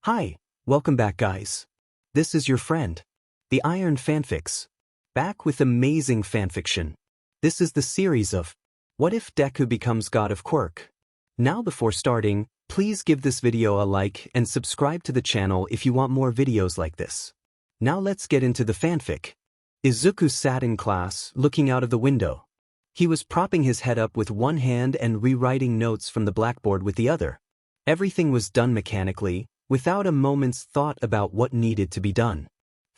Hi, welcome back guys. This is your friend, the Iron Fanfics, back with amazing fanfiction. This is the series of What If Deku Becomes God of Quirk? Now before starting, please give this video a like and subscribe to the channel if you want more videos like this. Now let's get into the fanfic. Izuku sat in class, looking out of the window. He was propping his head up with one hand and rewriting notes from the blackboard with the other. Everything was done mechanically, without a moment's thought about what needed to be done.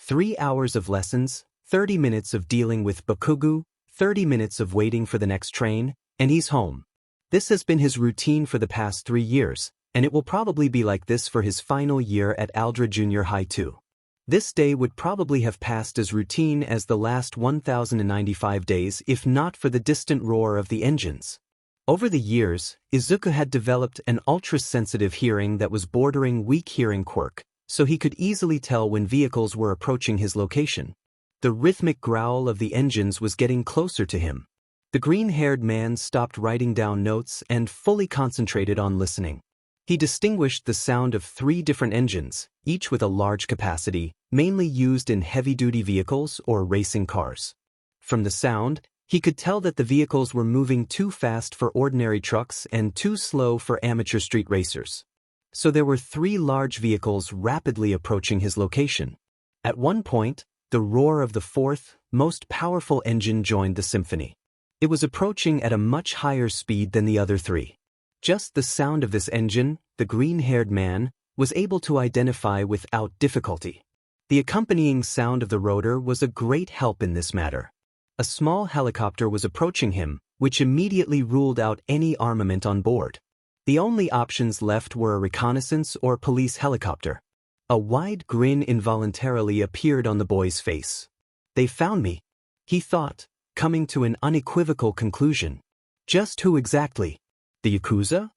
3 hours of lessons, 30 minutes of dealing with Bakugo, 30 minutes of waiting for the next train, and he's home. This has been his routine for the past 3 years, and it will probably be like this for his final year at Aldra Junior High too. This day would probably have passed as routine as the last 1,095 days if not for the distant roar of the engines. Over the years, Izuku had developed an ultra-sensitive hearing that was bordering weak hearing quirk, so he could easily tell when vehicles were approaching his location. The rhythmic growl of the engines was getting closer to him. The green-haired man stopped writing down notes and fully concentrated on listening. He distinguished the sound of 3 different engines, each with a large capacity, mainly used in heavy-duty vehicles or racing cars. From the sound, he could tell that the vehicles were moving too fast for ordinary trucks and too slow for amateur street racers. So there were 3 large vehicles rapidly approaching his location. At one point, the roar of the 4th, most powerful engine joined the symphony. It was approaching at a much higher speed than the other 3. Just the sound of this engine, the green-haired man was able to identify without difficulty. The accompanying sound of the rotor was a great help in this matter. A small helicopter was approaching him, which immediately ruled out any armament on board. The only options left were a reconnaissance or police helicopter. A wide grin involuntarily appeared on the boy's face. They found me, he thought, coming to an unequivocal conclusion. Just who exactly? The Yakuza?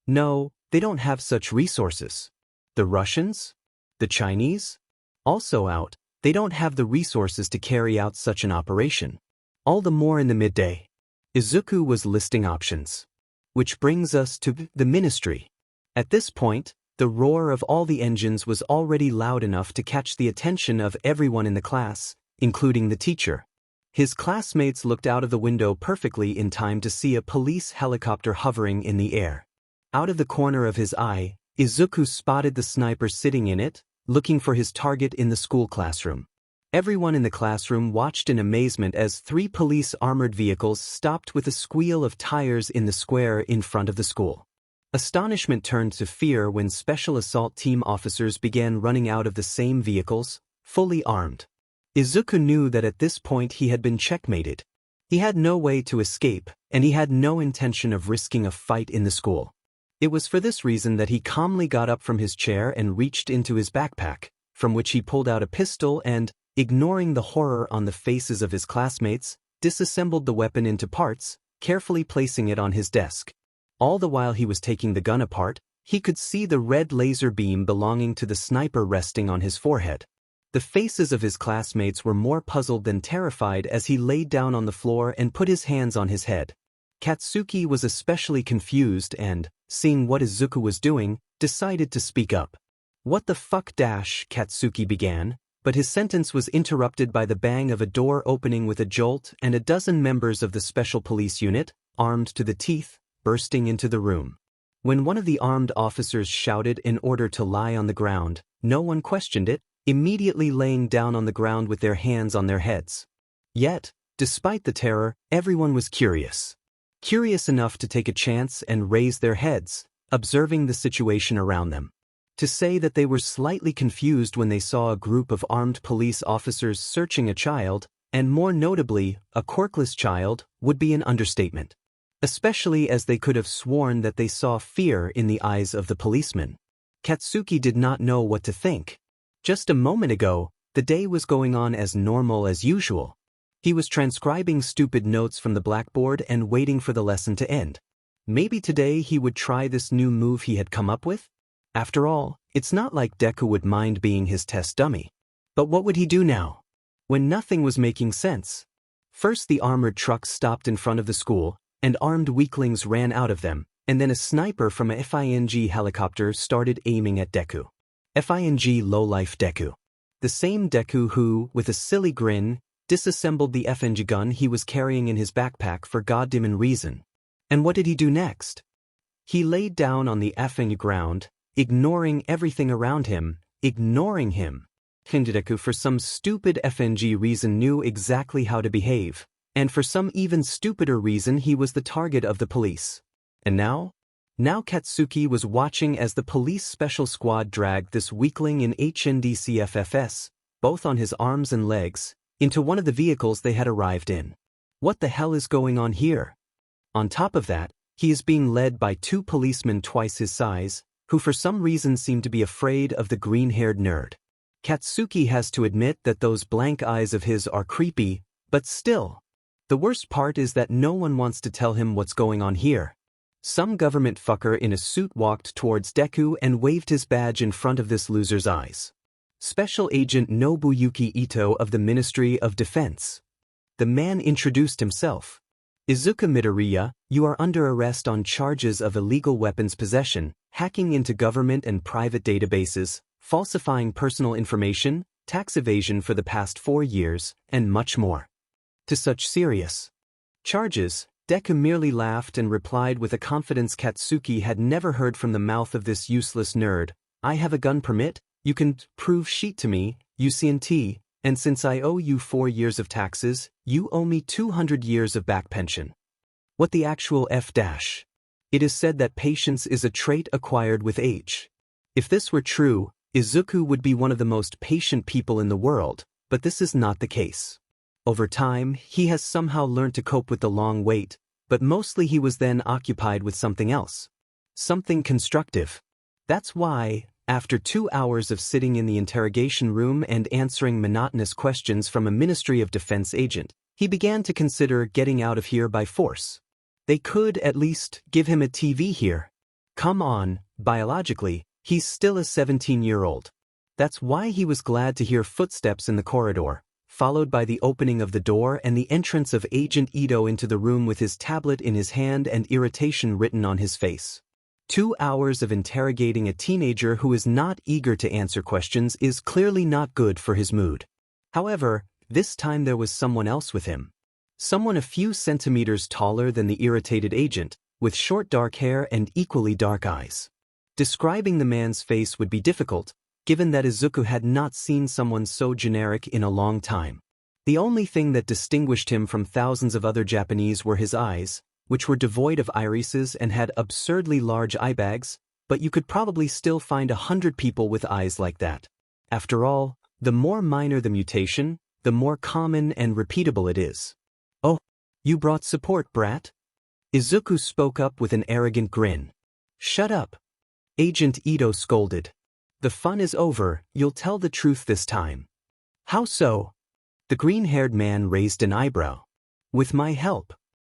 No, they don't have such resources. The Russians? The Chinese? Also out, they don't have the resources to carry out such an operation. All the more in the midday. Izuku was listing options. Which brings us to the ministry. At this point, the roar of all the engines was already loud enough to catch the attention of everyone in the class, including the teacher. His classmates looked out of the window perfectly in time to see a police helicopter hovering in the air. Out of the corner of his eye, Izuku spotted the sniper sitting in it, looking for his target in the school classroom. Everyone in the classroom watched in amazement as 3 police armored vehicles stopped with a squeal of tires in the square in front of the school. Astonishment turned to fear when special assault team officers began running out of the same vehicles, fully armed. Izuku knew that at this point he had been checkmated. He had no way to escape, and he had no intention of risking a fight in the school. It was for this reason that he calmly got up from his chair and reached into his backpack, from which he pulled out a pistol and, ignoring the horror on the faces of his classmates, disassembled the weapon into parts, carefully placing it on his desk. All the while he was taking the gun apart, he could see the red laser beam belonging to the sniper resting on his forehead. The faces of his classmates were more puzzled than terrified as he laid down on the floor and put his hands on his head. Katsuki was especially confused and, seeing what Izuku was doing, decided to speak up. "What the fuck?" Katsuki began, but his sentence was interrupted by the bang of a door opening with a jolt and a dozen members of the special police unit, armed to the teeth, bursting into the room. When one of the armed officers shouted an order to lie on the ground, no one questioned it, immediately laying down on the ground with their hands on their heads. Yet, despite the terror, everyone was curious. Curious enough to take a chance and raise their heads, observing the situation around them. To say that they were slightly confused when they saw a group of armed police officers searching a child, and more notably, a quirkless child, would be an understatement. Especially as they could have sworn that they saw fear in the eyes of the policeman. Katsuki did not know what to think. Just a moment ago, the day was going on as normal as usual. He was transcribing stupid notes from the blackboard and waiting for the lesson to end. Maybe today he would try this new move he had come up with? After all, it's not like Deku would mind being his test dummy. But what would he do now? When nothing was making sense. First the armored trucks stopped in front of the school, and armed weaklings ran out of them, and then a sniper from a FING helicopter started aiming at Deku. Lowlife Deku. The same Deku who, with a silly grin, disassembled the FNG gun he was carrying in his backpack for goddamn reason. And what did he do next? He laid down on the FNG ground, ignoring everything around him, ignoring him. Deku for some stupid FNG reason knew exactly how to behave, and for some even stupider reason he was the target of the police. And now Katsuki was watching as the police special squad dragged this weakling in HNDCFFS, both on his arms and legs, into one of the vehicles they had arrived in. What the hell is going on here? On top of that, he is being led by two policemen twice his size, who for some reason seem to be afraid of the green-haired nerd. Katsuki has to admit that those blank eyes of his are creepy, but still. The worst part is that no one wants to tell him what's going on here. Some government fucker in a suit walked towards Deku and waved his badge in front of this loser's eyes. Special Agent Nobuyuki Ito of the Ministry of Defense. The man introduced himself. Izuku Midoriya, you are under arrest on charges of illegal weapons possession, hacking into government and private databases, falsifying personal information, tax evasion for the past 4 years, and much more. To such serious charges, Deku merely laughed and replied with a confidence Katsuki had never heard from the mouth of this useless nerd. I have a gun permit, you can prove sheet to me, UCNT, and since I owe you 4 years of taxes, you owe me 200 years of back pension. What the actual F-? It is said that patience is a trait acquired with age. If this were true, Izuku would be one of the most patient people in the world, but this is not the case. Over time, he has somehow learned to cope with the long wait, but mostly he was then occupied with something else. Something constructive. That's why, after 2 hours of sitting in the interrogation room and answering monotonous questions from a Ministry of Defense agent, he began to consider getting out of here by force. They could at least give him a TV here. Come on, biologically, he's still a 17-year-old. That's why he was glad to hear footsteps in the corridor, followed by the opening of the door and the entrance of Agent Ito into the room with his tablet in his hand and irritation written on his face. 2 hours of interrogating a teenager who is not eager to answer questions is clearly not good for his mood. However, this time there was someone else with him. Someone a few centimeters taller than the irritated agent, with short dark hair and equally dark eyes. Describing the man's face would be difficult, given that Izuku had not seen someone so generic in a long time. The only thing that distinguished him from thousands of other Japanese were his eyes, which were devoid of irises and had absurdly large eye bags, but you could probably still find 100 people with eyes like that. After all, the more minor the mutation, the more common and repeatable it is. Oh, you brought support, Brat? Izuku spoke up with an arrogant grin. Shut up. Agent Ito scolded. The fun is over, you'll tell the truth this time. How so? The green-haired man raised an eyebrow. With my help.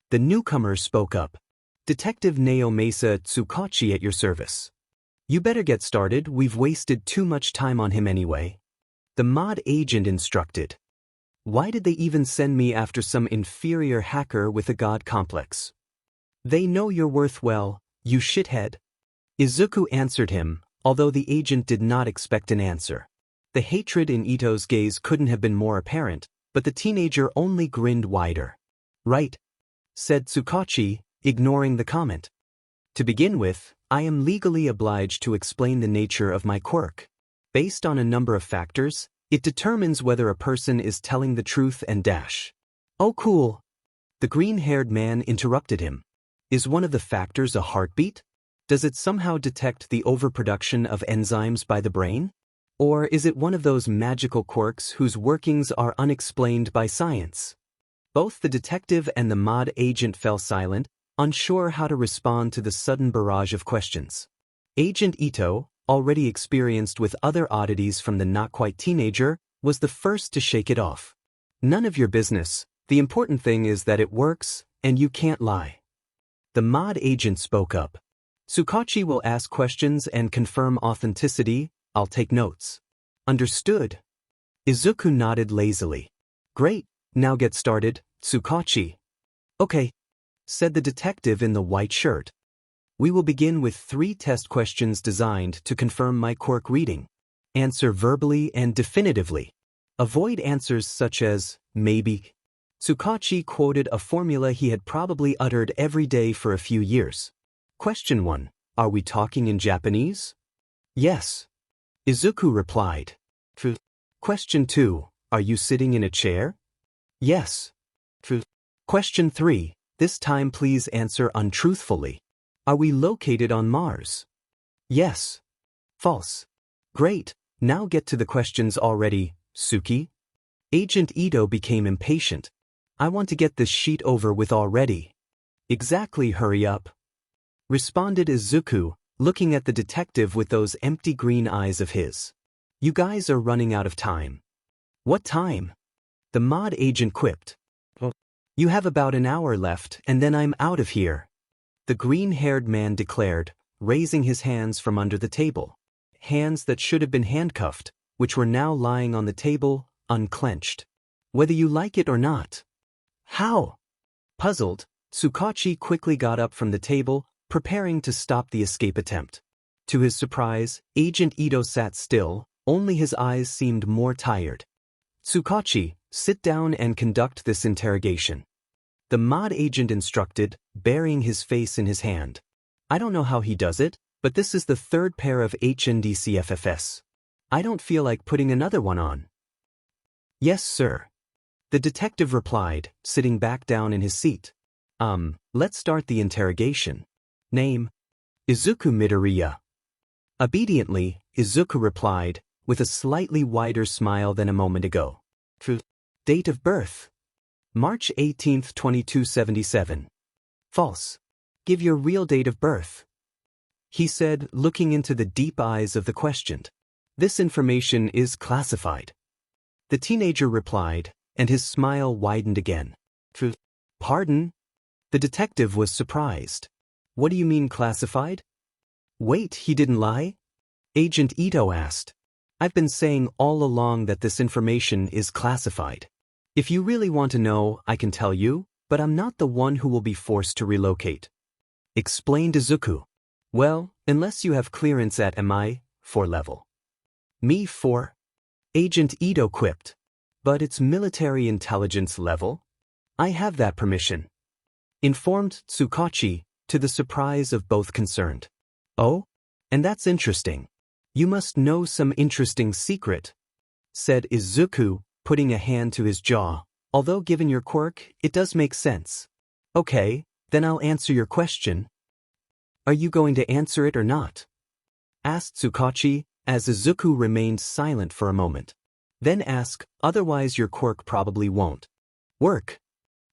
The newcomer spoke up. Detective Neo Mesa Tsukachi at your service. You better get started, we've wasted too much time on him anyway. The mod agent instructed. Why did they even send me after some inferior hacker with a god complex? They know your worth well, you shithead. Izuku answered him, although the agent did not expect an answer. The hatred in Ito's gaze couldn't have been more apparent, but the teenager only grinned wider. Right, said Tsukachi, ignoring the comment. To begin with, I am legally obliged to explain the nature of my quirk. Based on a number of factors, it determines whether a person is telling the truth and dash. Oh cool. The green-haired man interrupted him. Is one of the factors a heartbeat? Does it somehow detect the overproduction of enzymes by the brain? Or is it one of those magical quirks whose workings are unexplained by science? Both the detective and the mod agent fell silent, unsure how to respond to the sudden barrage of questions. Agent Ito, already experienced with other oddities from the not-quite teenager, was the first to shake it off. None of your business, the important thing is that it works, and you can't lie. The mod agent spoke up. Tsukachi will ask questions and confirm authenticity, I'll take notes. Understood. Izuku nodded lazily. Great, now get started, Tsukachi. Okay, said the detective in the white shirt. We will begin with 3 test questions designed to confirm my quirk reading. Answer verbally and definitively. Avoid answers such as, maybe. Tsukachi quoted a formula he had probably uttered every day for a few years. Question 1. Are we talking in Japanese? Yes. Izuku replied. Question 2. Are you sitting in a chair? Yes. Question 3. This time please answer untruthfully. Are we located on Mars? Yes. False. Great. Now get to the questions already, Suki. Agent Ito became impatient. I want to get this sheet over with already. Exactly, hurry up. Responded Izuku, looking at the detective with those empty green eyes of his. You guys are running out of time. What time? The mod agent quipped. You have about an hour left and then I'm out of here. The green-haired man declared, raising his hands from under the table. Hands that should have been handcuffed, which were now lying on the table, unclenched. Whether you like it or not. How? Puzzled, Tsukachi quickly got up from the table, preparing to stop the escape attempt. To his surprise, Agent Ito sat still, only his eyes seemed more tired. Tsukachi, sit down and conduct this interrogation. The mod agent instructed, burying his face in his hand. I don't know how he does it, but this is the third pair of HNDCFFS. I don't feel like putting another one on. Yes, sir. The detective replied, sitting back down in his seat. Let's start the interrogation. Name? Izuku Midoriya. Obediently, Izuku replied, with a slightly wider smile than a moment ago. Date of birth? March 18, 2277. False. Give your real date of birth. He said, looking into the deep eyes of the questioned. This information is classified. The teenager replied, and his smile widened again. Pardon? The detective was surprised. What do you mean classified? Wait, he didn't lie? Agent Ito asked. I've been saying all along that this information is classified. If you really want to know, I can tell you, but I'm not the one who will be forced to relocate. Explained Izuku. Well, unless you have clearance at MI, 4 level. Me 4? Agent Ito quipped. But it's military intelligence level? I have that permission. Informed Tsukachi, to the surprise of both concerned. Oh? And that's interesting. You must know some interesting secret, said Izuku, putting a hand to his jaw. Although given your quirk, it does make sense. Okay, then I'll answer your question. Are you going to answer it or not? Asked Tsukachi, as Izuku remained silent for a moment. Then ask, otherwise your quirk probably won't work.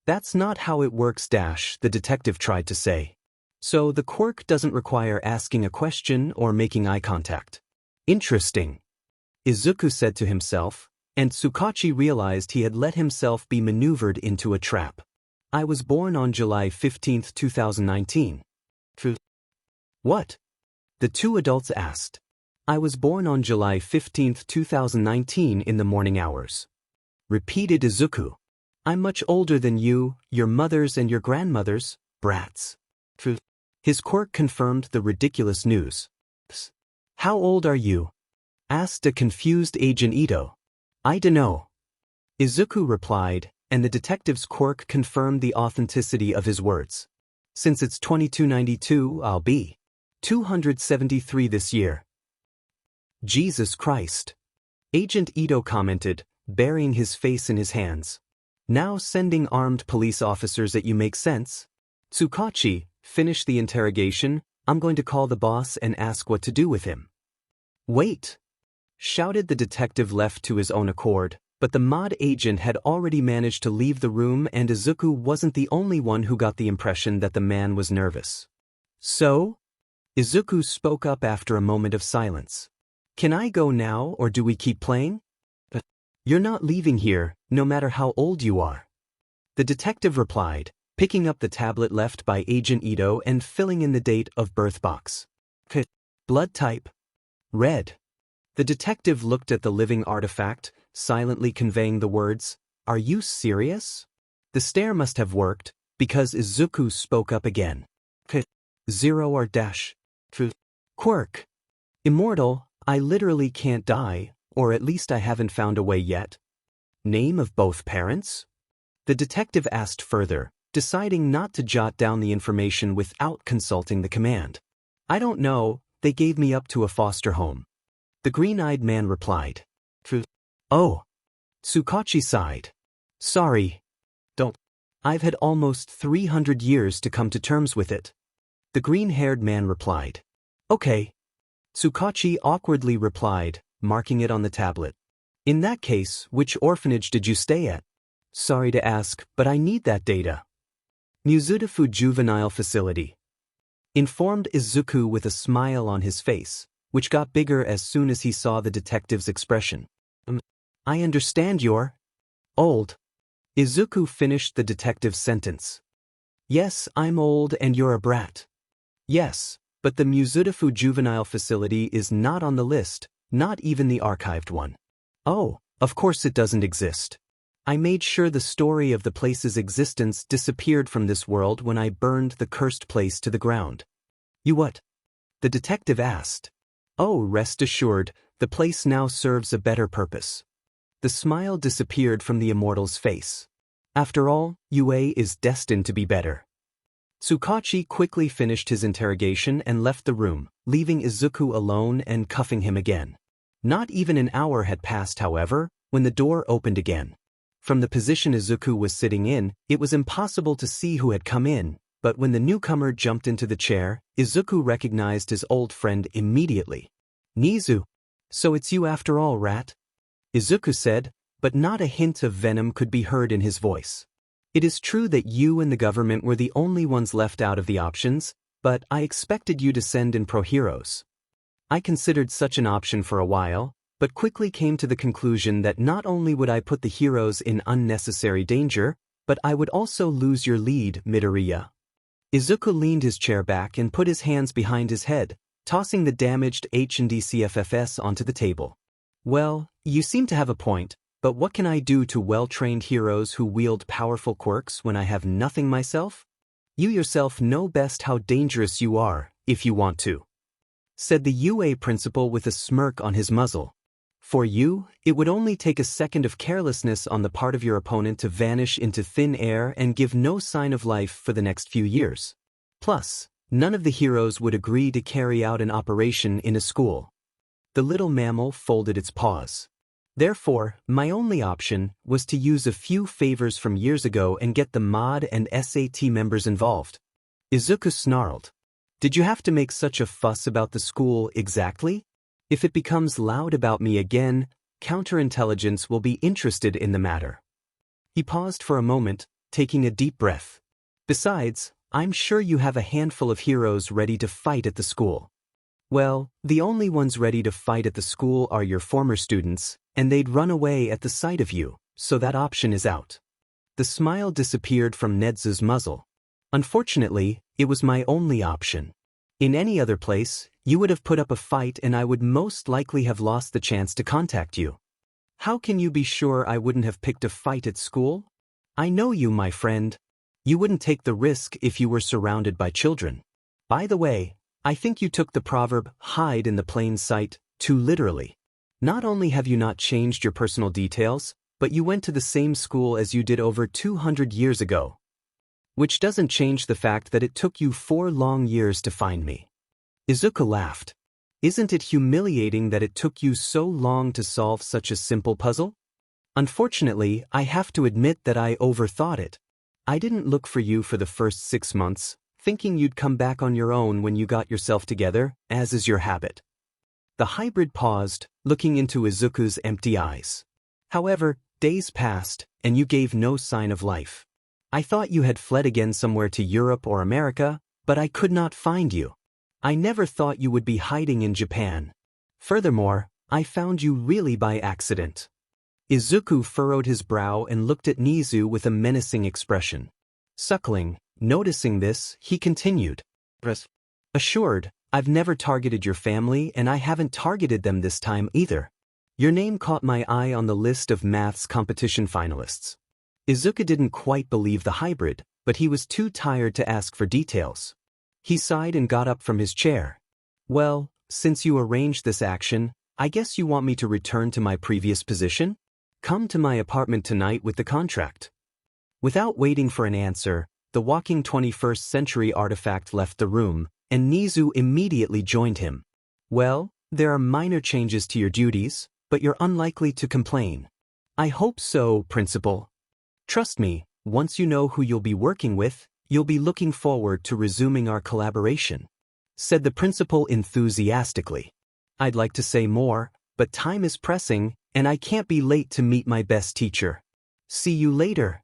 That's not how it works, the detective tried to say. So the quirk doesn't require asking a question or making eye contact. Interesting. Izuku said to himself, and Tsukachi realized he had let himself be maneuvered into a trap. I was born on July 15, 2019. What? The two adults asked. I was born on July 15, 2019 in the morning hours. Repeated Izuku. I'm much older than you, your mothers and your grandmothers, brats. His quirk confirmed the ridiculous news. How old are you? Asked a confused Agent Ito. I dunno. Izuku replied, and the detective's quirk confirmed the authenticity of his words. Since it's 2292, I'll be 273 this year. Jesus Christ. Agent Ito commented, burying his face in his hands. Now sending armed police officers at you makes sense? Tsukachi, finish the interrogation, I'm going to call the boss and ask what to do with him. Wait! Shouted the detective left to his own accord, but the mod agent had already managed to leave the room and Izuku wasn't the only one who got the impression that the man was nervous. So? Izuku spoke up after a moment of silence. Can I go now or do we keep playing? You're not leaving here, no matter how old you are. The detective replied, picking up the tablet left by Agent Ito and filling in the date of birth box. Blood type? Red. The detective looked at the living artifact, silently conveying the words, Are you serious? The stare must have worked, because Izuku spoke up again. 0 or dash. Quirk. Immortal, I literally can't die, or at least I haven't found a way yet. Name of both parents? The detective asked further, deciding not to jot down the information without consulting the command. I don't know, they gave me up to a foster home. The green-eyed man replied. Oh. Tsukachi sighed. Sorry. Don't. I've had almost 300 years to come to terms with it. The green-haired man replied. Okay. Tsukachi awkwardly replied, marking it on the tablet. In that case, which orphanage did you stay at? Sorry to ask, but I need that data. Muzutafu Juvenile Facility. Informed Izuku with a smile on his face, which got bigger as soon as he saw the detective's expression. I understand you're old. Izuku finished the detective's sentence. Yes, I'm old and you're a brat. Yes, but the Muzutafu Juvenile Facility is not on the list, not even the archived one. Oh, of course it doesn't exist. I made sure the story of the place's existence disappeared from this world when I burned the cursed place to the ground. You what? The detective asked. Oh, rest assured, the place now serves a better purpose. The smile disappeared from the immortal's face. After all, UA is destined to be better. Tsukachi quickly finished his interrogation and left the room, leaving Izuku alone and cuffing him again. Not even an hour had passed, however, when the door opened again. From the position Izuku was sitting in, it was impossible to see who had come in, but when the newcomer jumped into the chair, Izuku recognized his old friend immediately. Nizu. So it's you after all, Rat? Izuku said, but not a hint of venom could be heard in his voice. It is true that you and the government were the only ones left out of the options, but I expected you to send in pro-heroes. I considered such an option for a while, but quickly came to the conclusion that not only would I put the heroes in unnecessary danger, but I would also lose your lead, Midoriya. Izuku leaned his chair back and put his hands behind his head, tossing the damaged H&D CFFS onto the table. Well, you seem to have a point, but what can I do to well-trained heroes who wield powerful quirks when I have nothing myself? You yourself know best how dangerous you are, if you want to, said the UA principal with a smirk on his muzzle. For you, it would only take a second of carelessness on the part of your opponent to vanish into thin air and give no sign of life for the next few years. Plus, none of the heroes would agree to carry out an operation in a school. The little mammal folded its paws. Therefore, my only option was to use a few favors from years ago and get the mod and SAT members involved. Izuku snarled. Did you have to make such a fuss about the school exactly? If it becomes loud about me again, counterintelligence will be interested in the matter. He paused for a moment, taking a deep breath. Besides, I'm sure you have a handful of heroes ready to fight at the school. Well, the only ones ready to fight at the school are your former students, and they'd run away at the sight of you, so that option is out. The smile disappeared from Nedzu's muzzle. Unfortunately, it was my only option. In any other place, you would have put up a fight and I would most likely have lost the chance to contact you. How can you be sure I wouldn't have picked a fight at school? I know you, my friend. You wouldn't take the risk if you were surrounded by children. By the way, I think you took the proverb, hide in the plain sight, too literally. Not only have you not changed your personal details, but you went to the same school as you did over 200 years ago. Which doesn't change the fact that it took you 4 long years to find me. Izuku laughed. Isn't it humiliating that it took you so long to solve such a simple puzzle? Unfortunately, I have to admit that I overthought it. I didn't look for you for the first 6 months, thinking you'd come back on your own when you got yourself together, as is your habit. The hybrid paused, looking into Izuku's empty eyes. However, days passed, and you gave no sign of life. I thought you had fled again somewhere to Europe or America, but I could not find you. I never thought you would be hiding in Japan. Furthermore, I found you really by accident. Izuku furrowed his brow and looked at Nizu with a menacing expression. Suckling, noticing this, he continued. Assured, I've never targeted your family and I haven't targeted them this time either. Your name caught my eye on the list of maths competition finalists. Izuku didn't quite believe the hybrid, but he was too tired to ask for details. He sighed and got up from his chair. Well, since you arranged this action, I guess you want me to return to my previous position? Come to my apartment tonight with the contract. Without waiting for an answer, the walking 21st century artifact left the room, and Nizu immediately joined him. Well, there are minor changes to your duties, but you're unlikely to complain. I hope so, Principal. Trust me, once you know who you'll be working with, you'll be looking forward to resuming our collaboration, said the principal enthusiastically. I'd like to say more, but time is pressing, and I can't be late to meet my best teacher. See you later.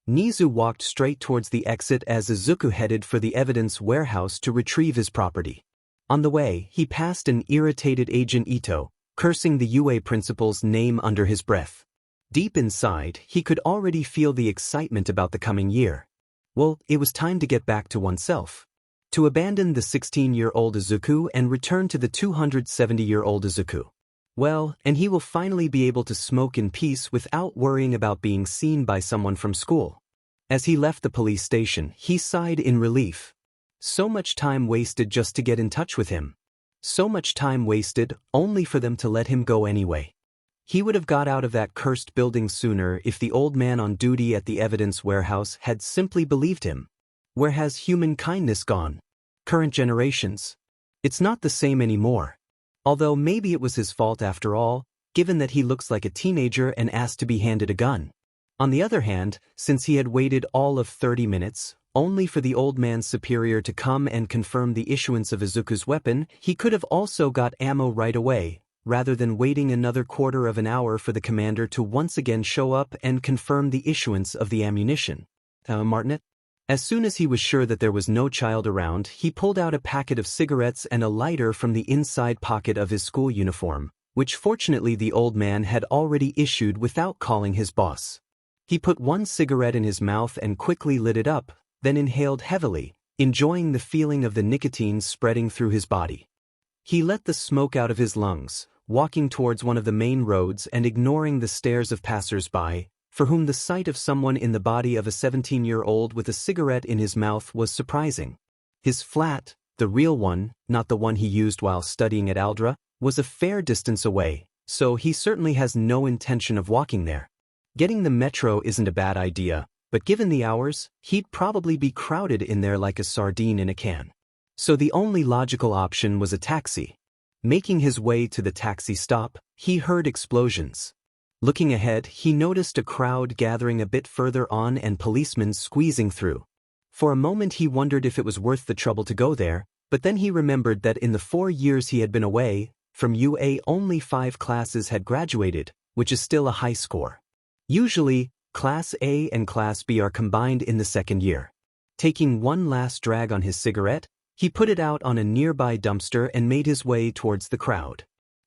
Nizu walked straight towards the exit as Izuku headed for the evidence warehouse to retrieve his property. On the way, he passed an irritated Agent Ito, cursing the UA principal's name under his breath. Deep inside, he could already feel the excitement about the coming year. Well, it was time to get back to oneself. To abandon the 16-year-old Izuku and return to the 270-year-old Izuku. Well, and he will finally be able to smoke in peace without worrying about being seen by someone from school. As he left the police station, he sighed in relief. So much time wasted just to get in touch with him. So much time wasted only for them to let him go anyway. He would have got out of that cursed building sooner if the old man on duty at the evidence warehouse had simply believed him. Where has human kindness gone? Current generations. It's not the same anymore. Although maybe it was his fault after all, given that he looks like a teenager and asked to be handed a gun. On the other hand, since he had waited all of 30 minutes, only for the old man's superior to come and confirm the issuance of Izuku's weapon, he could have also got ammo right away, rather than waiting another quarter of an hour for the commander to once again show up and confirm the issuance of the ammunition. Martinet? As soon as he was sure that there was no child around, he pulled out a packet of cigarettes and a lighter from the inside pocket of his school uniform, which fortunately the old man had already issued without calling his boss. He put one cigarette in his mouth and quickly lit it up, then inhaled heavily, enjoying the feeling of the nicotine spreading through his body. He let the smoke out of his lungs, walking towards one of the main roads and ignoring the stares of passers-by, for whom the sight of someone in the body of a 17-year-old with a cigarette in his mouth was surprising. His flat, the real one, not the one he used while studying at Aldra, was a fair distance away, so he certainly has no intention of walking there. Getting the metro isn't a bad idea, but given the hours, he'd probably be crowded in there like a sardine in a can. So the only logical option was a taxi. Making his way to the taxi stop, he heard explosions. Looking ahead, he noticed a crowd gathering a bit further on and policemen squeezing through. For a moment he wondered if it was worth the trouble to go there, but then he remembered that in the 4 years he had been away, from UA only 5 classes had graduated, which is still a high score. Usually, Class A and Class B are combined in the second year. Taking one last drag on his cigarette, he put it out on a nearby dumpster and made his way towards the crowd.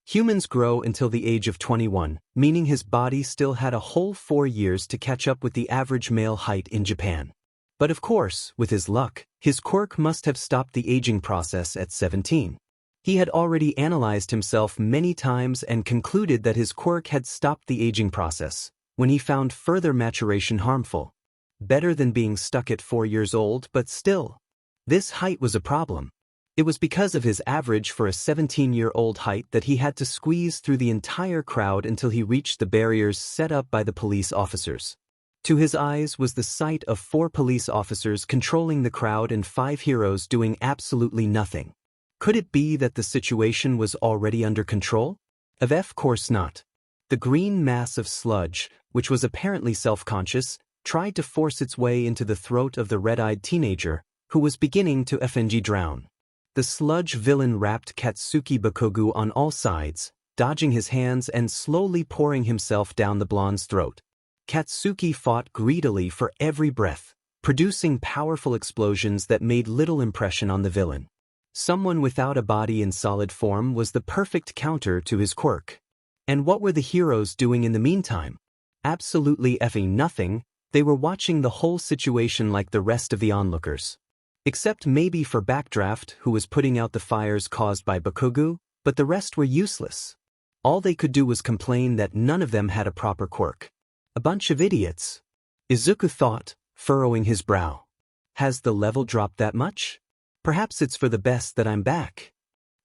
Humans grow until the age of 21, meaning his body still had a whole 4 years to catch up with the average male height in Japan. But of course, with his luck, his quirk must have stopped the aging process at 17. He had already analyzed himself many times and concluded that his quirk had stopped the aging process, when he found further maturation harmful. Better than being stuck at 4 years old, but still. This height was a problem. It was because of his average for a 17-year-old height that he had to squeeze through the entire crowd until he reached the barriers set up by the police officers. To his eyes was the sight of 4 police officers controlling the crowd and 5 heroes doing absolutely nothing. Could it be that the situation was already under control? Of course not. The green mass of sludge, which was apparently self-conscious, tried to force its way into the throat of the red-eyed teenager, who was beginning to FNG drown. The sludge villain wrapped Katsuki Bakugo on all sides, dodging his hands and slowly pouring himself down the blonde's throat. Katsuki fought greedily for every breath, producing powerful explosions that made little impression on the villain. Someone without a body in solid form was the perfect counter to his quirk. And what were the heroes doing in the meantime? Absolutely effing nothing. They were watching the whole situation like the rest of the onlookers. Except maybe for Backdraft, who was putting out the fires caused by Bakugo, but the rest were useless. All they could do was complain that none of them had a proper quirk. A bunch of idiots. Izuku thought, furrowing his brow. Has the level dropped that much? Perhaps it's for the best that I'm back.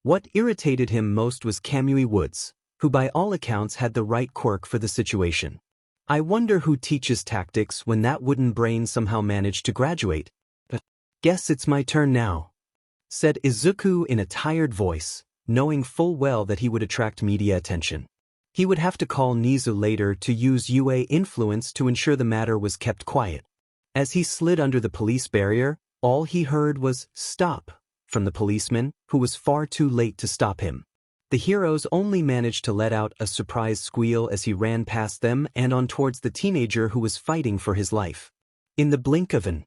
What irritated him most was Kamui Woods, who by all accounts had the right quirk for the situation. I wonder who teaches tactics when that wooden brain somehow managed to graduate. Guess it's my turn now, said Izuku in a tired voice, knowing full well that he would attract media attention. He would have to call Nizu later to use UA influence to ensure the matter was kept quiet. As he slid under the police barrier, all he heard was, "Stop," from the policeman, who was far too late to stop him. The heroes only managed to let out a surprised squeal as he ran past them and on towards the teenager who was fighting for his life. In the blink of an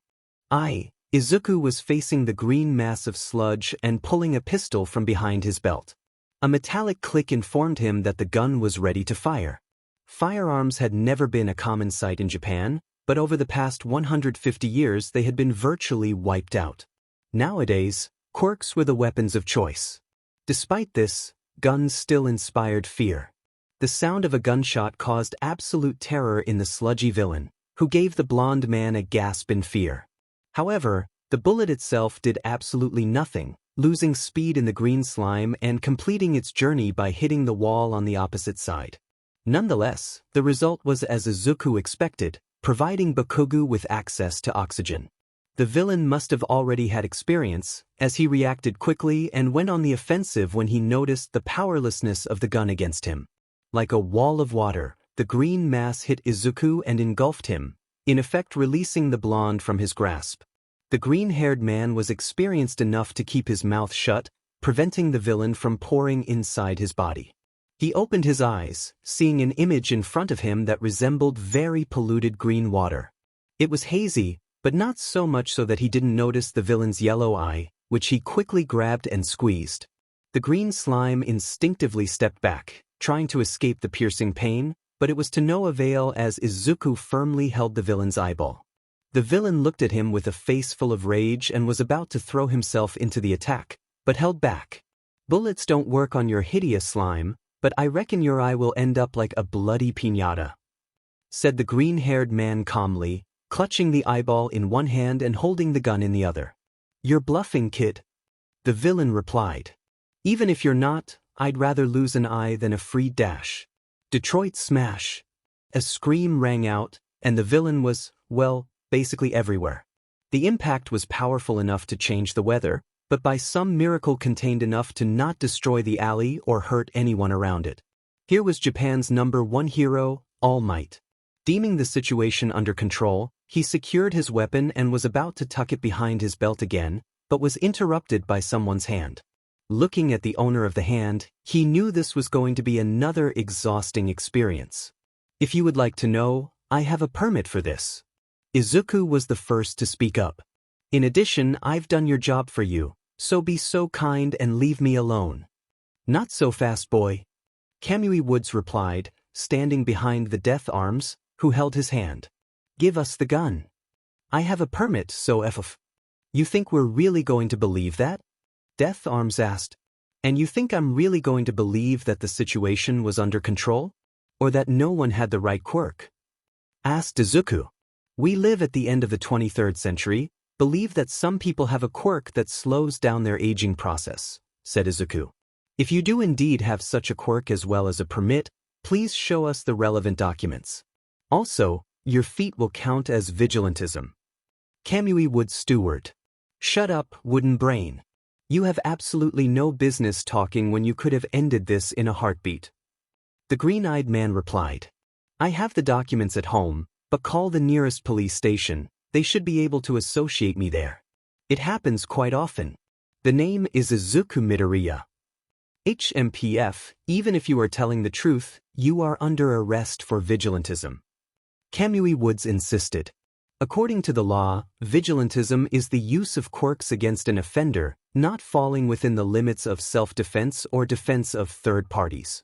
eye, Izuku was facing the green mass of sludge and pulling a pistol from behind his belt. A metallic click informed him that the gun was ready to fire. Firearms had never been a common sight in Japan, but over the past 150 years they had been virtually wiped out. Nowadays, quirks were the weapons of choice. Despite this, guns still inspired fear. The sound of a gunshot caused absolute terror in the sludgy villain, who gave the blonde man a gasp in fear. However, the bullet itself did absolutely nothing, losing speed in the green slime and completing its journey by hitting the wall on the opposite side. Nonetheless, the result was as Izuku expected, providing Bakugo with access to oxygen. The villain must have already had experience, as he reacted quickly and went on the offensive when he noticed the powerlessness of the gun against him. Like a wall of water, the green mass hit Izuku and engulfed him, in effect releasing the blonde from his grasp. The green-haired man was experienced enough to keep his mouth shut, preventing the villain from pouring inside his body. He opened his eyes, seeing an image in front of him that resembled very polluted green water. It was hazy, but not so much so that he didn't notice the villain's yellow eye, which he quickly grabbed and squeezed. The green slime instinctively stepped back, trying to escape the piercing pain, but it was to no avail as Izuku firmly held the villain's eyeball. The villain looked at him with a face full of rage and was about to throw himself into the attack, but held back. "Bullets don't work on your hideous slime, but I reckon your eye will end up like a bloody piñata," said the green-haired man calmly, clutching the eyeball in one hand and holding the gun in the other. "You're bluffing, kid," the villain replied. "Even if you're not, I'd rather lose an eye than a free dash." Detroit smash. A scream rang out, and the villain was, well, basically everywhere. The impact was powerful enough to change the weather, but by some miracle contained enough to not destroy the alley or hurt anyone around it. Here was Japan's #1 hero, All Might. Deeming the situation under control, he secured his weapon and was about to tuck it behind his belt again, but was interrupted by someone's hand. Looking at the owner of the hand, he knew this was going to be another exhausting experience. "If you would like to know, I have a permit for this." Izuku was the first to speak up. "In addition, I've done your job for you, so be so kind and leave me alone." "Not so fast, boy," Kamui Woods replied, standing behind the Death Arms, who held his hand. "Give us the gun." "I have a permit, so if you think we're really going to believe that?" Death Arms asked. "And you think I'm really going to believe that the situation was under control? Or that no one had the right quirk?" asked Izuku. "We live at the end of the 23rd century, believe that some people have a quirk that slows down their aging process," said Izuku. "If you do indeed have such a quirk as well as a permit, please show us the relevant documents. Also, your feat will count as vigilantism." Kamui Woods steward. "Shut up, wooden brain. You have absolutely no business talking when you could have ended this in a heartbeat." The green-eyed man replied. "I have the documents at home, but call the nearest police station, they should be able to associate me there. It happens quite often. The name is Izuku Midoriya. HMPF, even if you are telling the truth, you are under arrest for vigilantism." Kamui Woods insisted. According to the law, vigilantism is the use of quirks against an offender, not falling within the limits of self-defense or defense of third parties.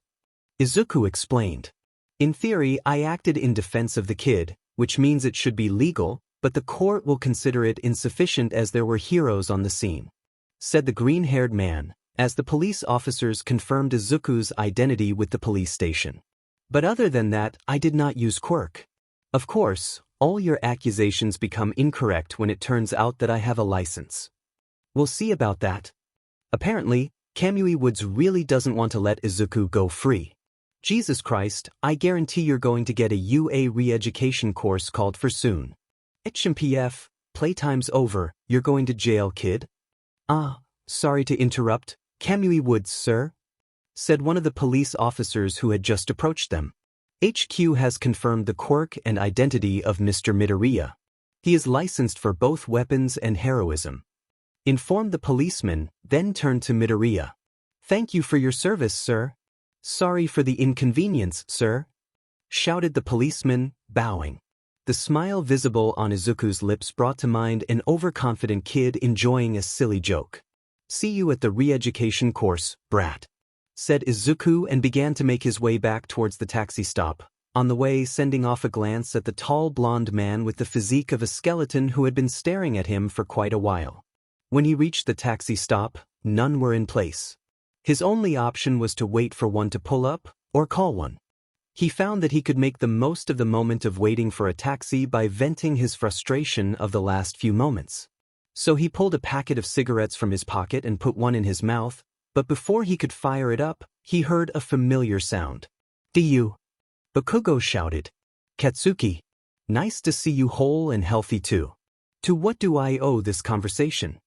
Izuku explained. "In theory, I acted in defense of the kid, which means it should be legal, but the court will consider it insufficient as there were heroes on the scene," said the green-haired man, as the police officers confirmed Izuku's identity with the police station. "But other than that, I did not use quirk. Of course, all your accusations become incorrect when it turns out that I have a license. We'll see about that." Apparently, Kamui Woods really doesn't want to let Izuku go free. Jesus Christ, I guarantee you're going to get a UA re-education course called for soon. HMPF, playtime's over, you're going to jail, kid. Ah, sorry to interrupt, Kamui Woods, sir, said one of the police officers who had just approached them. HQ has confirmed the quirk and identity of Mr. Midoriya. He is licensed for both weapons and heroism, informed the policeman, then turned to Midoriya. Thank you for your service, sir. Sorry for the inconvenience, sir, shouted the policeman, bowing. The smile visible on Izuku's lips brought to mind an overconfident kid enjoying a silly joke. See you at the re-education course, Brat, said Izuku and began to make his way back towards the taxi stop, on the way sending off a glance at the tall blonde man with the physique of a skeleton who had been staring at him for quite a while. When he reached the taxi stop, none were in place. His only option was to wait for one to pull up, or call one. He found that he could make the most of the moment of waiting for a taxi by venting his frustration of the last few moments. So he pulled a packet of cigarettes from his pocket and put one in his mouth, but before he could fire it up, he heard a familiar sound. "Du?" Bakugo shouted. "Katsuki. Nice to see you whole and healthy too. To what do I owe this conversation?"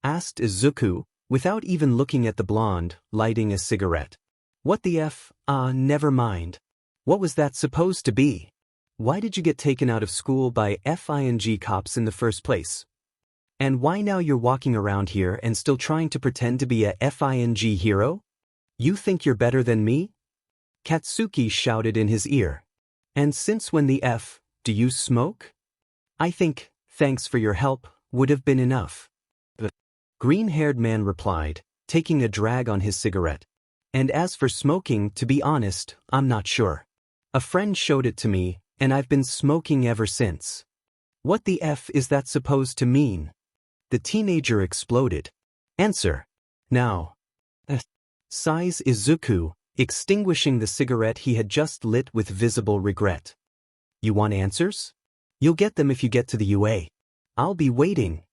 asked Izuku, without even looking at the blonde, lighting a cigarette. "What the F? Never mind. What was that supposed to be? Why did you get taken out of school by FING cops in the first place? And why now you're walking around here and still trying to pretend to be a FING hero? You think you're better than me?" Katsuki shouted in his ear. "And since when the F, do you smoke? I think, thanks for your help, would have been enough." The green-haired man replied, taking a drag on his cigarette. "And as for smoking, to be honest, I'm not sure. A friend showed it to me, and I've been smoking ever since." "What the F is that supposed to mean?" The teenager exploded. "Answer. Now." Sighs Izuku, extinguishing the cigarette he had just lit with visible regret. "You want answers? You'll get them if you get to the UA. I'll be waiting,"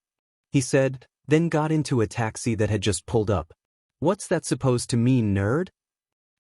he said, then got into a taxi that had just pulled up. "What's that supposed to mean, nerd?"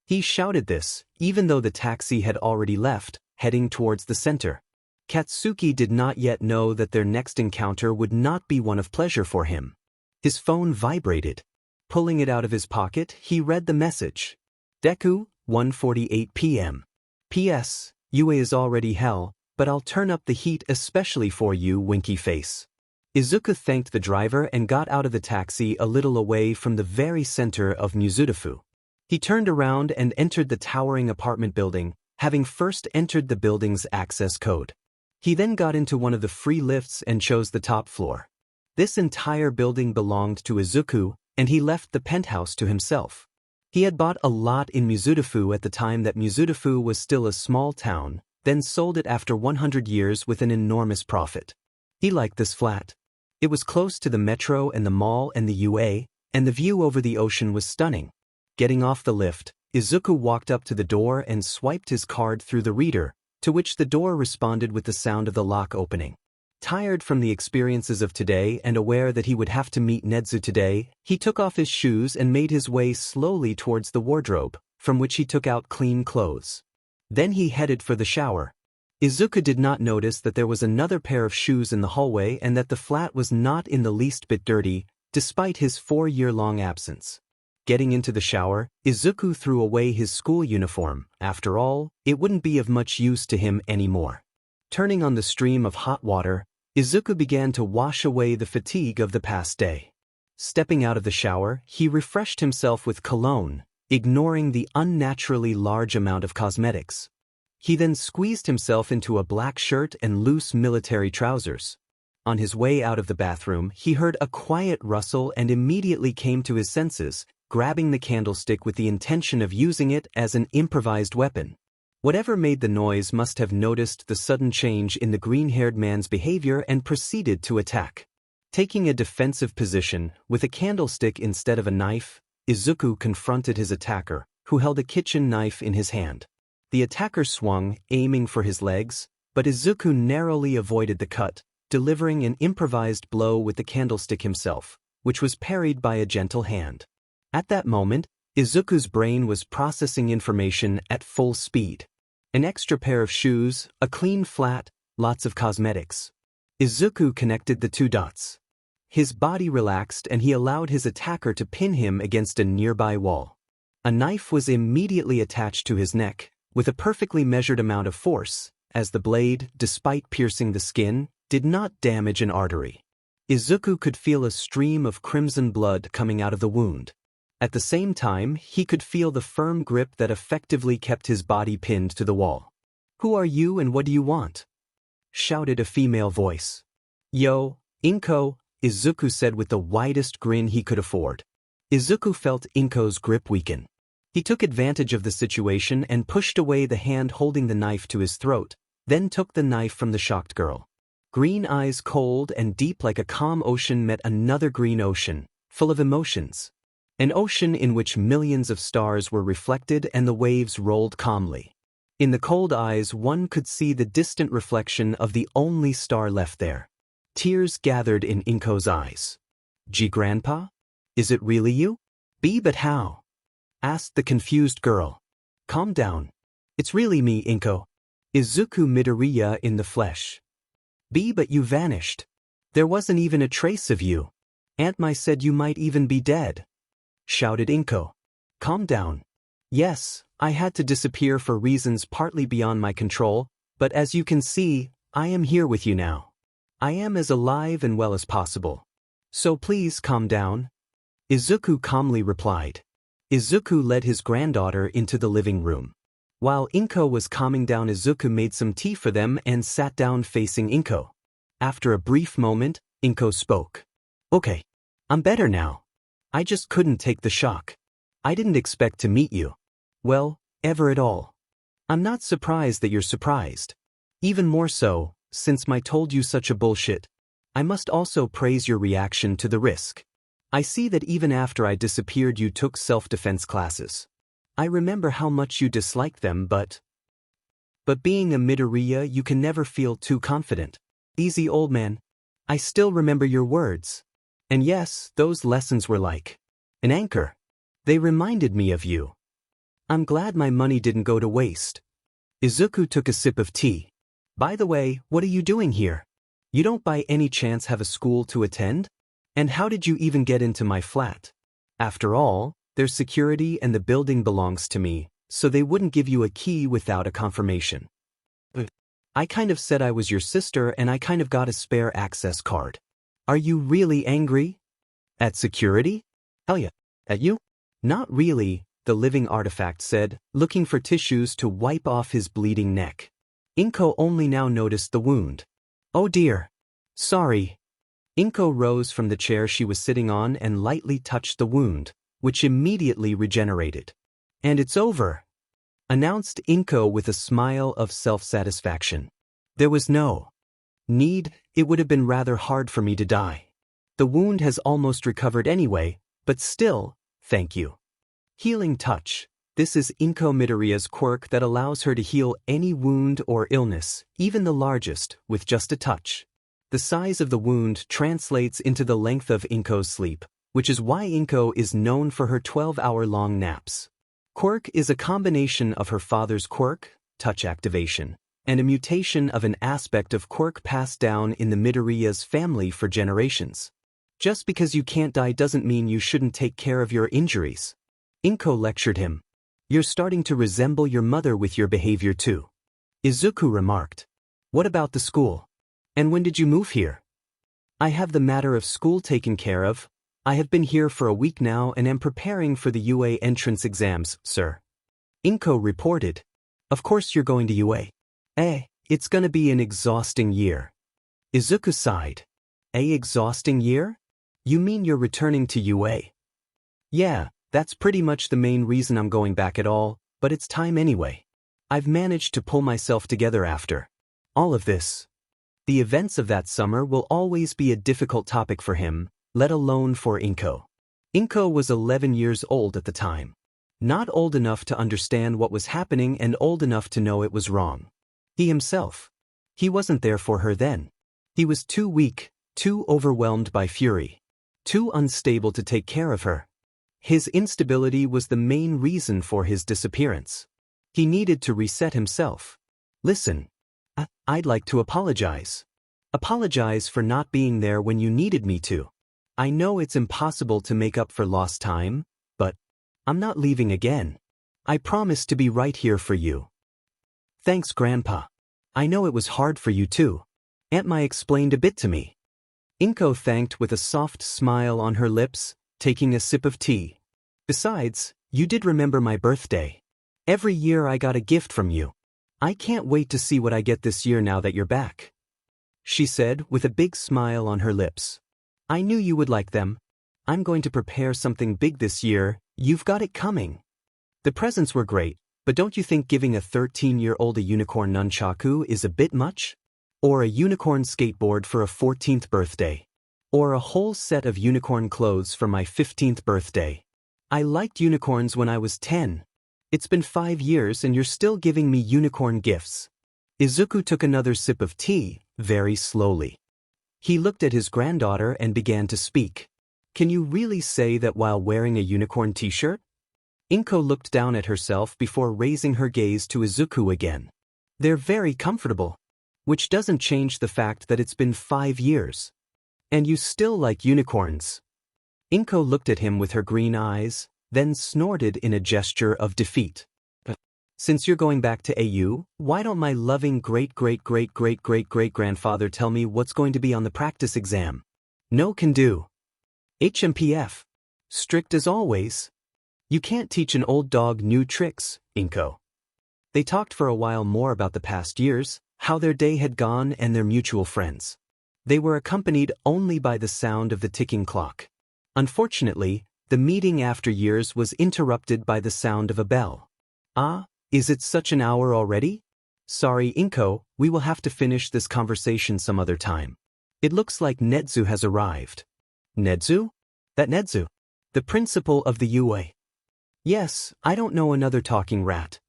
He shouted this, even though the taxi had already left, heading towards the center. Katsuki did not yet know that their next encounter would not be one of pleasure for him. His phone vibrated. Pulling it out of his pocket, he read the message. "Deku, 1:48 p.m. P.S. UA is already hell, but I'll turn up the heat especially for you, winky face." Izuku thanked the driver and got out of the taxi a little away from the very center of Mizudafu. He turned around and entered the towering apartment building, having first entered the building's access code. He then got into one of the free lifts and chose the top floor. This entire building belonged to Izuku, and he left the penthouse to himself. He had bought a lot in Mizudafu at the time that Mizudafu was still a small town, then sold it after 100 years with an enormous profit. He liked this flat. It was close to the metro and the mall and the UA, and the view over the ocean was stunning. Getting off the lift, Izuku walked up to the door and swiped his card through the reader, to which the door responded with the sound of the lock opening. Tired from the experiences of today and aware that he would have to meet Nezu today, he took off his shoes and made his way slowly towards the wardrobe, from which he took out clean clothes. Then he headed for the shower. Izuku did not notice that there was another pair of shoes in the hallway and that the flat was not in the least bit dirty, despite his 4-year-long absence. Getting into the shower, Izuku threw away his school uniform. After all, it wouldn't be of much use to him anymore. Turning on the stream of hot water, Izuku began to wash away the fatigue of the past day. Stepping out of the shower, he refreshed himself with cologne, ignoring the unnaturally large amount of cosmetics. He then squeezed himself into a black shirt and loose military trousers. On his way out of the bathroom, he heard a quiet rustle and immediately came to his senses, grabbing the candlestick with the intention of using it as an improvised weapon. Whatever made the noise must have noticed the sudden change in the green-haired man's behavior and proceeded to attack. Taking a defensive position, with a candlestick instead of a knife, Izuku confronted his attacker, who held a kitchen knife in his hand. The attacker swung, aiming for his legs, but Izuku narrowly avoided the cut, delivering an improvised blow with the candlestick himself, which was parried by a gentle hand. At that moment, Izuku's brain was processing information at full speed. An extra pair of shoes, a clean flat, lots of cosmetics. Izuku connected the two dots. His body relaxed and he allowed his attacker to pin him against a nearby wall. A knife was immediately attached to his neck, with a perfectly measured amount of force, as the blade, despite piercing the skin, did not damage an artery. Izuku could feel a stream of crimson blood coming out of the wound. At the same time, he could feel the firm grip that effectively kept his body pinned to the wall. "Who are you and what do you want?" shouted a female voice. "Yo, Inko," Izuku said with the widest grin he could afford. Izuku felt Inko's grip weaken. He took advantage of the situation and pushed away the hand holding the knife to his throat, then took the knife from the shocked girl. Green eyes cold and deep like a calm ocean met another green ocean, full of emotions. An ocean in which millions of stars were reflected and the waves rolled calmly. In the cold eyes one could see the distant reflection of the only star left there. Tears gathered in Inko's eyes. "Gee, Grandpa? Is it really you?" "B, but how?" asked the confused girl. "Calm down. It's really me, Inko. Izuku Midoriya in the flesh." "B, but you vanished. There wasn't even a trace of you. Aunt Mai said you might even be dead," shouted Inko. "Calm down. Yes, I had to disappear for reasons partly beyond my control, but as you can see, I am here with you now. I am as alive and well as possible. So please calm down," Izuku calmly replied. Izuku led his granddaughter into the living room. While Inko was calming down, Izuku made some tea for them and sat down facing Inko. After a brief moment, Inko spoke. "Okay, I'm better now. I just couldn't take the shock. I didn't expect to meet you. Well, ever at all. I'm not surprised that you're surprised. Even more so, since Mai told you such a bullshit. I must also praise your reaction to the risk. I see that even after I disappeared you took self-defense classes. I remember how much you disliked them, but being a Midoriya you can never feel too confident. Easy, old man. I still remember your words. And yes, those lessons were like an anchor. They reminded me of you. I'm glad my money didn't go to waste." Izuku took a sip of tea. "By the way, what are you doing here? You don't by any chance have a school to attend? And how did you even get into my flat? After all, there's security and the building belongs to me, so they wouldn't give you a key without a confirmation." "I kind of said I was your sister and I kind of got a spare access card. Are you really angry?" "At security? Hell yeah. At you?" "Not really," the living artifact said, looking for tissues to wipe off his bleeding neck. Inko only now noticed the wound. "Oh dear. Sorry." Inko rose from the chair she was sitting on and lightly touched the wound, which immediately regenerated. "And it's over," announced Inko with a smile of self-satisfaction. "There was no need. It would have been rather hard for me to die. The wound has almost recovered anyway, but still, thank you." Healing touch. This is Inko Midoriya's quirk that allows her to heal any wound or illness, even the largest, with just a touch. The size of the wound translates into the length of Inko's sleep, which is why Inko is known for her 12-hour-long naps. Quirk is a combination of her father's quirk, touch activation, and a mutation of an aspect of quirk passed down in the Midoriya's family for generations. Just because you can't die doesn't mean you shouldn't take care of your injuries. Inko lectured him. "You're starting to resemble your mother with your behavior too," Izuku remarked. "What about the school? And when did you move here?" "I have the matter of school taken care of. I have been here for a week now and am preparing for the UA entrance exams, sir," Inko reported. "Of course you're going to UA. It's gonna be an exhausting year." Izuku sighed. "A exhausting year? You mean you're returning to UA?" "Yeah. That's pretty much the main reason I'm going back at all, but it's time anyway. I've managed to pull myself together after all of this." The events of that summer will always be a difficult topic for him, let alone for Inko. Inko was 11 years old at the time. Not old enough to understand what was happening and old enough to know it was wrong. He himself. He wasn't there for her then. He was too weak, too overwhelmed by fury, too unstable to take care of her. His instability was the main reason for his disappearance. He needed to reset himself. Listen, I'd like to apologize. Apologize for not being there when you needed me to. I know it's impossible to make up for lost time, but I'm not leaving again. I promise to be right here for you. Thanks, Grandpa. I know it was hard for you too. Aunt Mai explained a bit to me. Inko thanked with a soft smile on her lips, taking a sip of tea. Besides, you did remember my birthday. Every year I got a gift from you. I can't wait to see what I get this year now that you're back, she said with a big smile on her lips. I knew you would like them. I'm going to prepare something big this year. You've got it coming. The presents were great, but don't you think giving a 13-year-old a unicorn nunchaku is a bit much? Or a unicorn skateboard for a 14th birthday? Or a whole set of unicorn clothes for my 15th birthday? I liked unicorns when I was 10. It's been 5 years and you're still giving me unicorn gifts. Izuku took another sip of tea, very slowly. He looked at his granddaughter and began to speak. Can you really say that while wearing a unicorn t-shirt? Inko looked down at herself before raising her gaze to Izuku again. They're very comfortable. Which doesn't change the fact that it's been 5 years. And you still like unicorns. Inko looked at him with her green eyes, then snorted in a gesture of defeat. Since you're going back to AU, why don't my loving great-great-great-great-great-great-grandfather tell me what's going to be on the practice exam? No can do. HMPF. Strict as always. You can't teach an old dog new tricks, Inko. They talked for a while more about the past years, how their day had gone and their mutual friends. They were accompanied only by the sound of the ticking clock. Unfortunately, the meeting after years was interrupted by the sound of a bell. Ah, is it such an hour already? Sorry, Inko, we will have to finish this conversation some other time. It looks like Netsu has arrived. Netsu? That Netsu? The principal of the UA. Yes, I don't know another talking rat.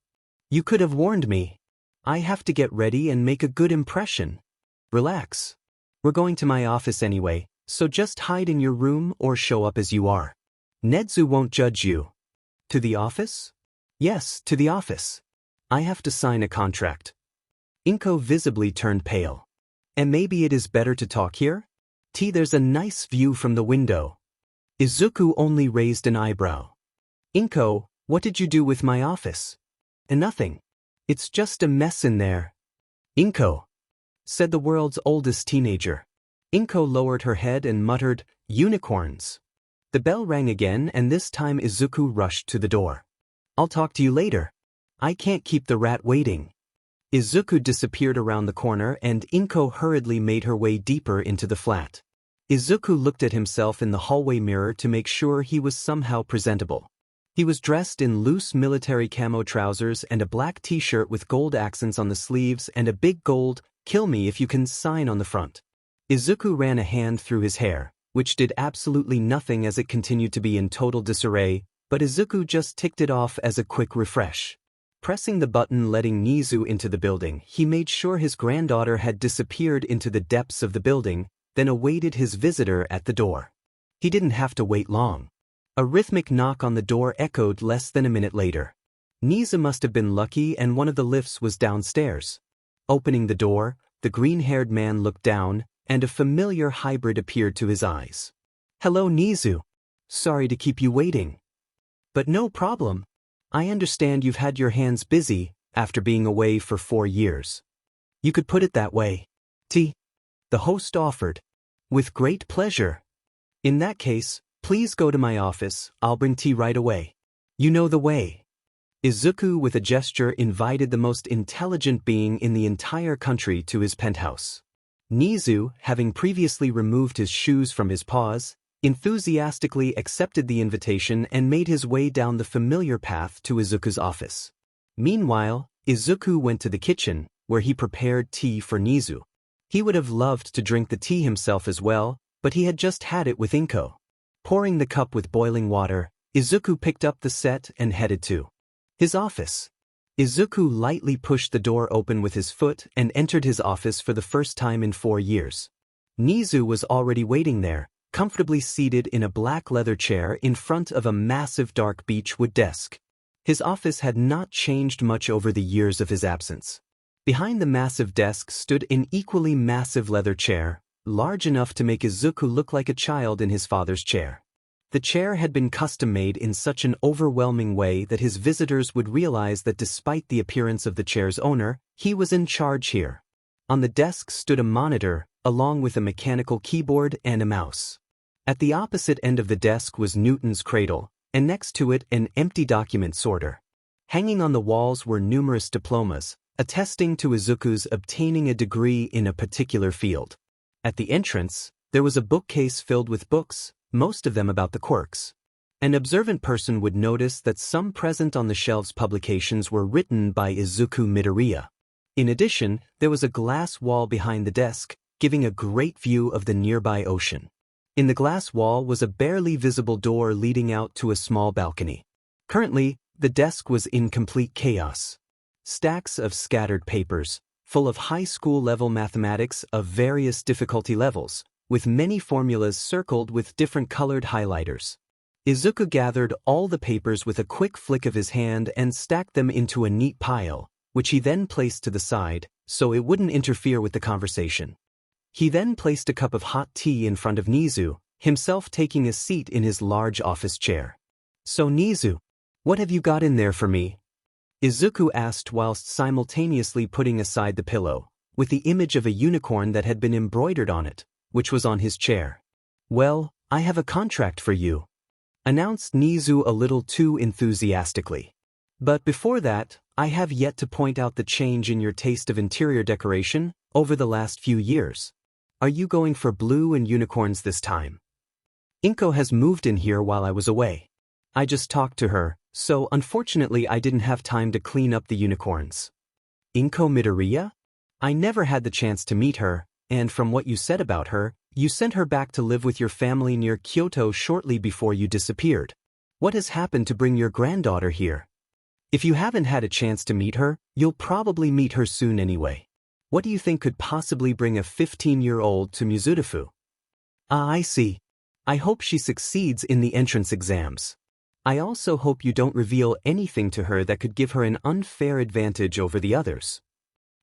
You could have warned me. I have to get ready and make a good impression. Relax. We're going to my office anyway, so just hide in your room or show up as you are. Netsu won't judge you. To the office? Yes, to the office. I have to sign a contract. Inko visibly turned pale. And maybe it is better to talk here? There's a nice view from the window. Izuku only raised an eyebrow. Inko, what did you do with my office? Nothing. It's just a mess in there. Inko, said the world's oldest teenager. Inko lowered her head and muttered, unicorns. The bell rang again and this time Izuku rushed to the door. I'll talk to you later. I can't keep the rat waiting. Izuku disappeared around the corner and Inko hurriedly made her way deeper into the flat. Izuku looked at himself in the hallway mirror to make sure he was somehow presentable. He was dressed in loose military camo trousers and a black t-shirt with gold accents on the sleeves and a big gold, "Kill me if you can" sign on the front. Izuku ran a hand through his hair, which did absolutely nothing as it continued to be in total disarray, but Izuku just ticked it off as a quick refresh. Pressing the button letting Nizu into the building, he made sure his granddaughter had disappeared into the depths of the building, then awaited his visitor at the door. He didn't have to wait long. A rhythmic knock on the door echoed less than a minute later. Nizu must have been lucky and one of the lifts was downstairs. Opening the door, the green-haired man looked down, and a familiar hybrid appeared to his eyes. Hello, Nizu. Sorry to keep you waiting. But no problem. I understand you've had your hands busy after being away for 4 years. You could put it that way. Tea? The host offered. With great pleasure. In that case, please go to my office. I'll bring tea right away. You know the way. Izuku with a gesture invited the most intelligent being in the entire country to his penthouse. Nizu, having previously removed his shoes from his paws, enthusiastically accepted the invitation and made his way down the familiar path to Izuku's office. Meanwhile, Izuku went to the kitchen, where he prepared tea for Nizu. He would have loved to drink the tea himself as well, but he had just had it with Inko. Pouring the cup with boiling water, Izuku picked up the set and headed to his office. Izuku lightly pushed the door open with his foot and entered his office for the first time in 4 years. Nizu was already waiting there, comfortably seated in a black leather chair in front of a massive dark beechwood desk. His office had not changed much over the years of his absence. Behind the massive desk stood an equally massive leather chair, large enough to make Izuku look like a child in his father's chair. The chair had been custom-made in such an overwhelming way that his visitors would realize that despite the appearance of the chair's owner, he was in charge here. On the desk stood a monitor, along with a mechanical keyboard and a mouse. At the opposite end of the desk was Newton's cradle, and next to it an empty document sorter. Hanging on the walls were numerous diplomas, attesting to Izuku's obtaining a degree in a particular field. At the entrance, there was a bookcase filled with books, most of them about the Quirks. An observant person would notice that some present on the shelves publications were written by Izuku Midoriya. In addition, there was a glass wall behind the desk, giving a great view of the nearby ocean. In the glass wall was a barely visible door leading out to a small balcony. Currently, the desk was in complete chaos. Stacks of scattered papers, full of high school-level mathematics of various difficulty levels, with many formulas circled with different colored highlighters. Izuku gathered all the papers with a quick flick of his hand and stacked them into a neat pile, which he then placed to the side, so it wouldn't interfere with the conversation. He then placed a cup of hot tea in front of Nizu, himself taking a seat in his large office chair. "So Nizu, what have you got in there for me?" Izuku asked whilst simultaneously putting aside the pillow, with the image of a unicorn that had been embroidered on it, which was on his chair. "Well, I have a contract for you," announced Nizu a little too enthusiastically. "But before that, I have yet to point out the change in your taste of interior decoration over the last few years. Are you going for blue and unicorns this time? Inko has moved in here while I was away. I just talked to her, so unfortunately I didn't have time to clean up the unicorns." "Inko Midoriya? I never had the chance to meet her, and from what you said about her, you sent her back to live with your family near Kyoto shortly before you disappeared. What has happened to bring your granddaughter here? If you haven't had a chance to meet her, you'll probably meet her soon anyway. What do you think could possibly bring a 15-year-old to Mizudafu?" "Ah, I see. I hope she succeeds in the entrance exams. I also hope you don't reveal anything to her that could give her an unfair advantage over the others."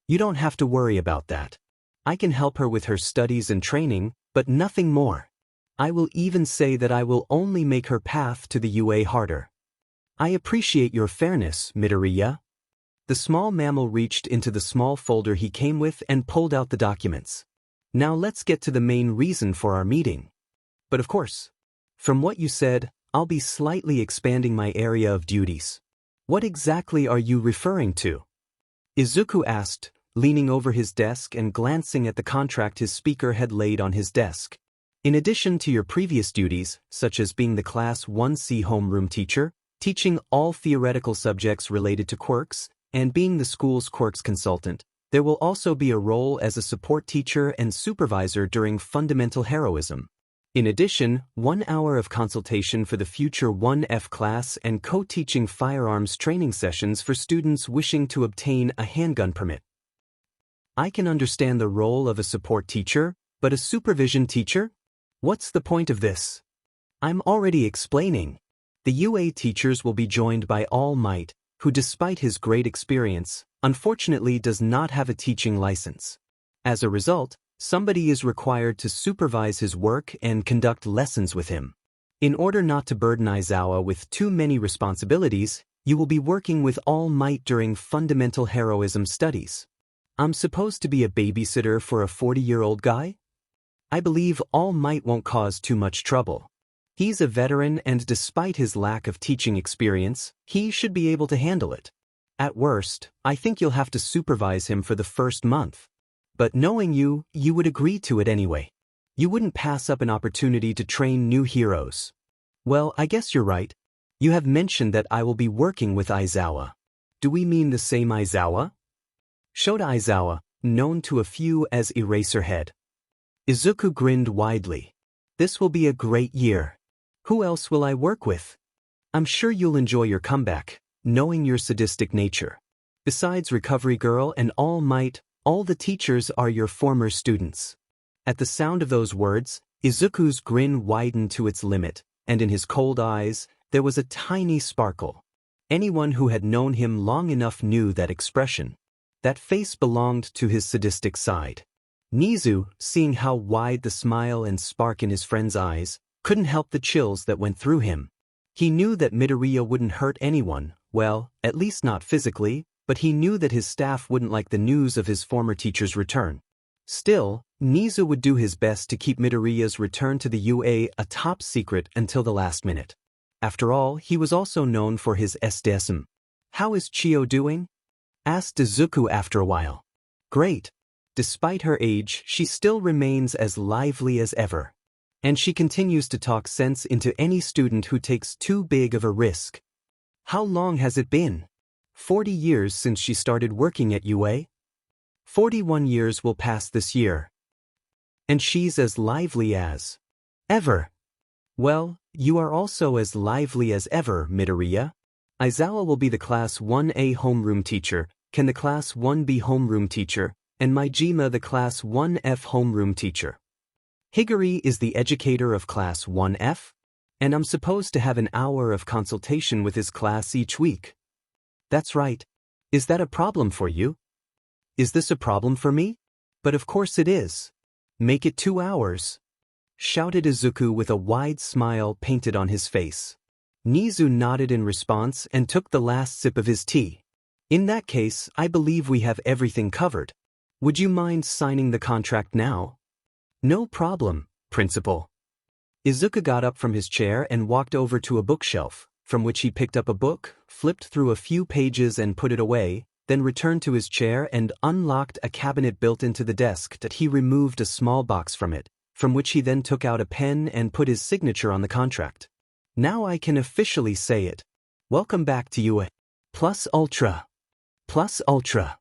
"You don't have to worry about that. I can help her with her studies and training, but nothing more. I will even say that I will only make her path to the UA harder." "I appreciate your fairness, Midoriya." The small mammal reached into the small folder he came with and pulled out the documents. "Now let's get to the main reason for our meeting. But of course, from what you said, I'll be slightly expanding my area of duties. What exactly are you referring to?" Izuku asked, leaning over his desk and glancing at the contract his speaker had laid on his desk. "In addition to your previous duties, such as being the Class 1C homeroom teacher, teaching all theoretical subjects related to quirks, and being the school's quirks consultant, there will also be a role as a support teacher and supervisor during fundamental heroism. In addition, 1 hour of consultation for the future 1F class and co-teaching firearms training sessions for students wishing to obtain a handgun permit." "I can understand the role of a support teacher, but a supervision teacher? What's the point of this?" "I'm already explaining. The UA teachers will be joined by All Might, who despite his great experience, unfortunately does not have a teaching license. As a result, somebody is required to supervise his work and conduct lessons with him. In order not to burden Aizawa with too many responsibilities, you will be working with All Might during fundamental heroism studies. I'm supposed to be a babysitter for a 40-year-old guy? I believe All Might won't cause too much trouble. He's a veteran and despite his lack of teaching experience, he should be able to handle it. At worst, I think you'll have to supervise him for the first month. But knowing you, you would agree to it anyway. You wouldn't pass up an opportunity to train new heroes." "Well, I guess you're right. You have mentioned that I will be working with Aizawa. Do we mean the same Aizawa?" "Shota Aizawa, known to a few as Eraserhead." Izuku grinned widely. "This will be a great year. Who else will I work with? I'm sure you'll enjoy your comeback, knowing your sadistic nature. Besides Recovery Girl and All Might, all the teachers are your former students." At the sound of those words, Izuku's grin widened to its limit, and in his cold eyes, there was a tiny sparkle. Anyone who had known him long enough knew that expression. That face belonged to his sadistic side. Nizu, seeing how wide the smile and spark in his friend's eyes, couldn't help the chills that went through him. He knew that Midoriya wouldn't hurt anyone, well, at least not physically, but he knew that his staff wouldn't like the news of his former teacher's return. Still, Nizu would do his best to keep Midoriya's return to the UA a top secret until the last minute. After all, he was also known for his SDSM. "How is Chio doing?" asked Izuku after a while. "Great. Despite her age, she still remains as lively as ever. And she continues to talk sense into any student who takes too big of a risk." "How long has it been?" 40 years since she started working at UA. 41 years will pass this year. And she's as lively as ever. Well, you are also as lively as ever, Midoriya. Aizawa will be the Class 1A homeroom teacher, Ken the Class 1B homeroom teacher, and Maijima the Class 1F homeroom teacher. Higuri is the educator of Class 1F, and I'm supposed to have an hour of consultation with his class each week. That's right. Is that a problem for you? Is this a problem for me? But of course it is. Make it 2 hours, shouted Izuku with a wide smile painted on his face. Nizu nodded in response and took the last sip of his tea. "In that case, I believe we have everything covered. Would you mind signing the contract now?" "No problem, Principal." Izuku got up from his chair and walked over to a bookshelf, from which he picked up a book, flipped through a few pages and put it away, then returned to his chair and unlocked a cabinet built into the desk that he removed a small box from it, from which he then took out a pen and put his signature on the contract. "Now I can officially say it. Welcome back to UA. Plus Ultra. Plus Ultra."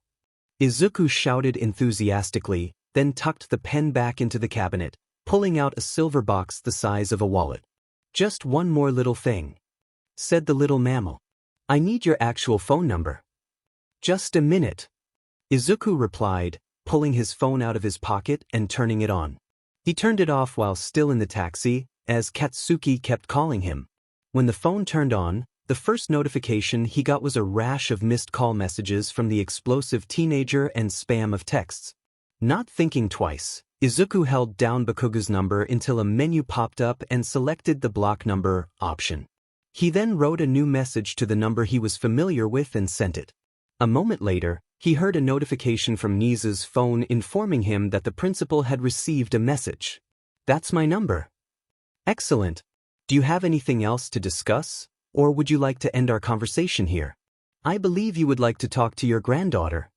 Izuku shouted enthusiastically, then tucked the pen back into the cabinet, pulling out a silver box the size of a wallet. "Just one more little thing," said the little mammal. "I need your actual phone number." "Just a minute," Izuku replied, pulling his phone out of his pocket and turning it on. He turned it off while still in the taxi, as Katsuki kept calling him. When the phone turned on, the first notification he got was a rash of missed call messages from the explosive teenager and spam of texts. Not thinking twice, Izuku held down Bakugo's number until a menu popped up and selected the block number option. He then wrote a new message to the number he was familiar with and sent it. A moment later, he heard a notification from Nizu's phone informing him that the principal had received a message. "That's my number." "Excellent. Do you have anything else to discuss, or would you like to end our conversation here? I believe you would like to talk to your granddaughter."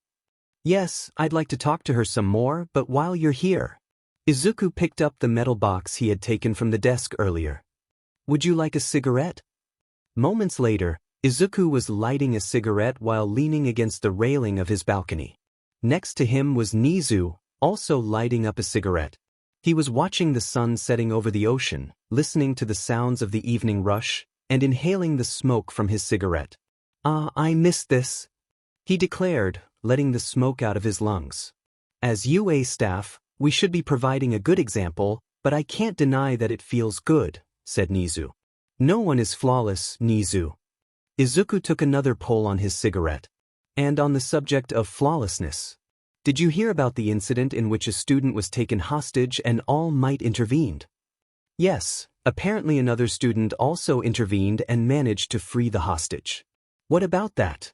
"Yes, I'd like to talk to her some more, but while you're here." Izuku picked up the metal box he had taken from the desk earlier. "Would you like a cigarette?" Moments later, Izuku was lighting a cigarette while leaning against the railing of his balcony. Next to him was Nizu, also lighting up a cigarette. He was watching the sun setting over the ocean, listening to the sounds of the evening rush, and inhaling the smoke from his cigarette. I missed this," he declared, letting the smoke out of his lungs. "As UA staff, we should be providing a good example, but I can't deny that it feels good," said Nizu. "No one is flawless, Nizu." Izuku took another pull on his cigarette. "And on the subject of flawlessness, did you hear about the incident in which a student was taken hostage and All Might intervened?" "Yes, apparently another student also intervened and managed to free the hostage." "What about that?"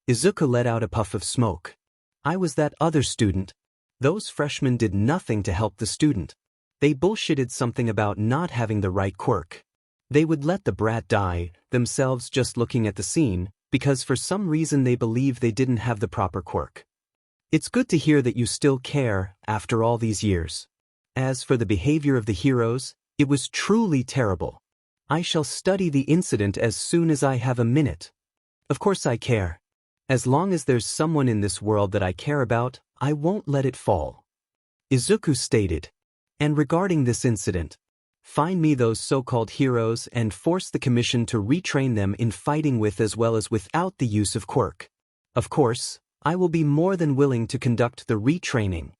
Izuku let out a puff of smoke. "I was that other student. Those freshmen did nothing to help the student. They bullshitted something about not having the right quirk. They would let the brat die, themselves just looking at the scene, because for some reason they believe they didn't have the proper quirk. It's good to hear that you still care, after all these years. As for the behavior of the heroes, it was truly terrible. I shall study the incident as soon as I have a minute. Of course I care. As long as there's someone in this world that I care about, I won't let it fall," Izuku stated. "And regarding this incident, find me those so-called heroes and force the commission to retrain them in fighting with as well as without the use of quirk. Of course, I will be more than willing to conduct the retraining."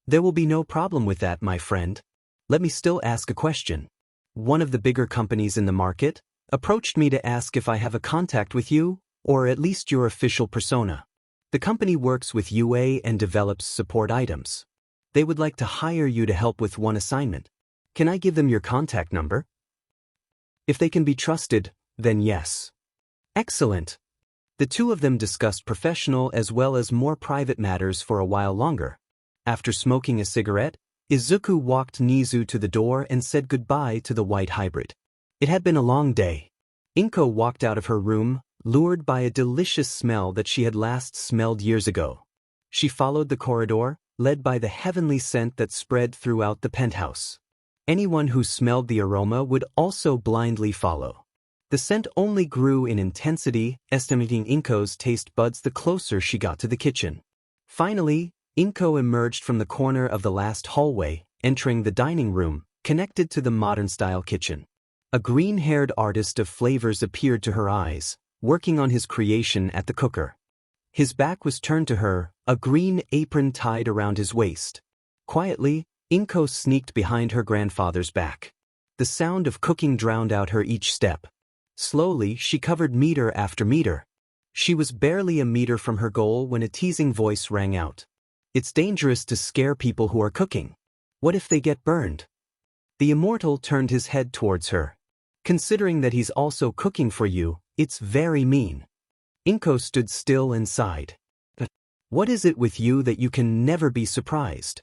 "There will be no problem with that, my friend. Let me still ask a question. One of the bigger companies in the market approached me to ask if I have a contact with you, or at least your official persona. The company works with UA and develops support items. They would like to hire you to help with one assignment. Can I give them your contact number? If they can be trusted, then yes. Excellent. The two of them discussed professional as well as more private matters for a while longer. After smoking a cigarette, Izuku walked Nizu to the door and said goodbye to the white hybrid. It had been a long day. Inko walked out of her room, lured by a delicious smell that she had last smelled years ago. She followed the corridor, led by the heavenly scent that spread throughout the penthouse. Anyone who smelled the aroma would also blindly follow. The scent only grew in intensity, estimating Inko's taste buds the closer she got to the kitchen. Finally, Inko emerged from the corner of the last hallway, entering the dining room, connected to the modern-style kitchen. A green-haired artist of flavors appeared to her eyes, working on his creation at the cooker. His back was turned to her, a green apron tied around his waist. Quietly, Inko sneaked behind her grandfather's back. The sound of cooking drowned out her each step. Slowly, she covered meter after meter. She was barely a meter from her goal when a teasing voice rang out. It's dangerous to scare people who are cooking. What if they get burned? The immortal turned his head towards her. Considering that he's also cooking for you, it's very mean. Inko stood still and sighed. What is it with you that you can never be surprised?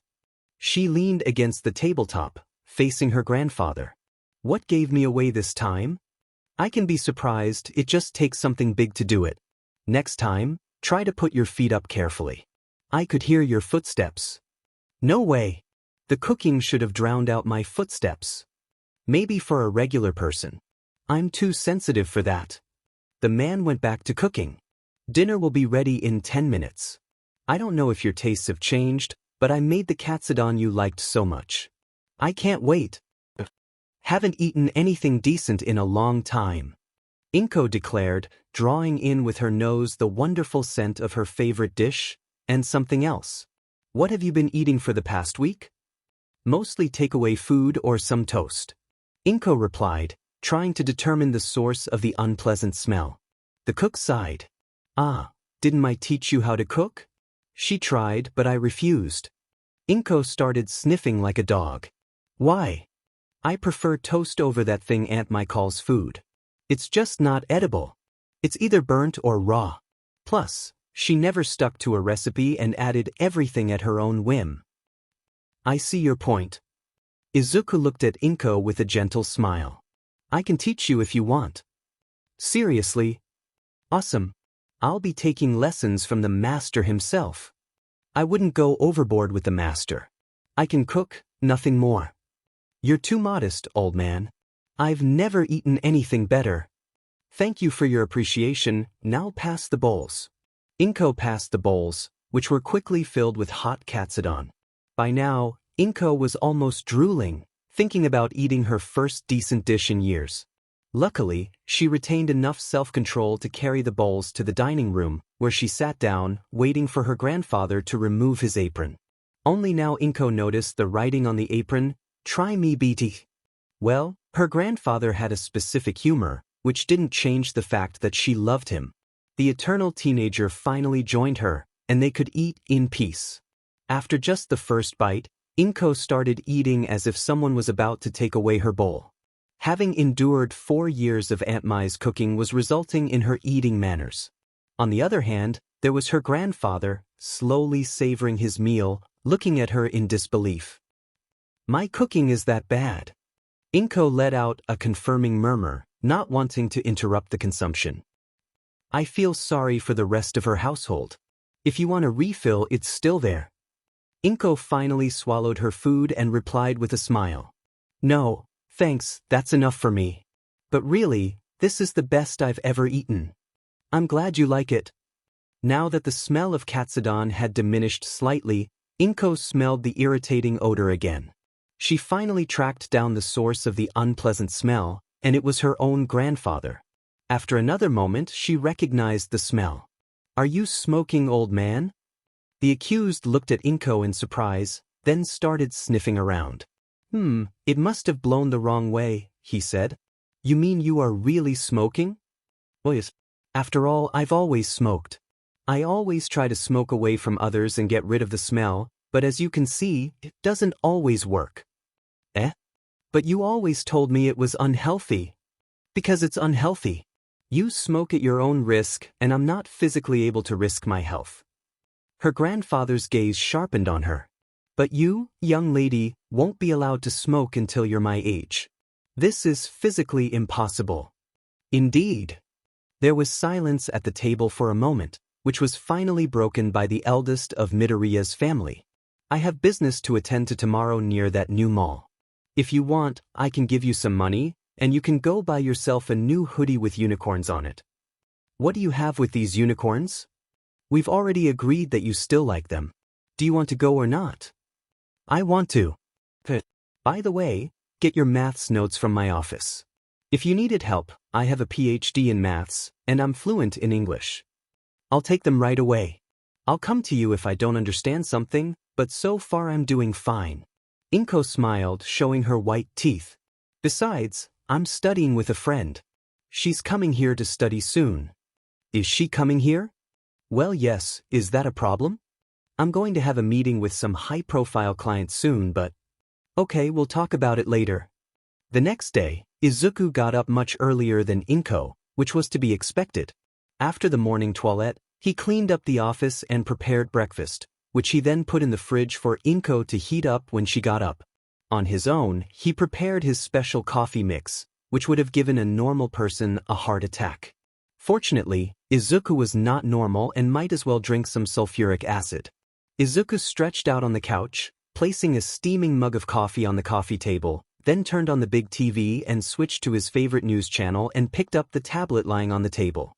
She leaned against the tabletop, facing her grandfather. What gave me away this time? I can be surprised, it just takes something big to do it. Next time, try to put your feet up carefully. I could hear your footsteps. No way. The cooking should have drowned out my footsteps. Maybe for a regular person. I'm too sensitive for that. The man went back to cooking. Dinner will be ready in 10 minutes. I don't know if your tastes have changed, but I made the katsudon you liked so much. I can't wait. Haven't eaten anything decent in a long time. Inko declared, drawing in with her nose the wonderful scent of her favorite dish, and something else. What have you been eating for the past week? Mostly takeaway food or some toast. Inko replied, trying to determine the source of the unpleasant smell. The cook sighed. Didn't I teach you how to cook? She tried, but I refused. Inko started sniffing like a dog. Why? I prefer toast over that thing Aunt Mai calls food. It's just not edible. It's either burnt or raw. Plus, she never stuck to a recipe and added everything at her own whim. I see your point. Izuku looked at Inko with a gentle smile. I can teach you if you want. Seriously? Awesome. I'll be taking lessons from the master himself. I wouldn't go overboard with the master. I can cook, nothing more. You're too modest, old man. I've never eaten anything better. Thank you for your appreciation, now pass the bowls. Inko passed the bowls, which were quickly filled with hot katsudon. By now, Inko was almost drooling, thinking about eating her first decent dish in years. Luckily, she retained enough self-control to carry the bowls to the dining room, where she sat down, waiting for her grandfather to remove his apron. Only now Inko noticed the writing on the apron, "Try me BT." Well, her grandfather had a specific humor, which didn't change the fact that she loved him. The eternal teenager finally joined her, and they could eat in peace. After just the first bite, Inko started eating as if someone was about to take away her bowl. Having endured 4 years of Aunt Mai's cooking was resulting in her eating manners. On the other hand, there was her grandfather, slowly savoring his meal, looking at her in disbelief. My cooking is that bad. Inko let out a confirming murmur, not wanting to interrupt the consumption. I feel sorry for the rest of her household. If you want a refill, it's still there. Inko finally swallowed her food and replied with a smile. No, thanks, that's enough for me. But really, this is the best I've ever eaten. I'm glad you like it. Now that the smell of katsudon had diminished slightly, Inko smelled the irritating odor again. She finally tracked down the source of the unpleasant smell, and it was her own grandfather. After another moment, she recognized the smell. Are you smoking, old man? The accused looked at Inko in surprise, then started sniffing around. It must have blown the wrong way, he said. You mean you are really smoking? Well, yes. After all, I've always smoked. I always try to smoke away from others and get rid of the smell, but as you can see, it doesn't always work. Eh? But you always told me it was unhealthy. Because it's unhealthy. You smoke at your own risk, and I'm not physically able to risk my health. Her grandfather's gaze sharpened on her. But you, young lady, won't be allowed to smoke until you're my age. This is physically impossible. Indeed. There was silence at the table for a moment, which was finally broken by the eldest of Midoriya's family. I have business to attend to tomorrow near that new mall. If you want, I can give you some money, and you can go buy yourself a new hoodie with unicorns on it. What do you have with these unicorns? We've already agreed that you still like them. Do you want to go or not? I want to. By the way, get your maths notes from my office. If you needed help, I have a PhD in maths, and I'm fluent in English. I'll take them right away. I'll come to you if I don't understand something, but so far I'm doing fine. Inko smiled, showing her white teeth. Besides, I'm studying with a friend. She's coming here to study soon. Is she coming here? Well, yes, is that a problem? I'm going to have a meeting with some high-profile clients soon, but... Okay, we'll talk about it later. The next day, Izuku got up much earlier than Inko, which was to be expected. After the morning toilette, he cleaned up the office and prepared breakfast, which he then put in the fridge for Inko to heat up when she got up. On his own, he prepared his special coffee mix, which would have given a normal person a heart attack. Fortunately, Izuku was not normal and might as well drink some sulfuric acid. Izuku stretched out on the couch, placing a steaming mug of coffee on the coffee table, then turned on the big TV and switched to his favorite news channel and picked up the tablet lying on the table.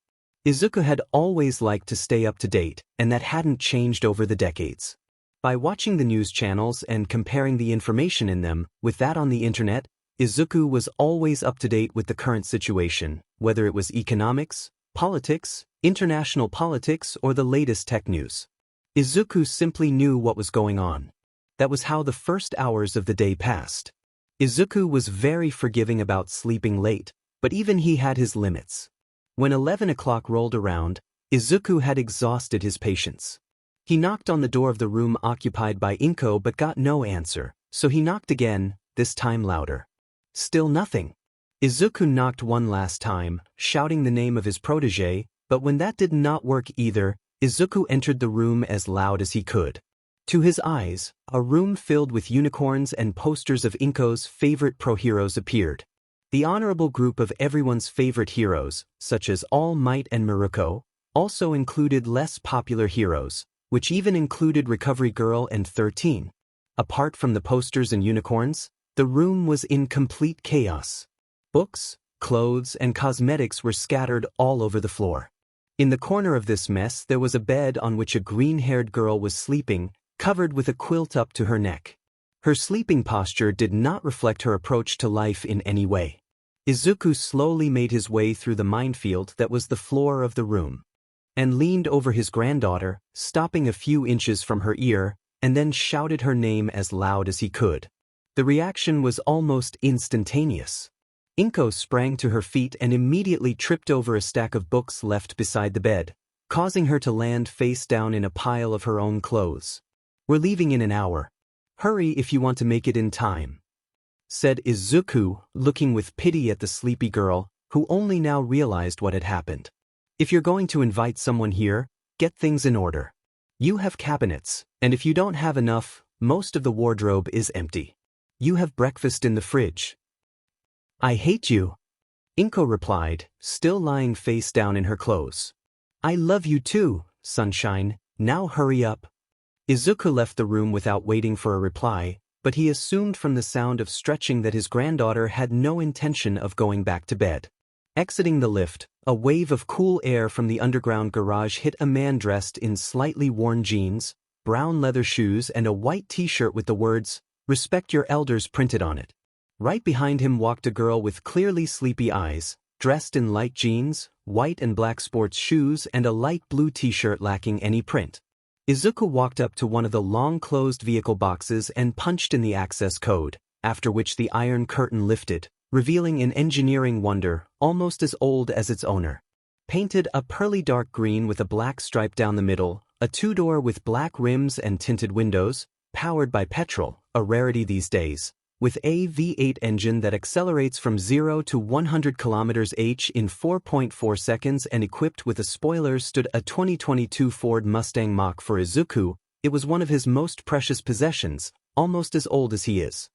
Izuku had always liked to stay up to date, and that hadn't changed over the decades. By watching the news channels and comparing the information in them with that on the internet, Izuku was always up to date with the current situation, whether it was economics, politics, international politics, or the latest tech news. Izuku simply knew what was going on. That was how the first hours of the day passed. Izuku was very forgiving about sleeping late, but even he had his limits. When 11 o'clock rolled around, Izuku had exhausted his patience. He knocked on the door of the room occupied by Inko but got no answer, so he knocked again, this time louder. Still nothing. Izuku knocked one last time, shouting the name of his protégé, but when that did not work either, Izuku entered the room as loud as he could. To his eyes, a room filled with unicorns and posters of Inko's favorite pro-heroes appeared. The honorable group of everyone's favorite heroes, such as All Might and Miruko, also included less popular heroes, which even included Recovery Girl and 13. Apart from the posters and unicorns, the room was in complete chaos. Books, clothes, and cosmetics were scattered all over the floor. In the corner of this mess there was a bed on which a green-haired girl was sleeping, covered with a quilt up to her neck. Her sleeping posture did not reflect her approach to life in any way. Izuku slowly made his way through the minefield that was the floor of the room, and leaned over his granddaughter, stopping a few inches from her ear, and then shouted her name as loud as he could. The reaction was almost instantaneous. Inko sprang to her feet and immediately tripped over a stack of books left beside the bed, causing her to land face down in a pile of her own clothes. We're leaving in an hour. Hurry if you want to make it in time, said Izuku, looking with pity at the sleepy girl, who only now realized what had happened. If you're going to invite someone here, get things in order. You have cabinets, and if you don't have enough, most of the wardrobe is empty. You have breakfast in the fridge. I hate you, Inko replied, still lying face down in her clothes. I love you too, sunshine, now hurry up. Izuku left the room without waiting for a reply, but he assumed from the sound of stretching that his granddaughter had no intention of going back to bed. Exiting the lift, a wave of cool air from the underground garage hit a man dressed in slightly worn jeans, brown leather shoes, and a white t-shirt with the words, "Respect your elders" printed on it. Right behind him walked a girl with clearly sleepy eyes, dressed in light jeans, white and black sports shoes, and a light blue t-shirt lacking any print. Izuku walked up to one of the long closed vehicle boxes and punched in the access code, after which the iron curtain lifted, revealing an engineering wonder almost as old as its owner. Painted a pearly dark green with a black stripe down the middle, a two-door with black rims and tinted windows, powered by petrol, a rarity these days, with a V8 engine that accelerates from 0 to 100 km/h in 4.4 seconds and equipped with a spoiler stood a 2022 Ford Mustang Mach. For Izuku, it was one of his most precious possessions, almost as old as he is.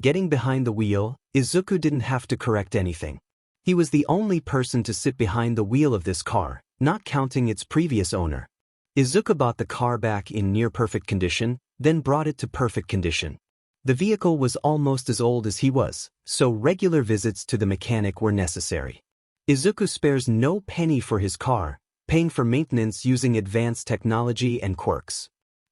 Getting behind the wheel, Izuku didn't have to correct anything. He was the only person to sit behind the wheel of this car, not counting its previous owner. Izuku bought the car back in near-perfect condition, then brought it to perfect condition. The vehicle was almost as old as he was, so regular visits to the mechanic were necessary. Izuku spares no penny for his car, paying for maintenance using advanced technology and quirks.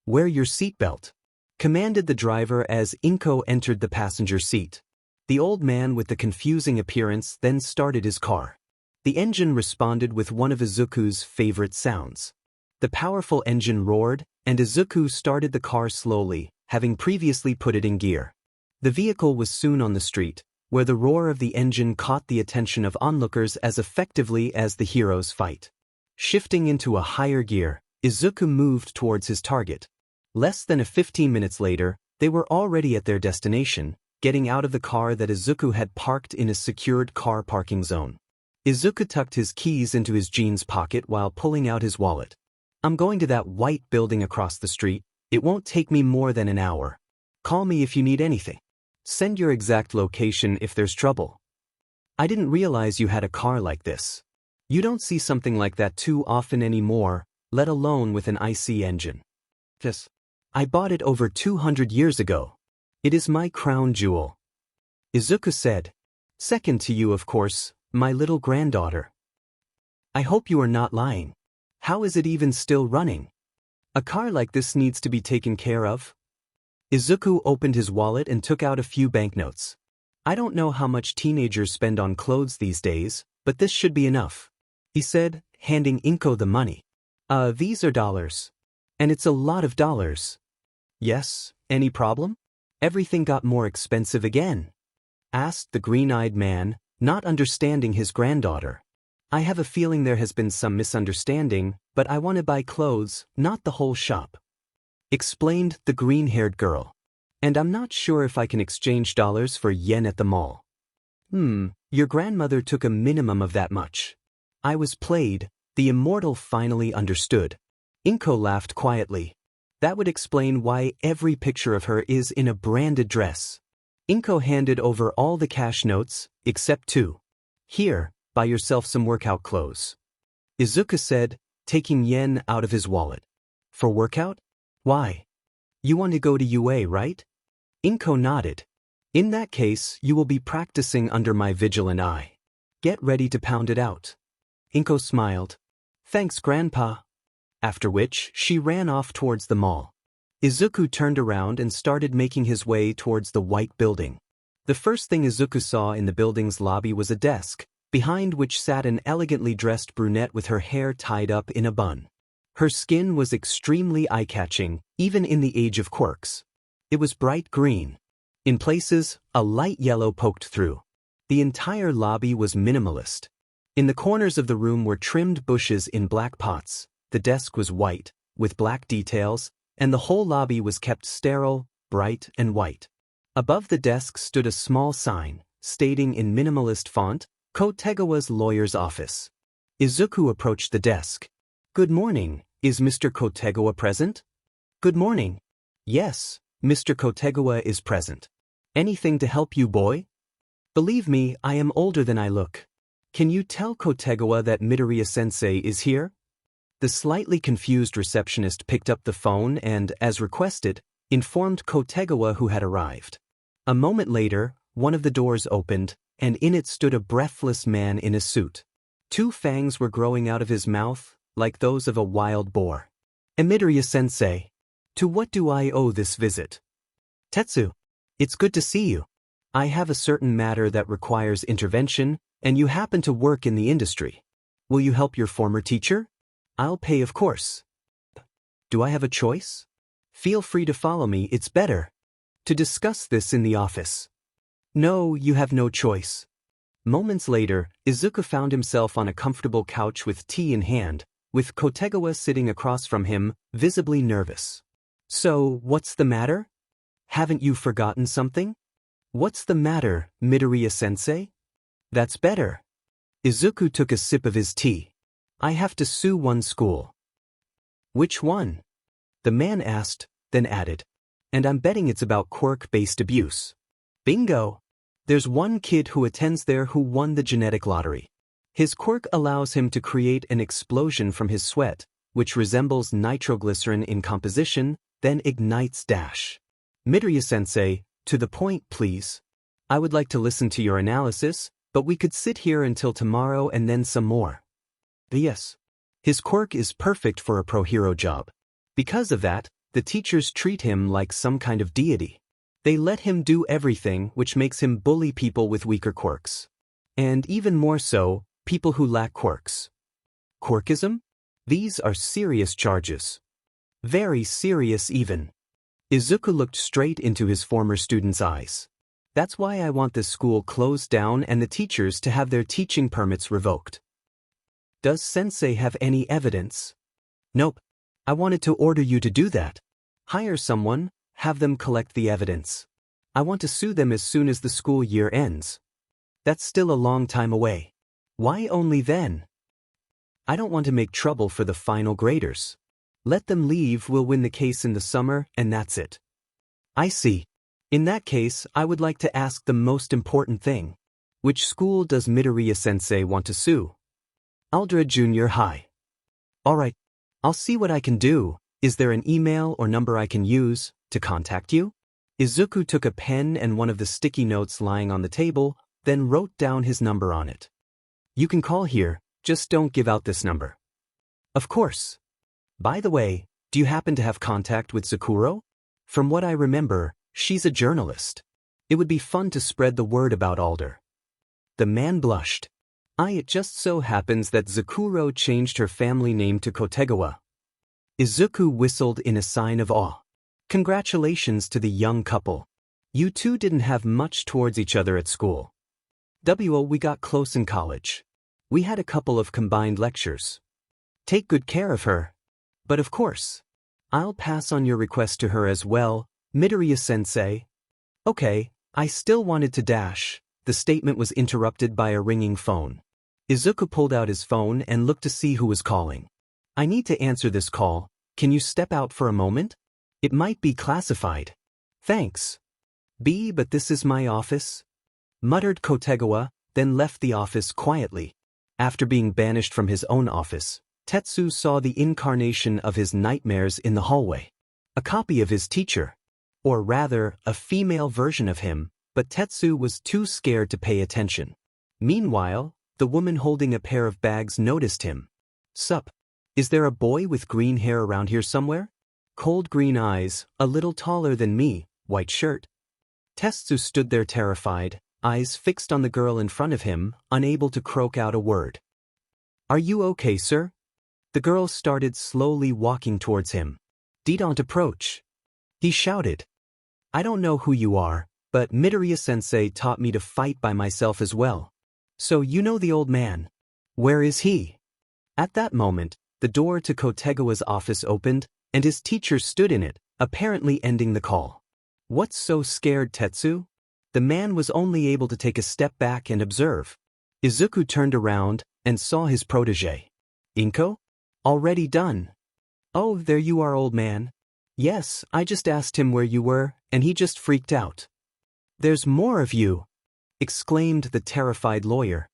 "Wear your seatbelt," commanded the driver as Inko entered the passenger seat. The old man with the confusing appearance then started his car. The engine responded with one of Izuku's favorite sounds. The powerful engine roared, and Izuku started the car slowly, having previously put it in gear. The vehicle was soon on the street, where the roar of the engine caught the attention of onlookers as effectively as the hero's fight. Shifting into a higher gear, Izuku moved towards his target. Less than 15 minutes later, they were already at their destination, getting out of the car that Izuku had parked in a secured car parking zone. Izuku tucked his keys into his jeans pocket while pulling out his wallet. "I'm going to that white building across the street. It won't take me more than an hour. Call me if you need anything. Send your exact location if there's trouble. I didn't realize you had a car like this. You don't see something like that too often anymore, let alone with an IC engine. Yes. I bought it over 200 years ago. It is my crown jewel," Izuku said. "Second to you, of course, my little granddaughter. I hope you are not lying. How is it even still running? A car like this needs to be taken care of." Izuku opened his wallet and took out a few banknotes. "I don't know how much teenagers spend on clothes these days, but this should be enough," he said, handing Inko the money. These are dollars. And it's a lot of dollars." "Yes, any problem? Everything got more expensive again?" asked the green-eyed man, not understanding his granddaughter. "I have a feeling there has been some misunderstanding, but I want to buy clothes, not the whole shop," explained the green-haired girl. "And I'm not sure if I can exchange dollars for yen at the mall." Your grandmother took a minimum of that much." I was played, the immortal finally understood. Inko laughed quietly. That would explain why every picture of her is in a branded dress. Inko handed over all the cash notes, except two. "Here, buy yourself some workout clothes," Izuku said, taking yen out of his wallet. "For workout? Why? You want to go to UA, right?" Inko nodded. "In that case, you will be practicing under my vigilant eye. Get ready to pound it out." Inko smiled. "Thanks, Grandpa." After which, she ran off towards the mall. Izuku turned around and started making his way towards the white building. The first thing Izuku saw in the building's lobby was a desk, behind which sat an elegantly dressed brunette with her hair tied up in a bun. Her skin was extremely eye-catching, even in the age of quirks. It was bright green. In places, a light yellow poked through. The entire lobby was minimalist. In the corners of the room were trimmed bushes in black pots. The desk was white, with black details, and the whole lobby was kept sterile, bright, and white. Above the desk stood a small sign, stating in minimalist font, Kotegawa's lawyer's office. Izuku approached the desk. "Good morning, is Mr. Kotegawa present?" "Good morning. Yes, Mr. Kotegawa is present. Anything to help you, boy?" "Believe me, I am older than I look. Can you tell Kotegawa that Midoriya-sensei is here?" The slightly confused receptionist picked up the phone and, as requested, informed Kotegawa who had arrived. A moment later, one of the doors opened, and in it stood a breathless man in a suit. Two fangs were growing out of his mouth, like those of a wild boar. "Midoriya-sensei, to what do I owe this visit?" "Tetsu, it's good to see you. I have a certain matter that requires intervention, and you happen to work in the industry. Will you help your former teacher? I'll pay, of course." "Do I have a choice?" "Feel free to follow me, it's better to discuss this in the office." No, you have no choice. Moments later, Izuku found himself on a comfortable couch with tea in hand, with Kotegawa sitting across from him, visibly nervous. So, what's the matter? Haven't you forgotten something? What's the matter, Midoriya-sensei? That's better. Izuku took a sip of his tea. I have to sue one school. Which one? The man asked, then added. And I'm betting it's about quirk-based abuse. Bingo! There's one kid who attends there who won the genetic lottery. His quirk allows him to create an explosion from his sweat, which resembles nitroglycerin in composition, then ignites dash. Midoriya-sensei, to the point please. I would like to listen to your analysis, but we could sit here until tomorrow and then some more. Yes. His quirk is perfect for a pro-hero job. Because of that, the teachers treat him like some kind of deity. They let him do everything, which makes him bully people with weaker quirks. And even more so, people who lack quirks. Quirkism? These are serious charges. Very serious even. Izuku looked straight into his former student's eyes. That's why I want this school closed down and the teachers to have their teaching permits revoked. Does Sensei have any evidence? Nope. I wanted to order you to do that. Hire someone, have them collect the evidence. I want to sue them as soon as the school year ends. That's still a long time away. Why only then? I don't want to make trouble for the final graders. Let them leave, we'll win the case in the summer, and that's it. I see. In that case, I would like to ask the most important thing. Which school does Midoriya-sensei want to sue? Aldra Junior High. Alright. I'll see what I can do. Is there an email or number I can use to contact you? Izuku took a pen and one of the sticky notes lying on the table, then wrote down his number on it. You can call here, just don't give out this number. Of course. By the way, do you happen to have contact with Sakuro? From what I remember, she's a journalist. It would be fun to spread the word about Alder. The man blushed. It just so happens that Sakuro changed her family name to Kotegawa. Izuku whistled in a sign of awe. Congratulations to the young couple. You two didn't have much towards each other at school. We got close in college. We had a couple of combined lectures. Take good care of her. But of course, I'll pass on your request to her as well, Midoriya-sensei. Okay, I still wanted to dash. The statement was interrupted by a ringing phone. Izuku pulled out his phone and looked to see who was calling. I need to answer this call. Can you step out for a moment? It might be classified. Thanks. But this is my office, muttered Kotegawa, then left the office quietly. After being banished from his own office, Tetsu saw the incarnation of his nightmares in the hallway. A copy of his teacher. Or rather, a female version of him, but Tetsu was too scared to pay attention. Meanwhile, the woman holding a pair of bags noticed him. Sup? Is there a boy with green hair around here somewhere? Cold green eyes, a little taller than me, white shirt. Tetsu stood there terrified, eyes fixed on the girl in front of him, unable to croak out a word. Are you okay, sir? The girl started slowly walking towards him. Don't approach. He shouted. I don't know who you are, but Midoriya-sensei taught me to fight by myself as well. So you know the old man. Where is he? At that moment, the door to Kotegawa's office opened, and his teacher stood in it, apparently ending the call. What's so scared, Tetsu? The man was only able to take a step back and observe. Izuku turned around and saw his protege. Inko? Already done. Oh, there you are, old man. Yes, I just asked him where you were, and he just freaked out. There's more of you, exclaimed the terrified lawyer.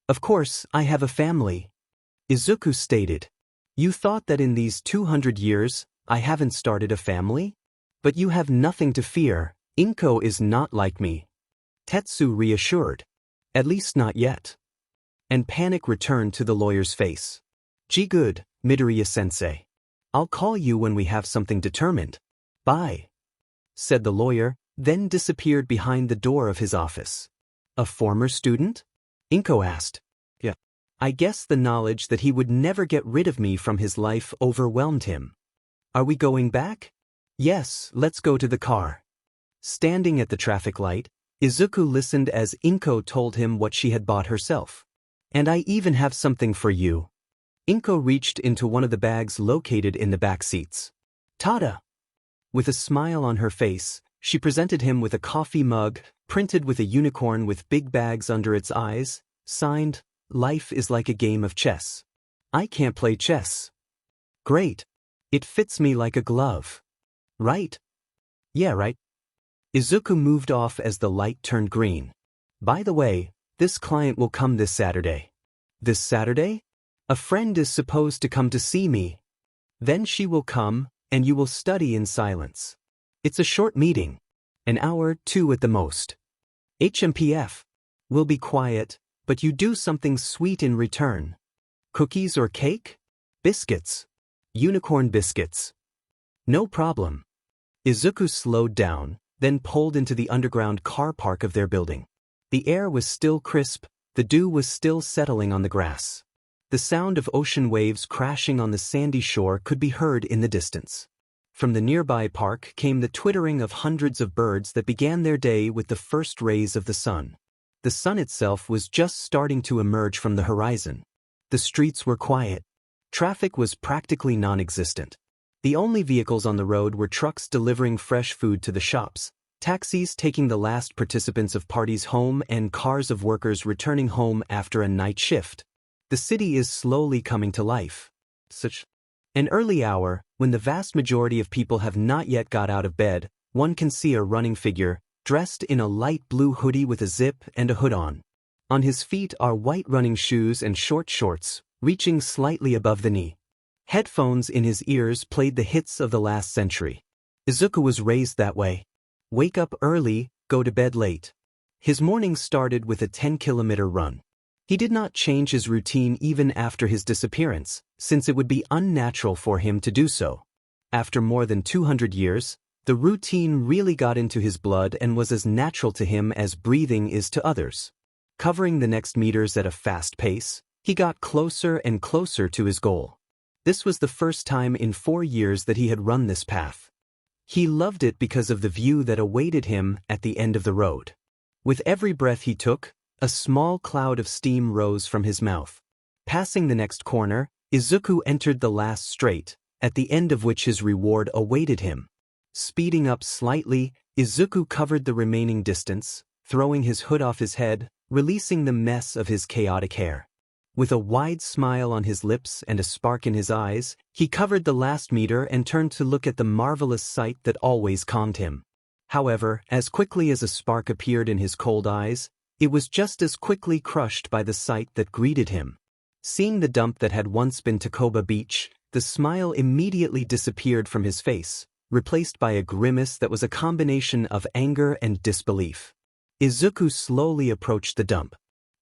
Of course, I have a family. Izuku stated. You thought that in these 200 years, I haven't started a family? But you have nothing to fear, Inko is not like me. Tetsu reassured. At least not yet. And panic returned to the lawyer's face. Good, Midoriya-sensei. I'll call you when we have something determined. Bye, said the lawyer, then disappeared behind the door of his office. A former student? Inko asked. Yeah. I guess the knowledge that he would never get rid of me from his life overwhelmed him. Are we going back? Yes, let's go to the car. Standing at the traffic light, Izuku listened as Inko told him what she had bought herself. And I even have something for you. Inko reached into one of the bags located in the back seats. Tada! With a smile on her face, she presented him with a coffee mug, printed with a unicorn with big bags under its eyes, signed, "Life is like a game of chess. I can't play chess." Great. It fits me like a glove. Right? Yeah, right. Izuku moved off as the light turned green. By the way, this client will come this Saturday. This Saturday? A friend is supposed to come to see me. Then she will come, and you will study in silence. It's a short meeting. An hour, 2 at the most. HMPF. We'll be quiet, but you do something sweet in return. Cookies or cake? Biscuits. Unicorn biscuits. No problem. Izuku slowed down, then pulled into the underground car park of their building. The air was still crisp, the dew was still settling on the grass. The sound of ocean waves crashing on the sandy shore could be heard in the distance. From the nearby park came the twittering of hundreds of birds that began their day with the first rays of the sun. The sun itself was just starting to emerge from the horizon. The streets were quiet. Traffic was practically non-existent. The only vehicles on the road were trucks delivering fresh food to the shops, taxis taking the last participants of parties home, and cars of workers returning home after a night shift. The city is slowly coming to life. Such an early hour, when the vast majority of people have not yet got out of bed, one can see a running figure, dressed in a light blue hoodie with a zip and a hood on. On his feet are white running shoes and short shorts, reaching slightly above the knee. Headphones in his ears played the hits of the last century. Izuku was raised that way. Wake up early, go to bed late. His morning started with a 10-kilometer run. He did not change his routine even after his disappearance, since it would be unnatural for him to do so. After more than 200 years, the routine really got into his blood and was as natural to him as breathing is to others. Covering the next meters at a fast pace, he got closer and closer to his goal. This was the first time in 4 years that he had run this path. He loved it because of the view that awaited him at the end of the road. With every breath he took, a small cloud of steam rose from his mouth. Passing the next corner, Izuku entered the last straight, at the end of which his reward awaited him. Speeding up slightly, Izuku covered the remaining distance, throwing his hood off his head, releasing the mess of his chaotic hair. With a wide smile on his lips and a spark in his eyes, he covered the last meter and turned to look at the marvelous sight that always calmed him. However, as quickly as a spark appeared in his cold eyes, it was just as quickly crushed by the sight that greeted him. Seeing the dump that had once been Takoba Beach, the smile immediately disappeared from his face, replaced by a grimace that was a combination of anger and disbelief. Izuku slowly approached the dump.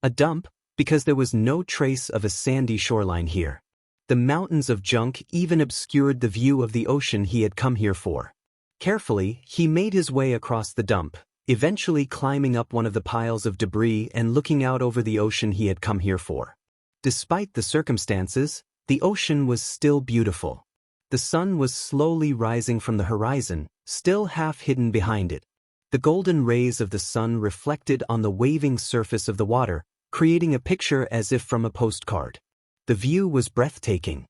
A dump, because there was no trace of a sandy shoreline here. The mountains of junk even obscured the view of the ocean he had come here for. Carefully, he made his way across the dump, eventually climbing up one of the piles of debris and looking out over the ocean he had come here for. Despite the circumstances, the ocean was still beautiful. The sun was slowly rising from the horizon, still half hidden behind it. The golden rays of the sun reflected on the waving surface of the water, creating a picture as if from a postcard. The view was breathtaking.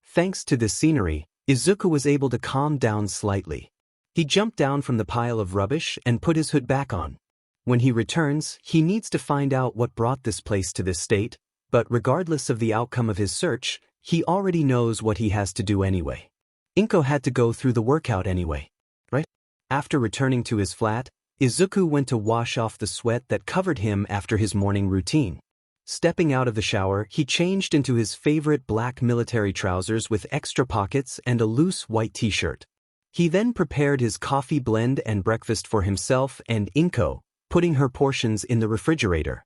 Thanks to this scenery, Izuku was able to calm down slightly. He jumped down from the pile of rubbish and put his hood back on. When he returns, he needs to find out what brought this place to this state, but regardless of the outcome of his search, he already knows what he has to do anyway. Inko had to go through the workout anyway, right? After returning to his flat, Izuku went to wash off the sweat that covered him after his morning routine. Stepping out of the shower, he changed into his favorite black military trousers with extra pockets and a loose white t-shirt. He then prepared his coffee blend and breakfast for himself and Inko, putting her portions in the refrigerator.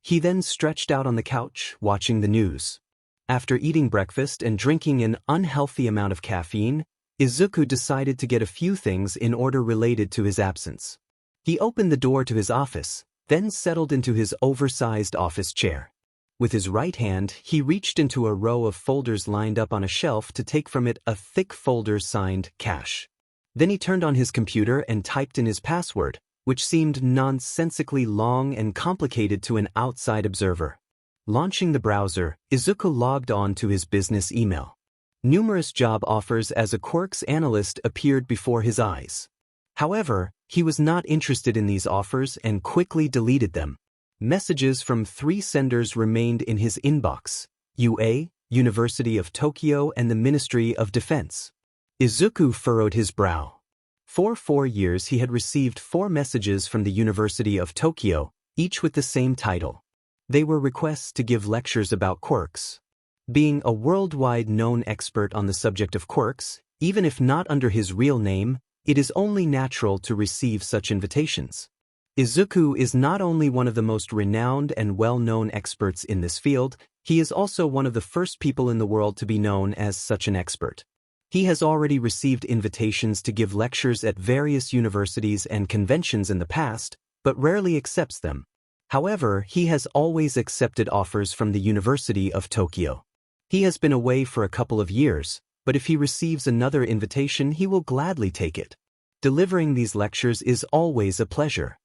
He then stretched out on the couch, watching the news. After eating breakfast and drinking an unhealthy amount of caffeine, Izuku decided to get a few things in order related to his absence. He opened the door to his office, then settled into his oversized office chair. With his right hand, he reached into a row of folders lined up on a shelf to take from it a thick folder signed Cash. Then he turned on his computer and typed in his password, which seemed nonsensically long and complicated to an outside observer. Launching the browser, Izuku logged on to his business email. Numerous job offers as a Quirks analyst appeared before his eyes. However, he was not interested in these offers and quickly deleted them. Messages from 3 senders remained in his inbox: UA, University of Tokyo, and the Ministry of Defense. Izuku furrowed his brow. For 4 years he had received 4 messages from the University of Tokyo, each with the same title. They were requests to give lectures about quirks. Being a worldwide known expert on the subject of quirks, even if not under his real name, it is only natural to receive such invitations. Izuku is not only one of the most renowned and well-known experts in this field, he is also one of the first people in the world to be known as such an expert. He has already received invitations to give lectures at various universities and conventions in the past, but rarely accepts them. However, he has always accepted offers from the University of Tokyo. He has been away for a couple of years, but if he receives another invitation, he will gladly take it. Delivering these lectures is always a pleasure.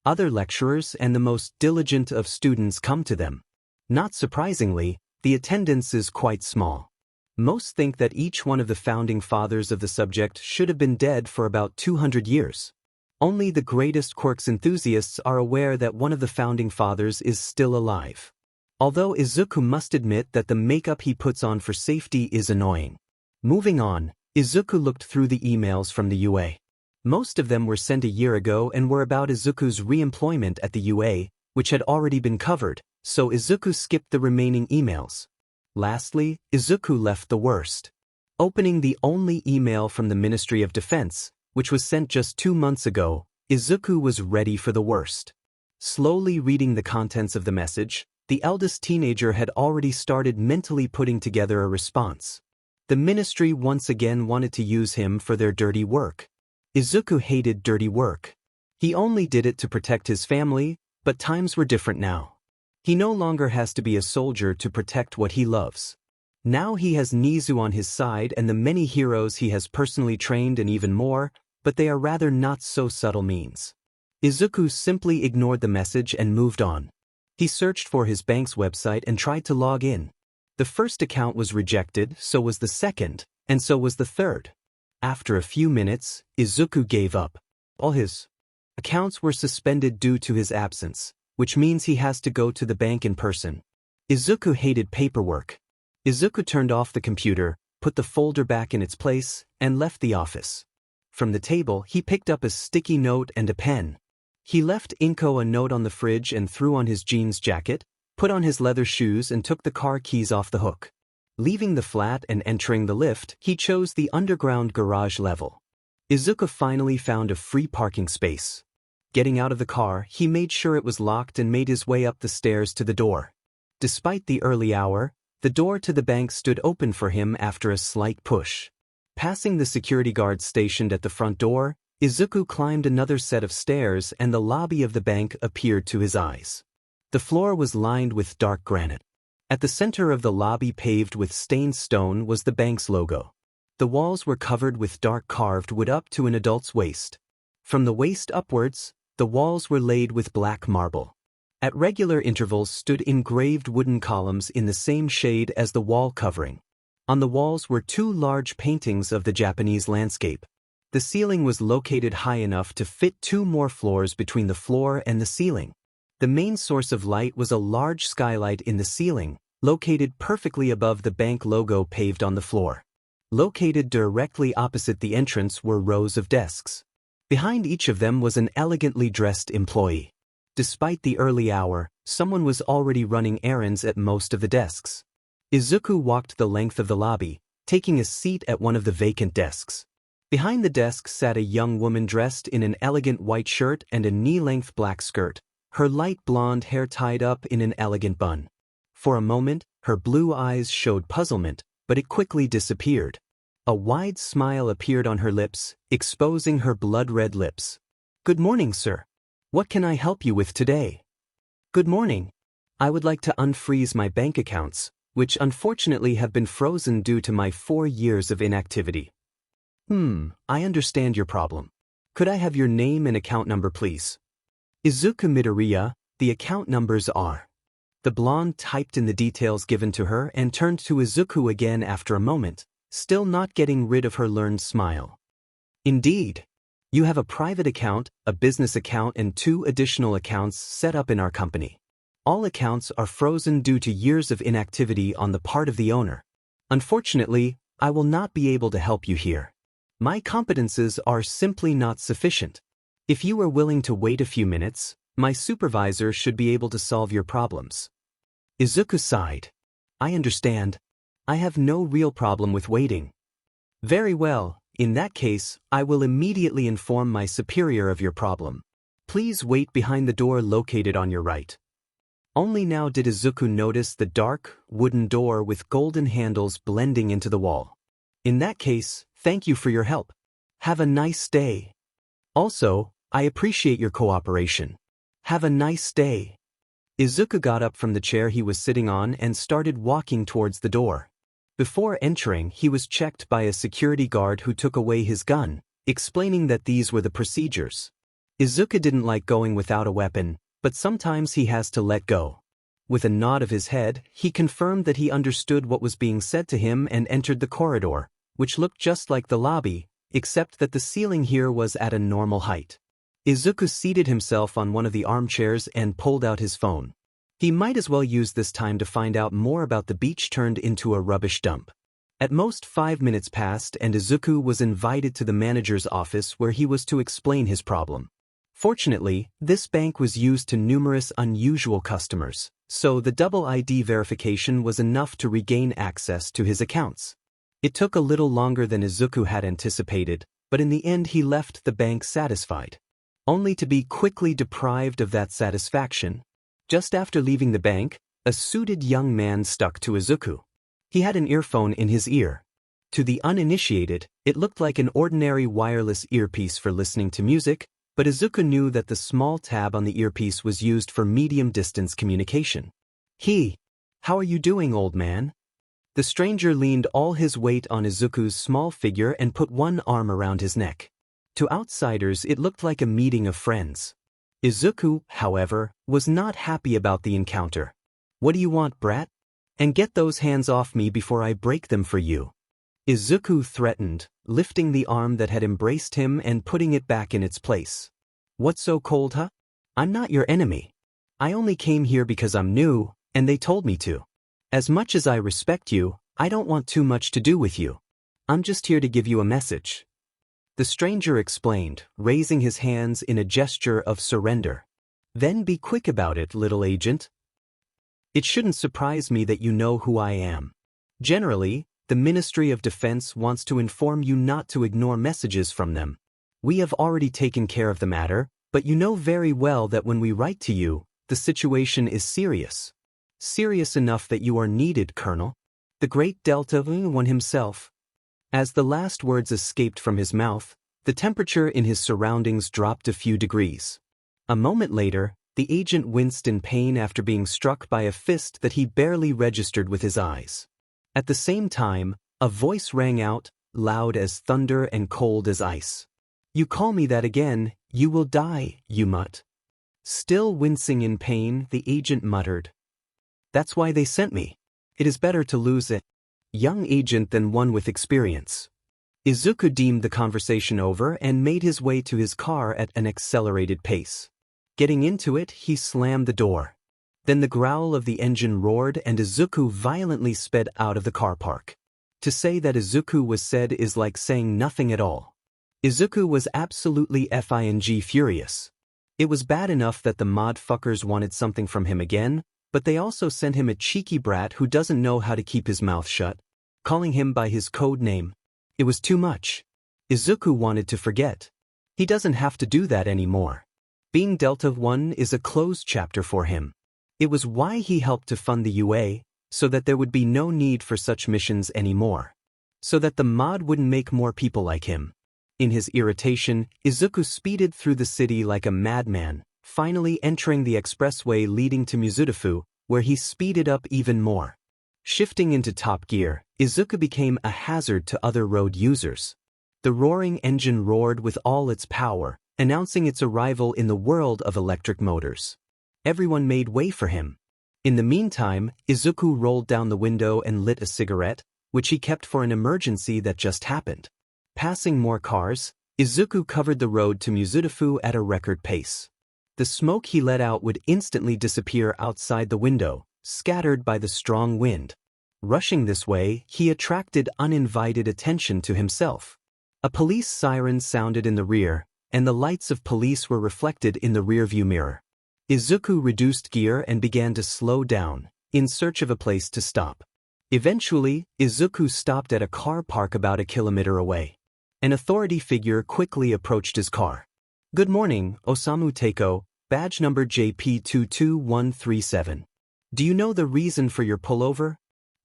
Other lecturers and the most diligent of students come to them. Not surprisingly, the attendance is quite small. Most think that each one of the founding fathers of the subject should have been dead for about 200 years. Only the greatest quirks enthusiasts are aware that one of the founding fathers is still alive. Although Izuku must admit that the makeup he puts on for safety is annoying. Moving on, Izuku looked through the emails from the UA. Most of them were sent a year ago and were about Izuku's re-employment at the UA, which had already been covered, so Izuku skipped the remaining emails. Lastly, Izuku left the worst. Opening the only email from the Ministry of Defense, which was sent just 2 months ago, Izuku was ready for the worst. Slowly reading the contents of the message, the eldest teenager had already started mentally putting together a response. The ministry once again wanted to use him for their dirty work. Izuku hated dirty work. He only did it to protect his family, but times were different now. He no longer has to be a soldier to protect what he loves. Now he has Nizu on his side and the many heroes he has personally trained and even more, but they are rather not so subtle means. Izuku simply ignored the message and moved on. He searched for his bank's website and tried to log in. The first account was rejected, so was the second, and so was the third. After a few minutes, Izuku gave up. All his accounts were suspended due to his absence, which means he has to go to the bank in person. Izuku hated paperwork. Izuku turned off the computer, put the folder back in its place, and left the office. From the table, he picked up a sticky note and a pen. He left Inko a note on the fridge and threw on his jeans jacket, put on his leather shoes and took the car keys off the hook. Leaving the flat and entering the lift, he chose the underground garage level. Izuku finally found a free parking space. Getting out of the car, he made sure it was locked and made his way up the stairs to the door. Despite the early hour, the door to the bank stood open for him after a slight push. Passing the security guard stationed at the front door, Izuku climbed another set of stairs and the lobby of the bank appeared to his eyes. The floor was lined with dark granite. At the center of the lobby, paved with stained stone, was the bank's logo. The walls were covered with dark carved wood up to an adult's waist. From the waist upwards, the walls were laid with black marble. At regular intervals stood engraved wooden columns in the same shade as the wall covering. On the walls were 2 large paintings of the Japanese landscape. The ceiling was located high enough to fit 2 more floors between the floor and the ceiling. The main source of light was a large skylight in the ceiling, located perfectly above the bank logo paved on the floor. Located directly opposite the entrance were rows of desks. Behind each of them was an elegantly dressed employee. Despite the early hour, someone was already running errands at most of the desks. Izuku walked the length of the lobby, taking a seat at one of the vacant desks. Behind the desk sat a young woman dressed in an elegant white shirt and a knee-length black skirt, her light blonde hair tied up in an elegant bun. For a moment, her blue eyes showed puzzlement, but it quickly disappeared. A wide smile appeared on her lips, exposing her blood-red lips. "Good morning, sir. What can I help you with today?" "Good morning. I would like to unfreeze my bank accounts, which unfortunately have been frozen due to my 4 years of inactivity." I understand your problem. Could I have your name and account number, please? Izuku Midoriya, the account numbers are. The blonde typed in the details given to her and turned to Izuku again after a moment, still not getting rid of her learned smile. Indeed. You have a private account, a business account, and 2 additional accounts set up in our company. All accounts are frozen due to years of inactivity on the part of the owner. Unfortunately, I will not be able to help you here. My competences are simply not sufficient. If you are willing to wait a few minutes, my supervisor should be able to solve your problems. Izuku sighed. I understand. I have no real problem with waiting. Very well, in that case, I will immediately inform my superior of your problem. Please wait behind the door located on your right. Only now did Izuku notice the dark, wooden door with golden handles blending into the wall. In that case, thank you for your help. Have a nice day. Also, I appreciate your cooperation. Have a nice day. Izuku got up from the chair he was sitting on and started walking towards the door. Before entering, he was checked by a security guard who took away his gun, explaining that these were the procedures. Izuku didn't like going without a weapon, but sometimes he has to let go. With a nod of his head, he confirmed that he understood what was being said to him and entered the corridor, which looked just like the lobby, except that the ceiling here was at a normal height. Izuku seated himself on one of the armchairs and pulled out his phone. He might as well use this time to find out more about the beach turned into a rubbish dump. At most 5 minutes passed and Izuku was invited to the manager's office where he was to explain his problem. Fortunately, this bank was used to numerous unusual customers, so the double ID verification was enough to regain access to his accounts. It took a little longer than Izuku had anticipated, but in the end he left the bank satisfied. Only to be quickly deprived of that satisfaction. Just after leaving the bank, a suited young man stuck to Izuku. He had an earphone in his ear. To the uninitiated, it looked like an ordinary wireless earpiece for listening to music, but Izuku knew that the small tab on the earpiece was used for medium-distance communication. How are you doing, old man? The stranger leaned all his weight on Izuku's small figure and put one arm around his neck. To outsiders, it looked like a meeting of friends. Izuku, however, was not happy about the encounter. What do you want, Brat? And get those hands off me before I break them for you. Izuku threatened, lifting the arm that had embraced him and putting it back in its place. What's so cold, huh? I'm not your enemy. I only came here because I'm new, and they told me to. As much as I respect you, I don't want too much to do with you. I'm just here to give you a message. The stranger explained, raising his hands in a gesture of surrender. Then be quick about it, little agent. It shouldn't surprise me that you know who I am. Generally, the Ministry of Defense wants to inform you not to ignore messages from them. We have already taken care of the matter, but you know very well that when we write to you, the situation is serious. Serious enough that you are needed, Colonel. The great Delta One himself. As the last words escaped from his mouth, the temperature in his surroundings dropped a few degrees. A moment later, the agent winced in pain after being struck by a fist that he barely registered with his eyes. At the same time, a voice rang out, loud as thunder and cold as ice. You call me that again, you will die, you mutt. Still wincing in pain, the agent muttered. That's why they sent me. It is better to lose a young agent than one with experience. Izuku deemed the conversation over and made his way to his car at an accelerated pace. Getting into it, he slammed the door. Then the growl of the engine roared and Izuku violently sped out of the car park. To say that Izuku was said is like saying nothing at all. Izuku was absolutely furious. It was bad enough that the modfuckers wanted something from him again, but they also sent him a cheeky brat who doesn't know how to keep his mouth shut, calling him by his code name. It was too much. Izuku wanted to forget. He doesn't have to do that anymore. Being Delta One is a closed chapter for him. It was why he helped to fund the UA, so that there would be no need for such missions anymore. So that the mod wouldn't make more people like him. In his irritation, Izuku speeded through the city like a madman, finally entering the expressway leading to Mizudafu, where he speeded up even more. Shifting into top gear, Izuku became a hazard to other road users. The roaring engine roared with all its power, announcing its arrival in the world of electric motors. Everyone made way for him. In the meantime, Izuku rolled down the window and lit a cigarette, which he kept for an emergency that just happened. Passing more cars, Izuku covered the road to Mizudafu at a record pace. The smoke he let out would instantly disappear outside the window, scattered by the strong wind. Rushing this way, he attracted uninvited attention to himself. A police siren sounded in the rear, and the lights of police were reflected in the rearview mirror. Izuku reduced gear and began to slow down, in search of a place to stop. Eventually, Izuku stopped at a car park about a kilometer away. An authority figure quickly approached his car. "Good morning, Osamu Teiko, badge number JP22137. Do you know the reason for your pullover?"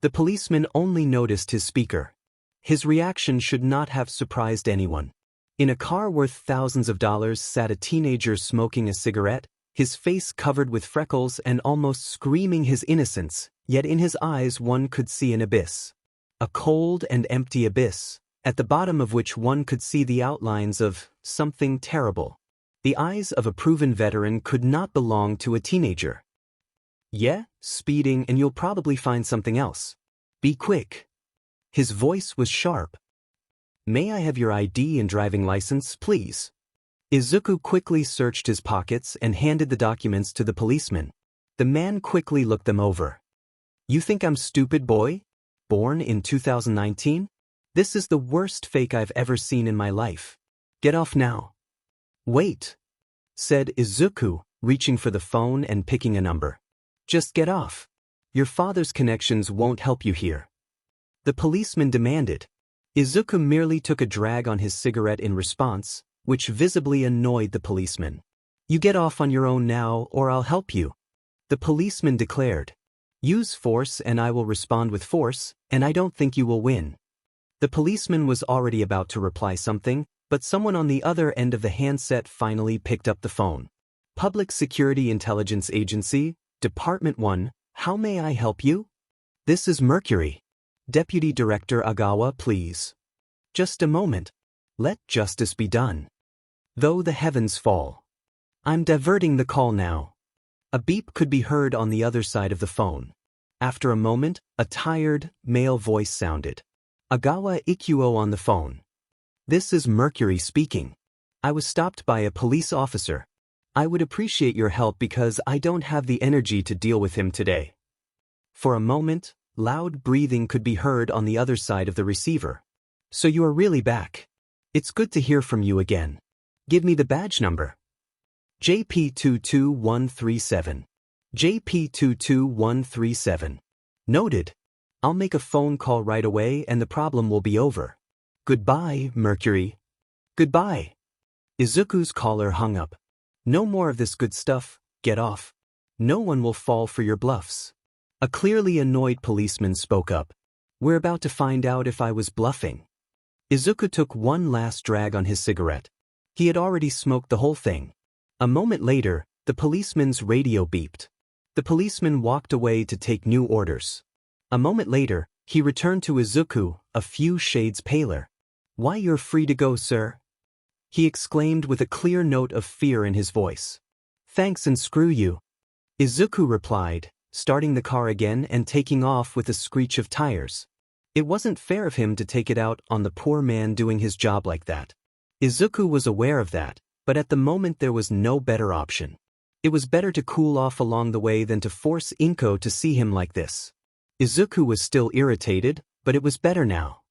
The policeman only noticed his speaker. His reaction should not have surprised anyone. In a car worth thousands of dollars sat a teenager smoking a cigarette, his face covered with freckles and almost screaming his innocence, yet in his eyes one could see an abyss. A cold and empty abyss, at the bottom of which one could see the outlines of something terrible. The eyes of a proven veteran could not belong to a teenager. "Yeah, speeding, and you'll probably find something else. Be quick." His voice was sharp. "May I have your ID and driving license, please?" Izuku quickly searched his pockets and handed the documents to the policeman. The man quickly looked them over. "You think I'm stupid, boy? Born in 2019? This is the worst fake I've ever seen in my life. Get off now." "Wait," said Izuku, reaching for the phone and picking a number. "Just get off. Your father's connections won't help you here," the policeman demanded. Izuku merely took a drag on his cigarette in response, which visibly annoyed the policeman. "You get off on your own now, or I'll help you," the policeman declared. "Use force and I will respond with force, and I don't think you will win." The policeman was already about to reply something, but someone on the other end of the handset finally picked up the phone. "Public Security Intelligence Agency, Department 1, how may I help you? This is Mercury. Deputy Director Agawa, please." "Just a moment. Let justice be done. Though the heavens fall. I'm diverting the call now." A beep could be heard on the other side of the phone. After a moment, a tired, male voice sounded. "Agawa Ikuo on the phone. This is Mercury speaking. I was stopped by a police officer. I would appreciate your help because I don't have the energy to deal with him today." For a moment, loud breathing could be heard on the other side of the receiver. "So you are really back. It's good to hear from you again. Give me the badge number." "JP22137. JP22137. Noted. I'll make a phone call right away and the problem will be over. Goodbye, Mercury." "Goodbye." Izuku's caller hung up. "No more of this good stuff, get off. No one will fall for your bluffs." A clearly annoyed policeman spoke up. "We're about to find out if I was bluffing." Izuku took one last drag on his cigarette. He had already smoked the whole thing. A moment later, the policeman's radio beeped. The policeman walked away to take new orders. A moment later, he returned to Izuku, a few shades paler. "Why, you're free to go, sir," he exclaimed with a clear note of fear in his voice. "Thanks and screw you," Izuku replied, starting the car again and taking off with a screech of tires. It wasn't fair of him to take it out on the poor man doing his job like that. Izuku was aware of that, but at the moment there was no better option. It was better to cool off along the way than to force Inko to see him like this. Izuku was still irritated, but it was better now.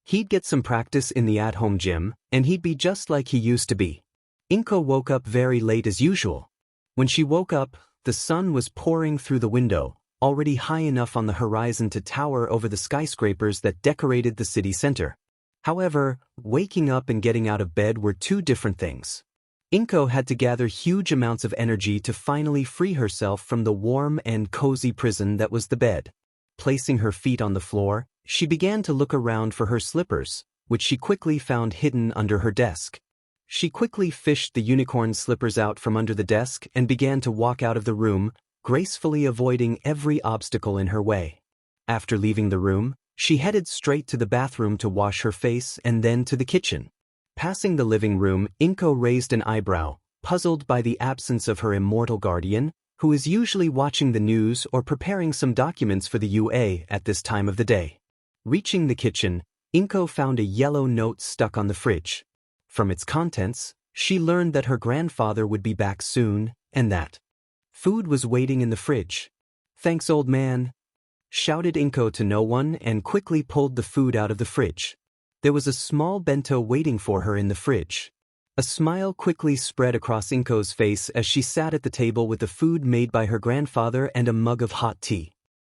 He'd get some practice in the at-home gym, and he'd be just like he used to be. Inko woke up very late as usual. When she woke up, the sun was pouring through the window, already high enough on the horizon to tower over the skyscrapers that decorated the city center. However, waking up and getting out of bed were two different things. Inko had to gather huge amounts of energy to finally free herself from the warm and cozy prison that was the bed. Placing her feet on the floor, she began to look around for her slippers, which she quickly found hidden under her desk. She quickly fished the unicorn slippers out from under the desk and began to walk out of the room, gracefully avoiding every obstacle in her way. After leaving the room, she headed straight to the bathroom to wash her face and then to the kitchen. Passing the living room, Inko raised an eyebrow, puzzled by the absence of her immortal guardian, who is usually watching the news or preparing some documents for the UA at this time of the day. Reaching the kitchen, Inko found a yellow note stuck on the fridge. From its contents, she learned that her grandfather would be back soon, and that food was waiting in the fridge. "Thanks, old man," shouted Inko to no one and quickly pulled the food out of the fridge. There was a small bento waiting for her in the fridge. A smile quickly spread across Inko's face as she sat at the table with the food made by her grandfather and a mug of hot tea.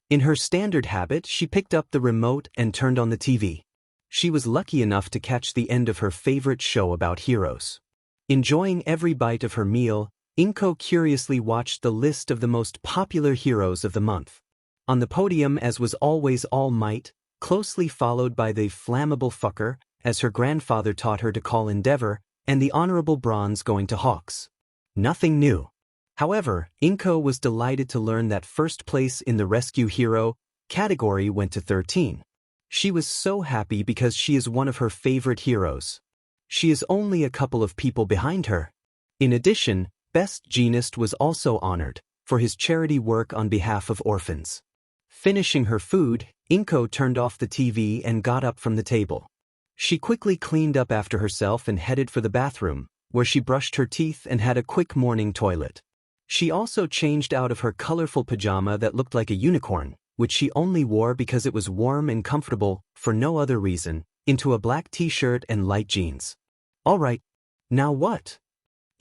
In her standard habit, she picked up the remote and turned on the TV. She was lucky enough to catch the end of her favorite show about heroes. Enjoying every bite of her meal, Inko curiously watched the list of the most popular heroes of the month. On the podium, as was always, All Might, closely followed by the flammable fucker, as her grandfather taught her to call Endeavor, and the honorable bronze going to Hawks. Nothing new. However, Inko was delighted to learn that first place in the rescue hero category went to 13. She was so happy because she is one of her favorite heroes. She is only a couple of people behind her. In addition, Best Genist was also honored for his charity work on behalf of orphans. Finishing her food, Inko turned off the TV and got up from the table. She quickly cleaned up after herself and headed for the bathroom, where she brushed her teeth and had a quick morning toilet. She also changed out of her colorful pajama that looked like a unicorn, which she only wore because it was warm and comfortable for no other reason, into a black t-shirt and light jeans. "All right, now what?"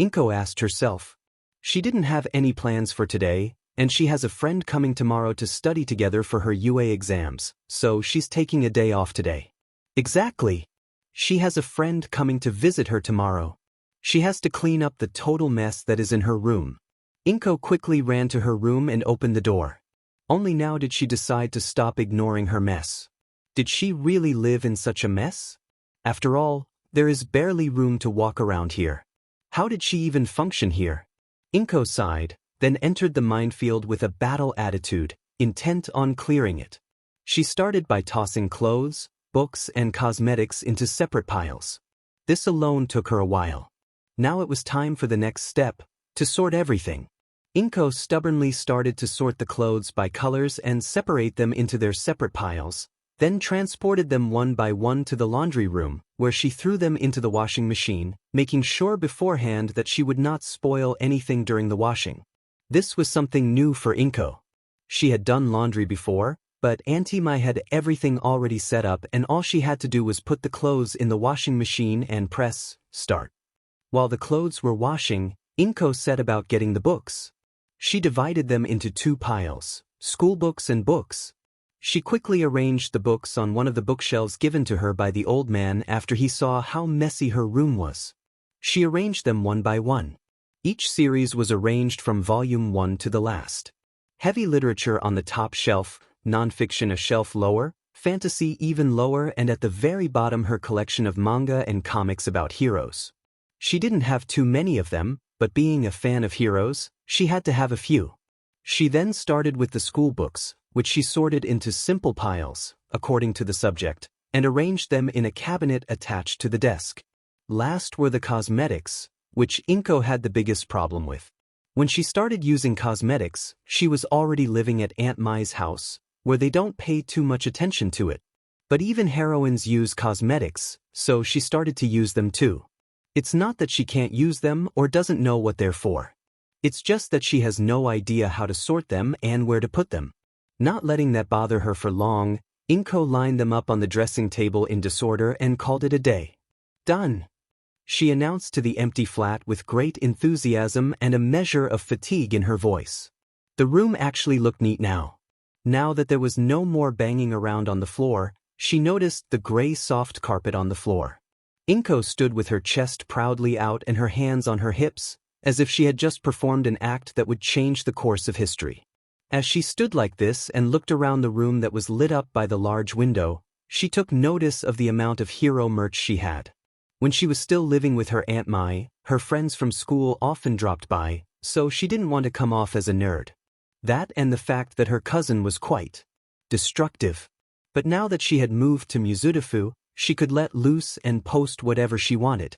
Inko asked herself. She didn't have any plans for today, and she has a friend coming tomorrow to study together for her UA exams, so she's taking a day off today. Exactly. She has a friend coming to visit her tomorrow. She has to clean up the total mess that is in her room. Inko quickly ran to her room and opened the door. Only now did she decide to stop ignoring her mess. Did she really live in such a mess? After all, there is barely room to walk around here. How did she even function here? Inko sighed, then entered the minefield with a battle attitude, intent on clearing it. She started by tossing clothes, books, and cosmetics into separate piles. This alone took her a while. Now it was time for the next step, to sort everything. Inko stubbornly started to sort the clothes by colors and separate them into their separate piles, then transported them one by one to the laundry room, where she threw them into the washing machine, making sure beforehand that she would not spoil anything during the washing. This was something new for Inko. She had done laundry before, but Auntie Mai had everything already set up and all she had to do was put the clothes in the washing machine and press start. While the clothes were washing, Inko set about getting the books. She divided them into two piles, school books and books. She quickly arranged the books on one of the bookshelves given to her by the old man after he saw how messy her room was. She arranged them one by one. Each series was arranged from volume 1 to the last. Heavy literature on the top shelf, non-fiction a shelf lower, fantasy even lower, and at the very bottom her collection of manga and comics about heroes. She didn't have too many of them, but being a fan of heroes, she had to have a few. She then started with the school books, which she sorted into simple piles, according to the subject, and arranged them in a cabinet attached to the desk. Last were the cosmetics, which Inko had the biggest problem with. When she started using cosmetics, she was already living at Aunt Mai's house, where they don't pay too much attention to it. But even heroines use cosmetics, so she started to use them too. It's not that she can't use them or doesn't know what they're for. It's just that she has no idea how to sort them and where to put them. Not letting that bother her for long, Inko lined them up on the dressing table in disorder and called it a day. Done, she announced to the empty flat with great enthusiasm and a measure of fatigue in her voice. The room actually looked neat now. Now that there was no more banging around on the floor, she noticed the gray soft carpet on the floor. Inko stood with her chest proudly out and her hands on her hips, as if she had just performed an act that would change the course of history. As she stood like this and looked around the room that was lit up by the large window, she took notice of the amount of hero merch she had. When she was still living with her Aunt Mai, her friends from school often dropped by, so she didn't want to come off as a nerd. That and the fact that her cousin was quite destructive. But now that she had moved to Mizudafu, She could let loose and post whatever she wanted.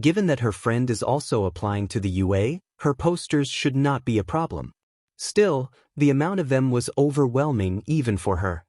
Given that her friend is also applying to the UA, her posters should not be a problem. Still, the amount of them was overwhelming even for her.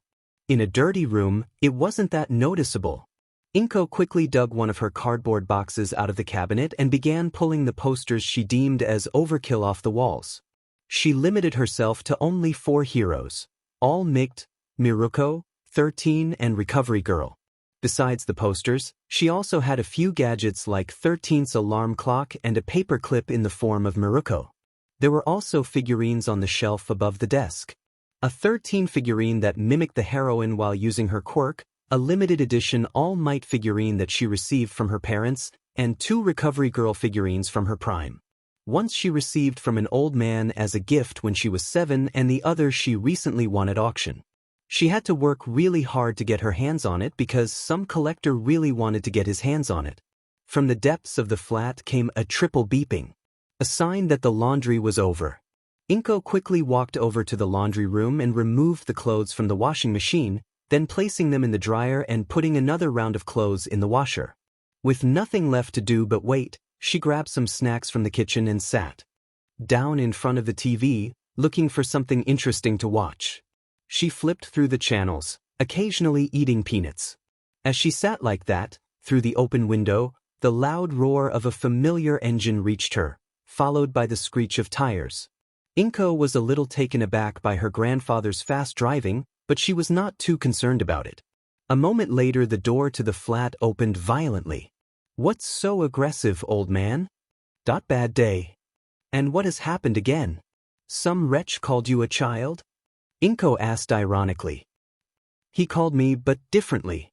In a dirty room, it wasn't that noticeable. Inko quickly dug one of her cardboard boxes out of the cabinet and began pulling the posters she deemed as overkill off the walls. She limited herself to only 4 heroes, all Mikt, Miruko, 13 and Recovery Girl. Besides the posters, she also had a few gadgets like 13's alarm clock and a paperclip in the form of Miruko. There were also figurines on the shelf above the desk. A 13 figurine that mimicked the heroine while using her quirk, a limited edition All Might figurine that she received from her parents, and 2 Recovery Girl figurines from her prime. Once she received from an old man as a gift when she was 7 and the other she recently won at auction. She had to work really hard to get her hands on it because some collector really wanted to get his hands on it. From the depths of the flat came a triple beeping, a sign that the laundry was over. Inko quickly walked over to the laundry room and removed the clothes from the washing machine, then placing them in the dryer and putting another round of clothes in the washer. With nothing left to do but wait, she grabbed some snacks from the kitchen and sat down in front of the TV, looking for something interesting to watch. She flipped through the channels, occasionally eating peanuts. As she sat like that, through the open window, the loud roar of a familiar engine reached her, followed by the screech of tires. Inko was a little taken aback by her grandfather's fast driving, but she was not too concerned about it. A moment later the door to the flat opened violently. "What's so aggressive, old man?" "Bad day." "And what has happened again? Some wretch called you a child?" Inko asked ironically. "He called me, but differently."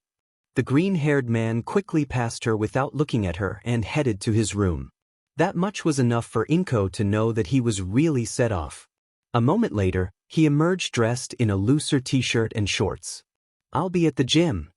The green-haired man quickly passed her without looking at her and headed to his room. That much was enough for Inko to know that he was really set off. A moment later, he emerged dressed in a looser t-shirt and shorts. "I'll be at the gym."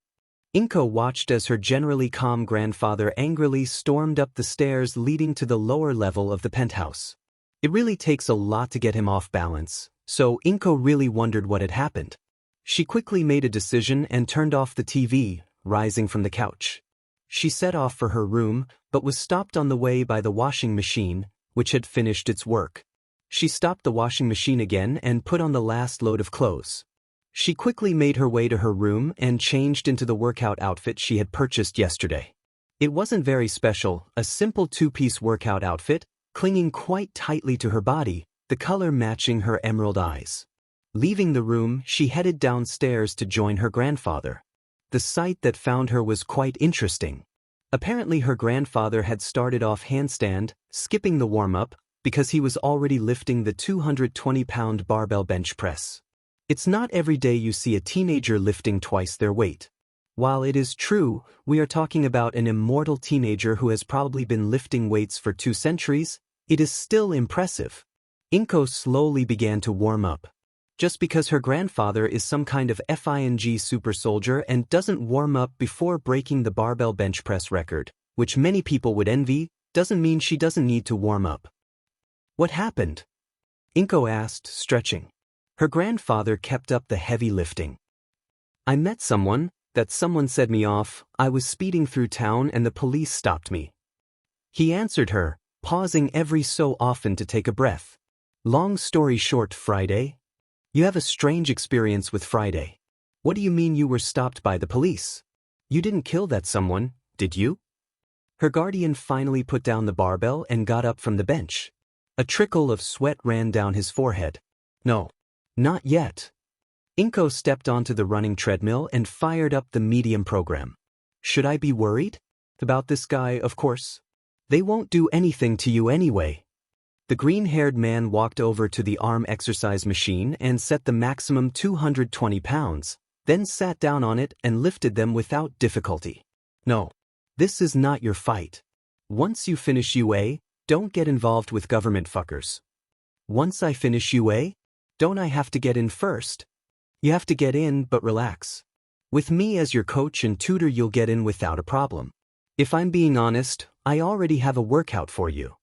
Inko watched as her generally calm grandfather angrily stormed up the stairs leading to the lower level of the penthouse. It really takes a lot to get him off balance, so Inko really wondered what had happened. She quickly made a decision and turned off the TV, rising from the couch. She set off for her room, but was stopped on the way by the washing machine, which had finished its work. She stopped the washing machine again and put on the last load of clothes. She quickly made her way to her room and changed into the workout outfit she had purchased yesterday. It wasn't very special, a simple 2-piece workout outfit, clinging quite tightly to her body, the color matching her emerald eyes. Leaving the room, she headed downstairs to join her grandfather. The sight that found her was quite interesting. Apparently her grandfather had started off handstand, skipping the warm-up, because he was already lifting the 220-pound barbell bench press. It's not every day you see a teenager lifting twice their weight. While it is true, we are talking about an immortal teenager who has probably been lifting weights for 2 centuries, it is still impressive. Inko slowly began to warm up. Just because her grandfather is some kind of FING super soldier and doesn't warm up before breaking the barbell bench press record, which many people would envy, doesn't mean she doesn't need to warm up. "What happened?" Inko asked, stretching. Her grandfather kept up the heavy lifting. "I met someone, that someone set me off, I was speeding through town and the police stopped me." He answered her, pausing every so often to take a breath. "Long story short, Friday? You have a strange experience with Friday. What do you mean you were stopped by the police? You didn't kill that someone, did you?" Her guardian finally put down the barbell and got up from the bench. A trickle of sweat ran down his forehead. "No. Not yet." Inko stepped onto the running treadmill and fired up the medium program. "Should I be worried?" "About this guy, of course. They won't do anything to you anyway." The green-haired man walked over to the arm exercise machine and set the maximum 220 pounds, then sat down on it and lifted them without difficulty. "No. This is not your fight. Once you finish UA, don't get involved with government fuckers." "Once I finish UA? Don't I have to get in first?" "You have to get in, but relax. With me as your coach and tutor you'll get in without a problem. If I'm being honest, I already have a workout for you."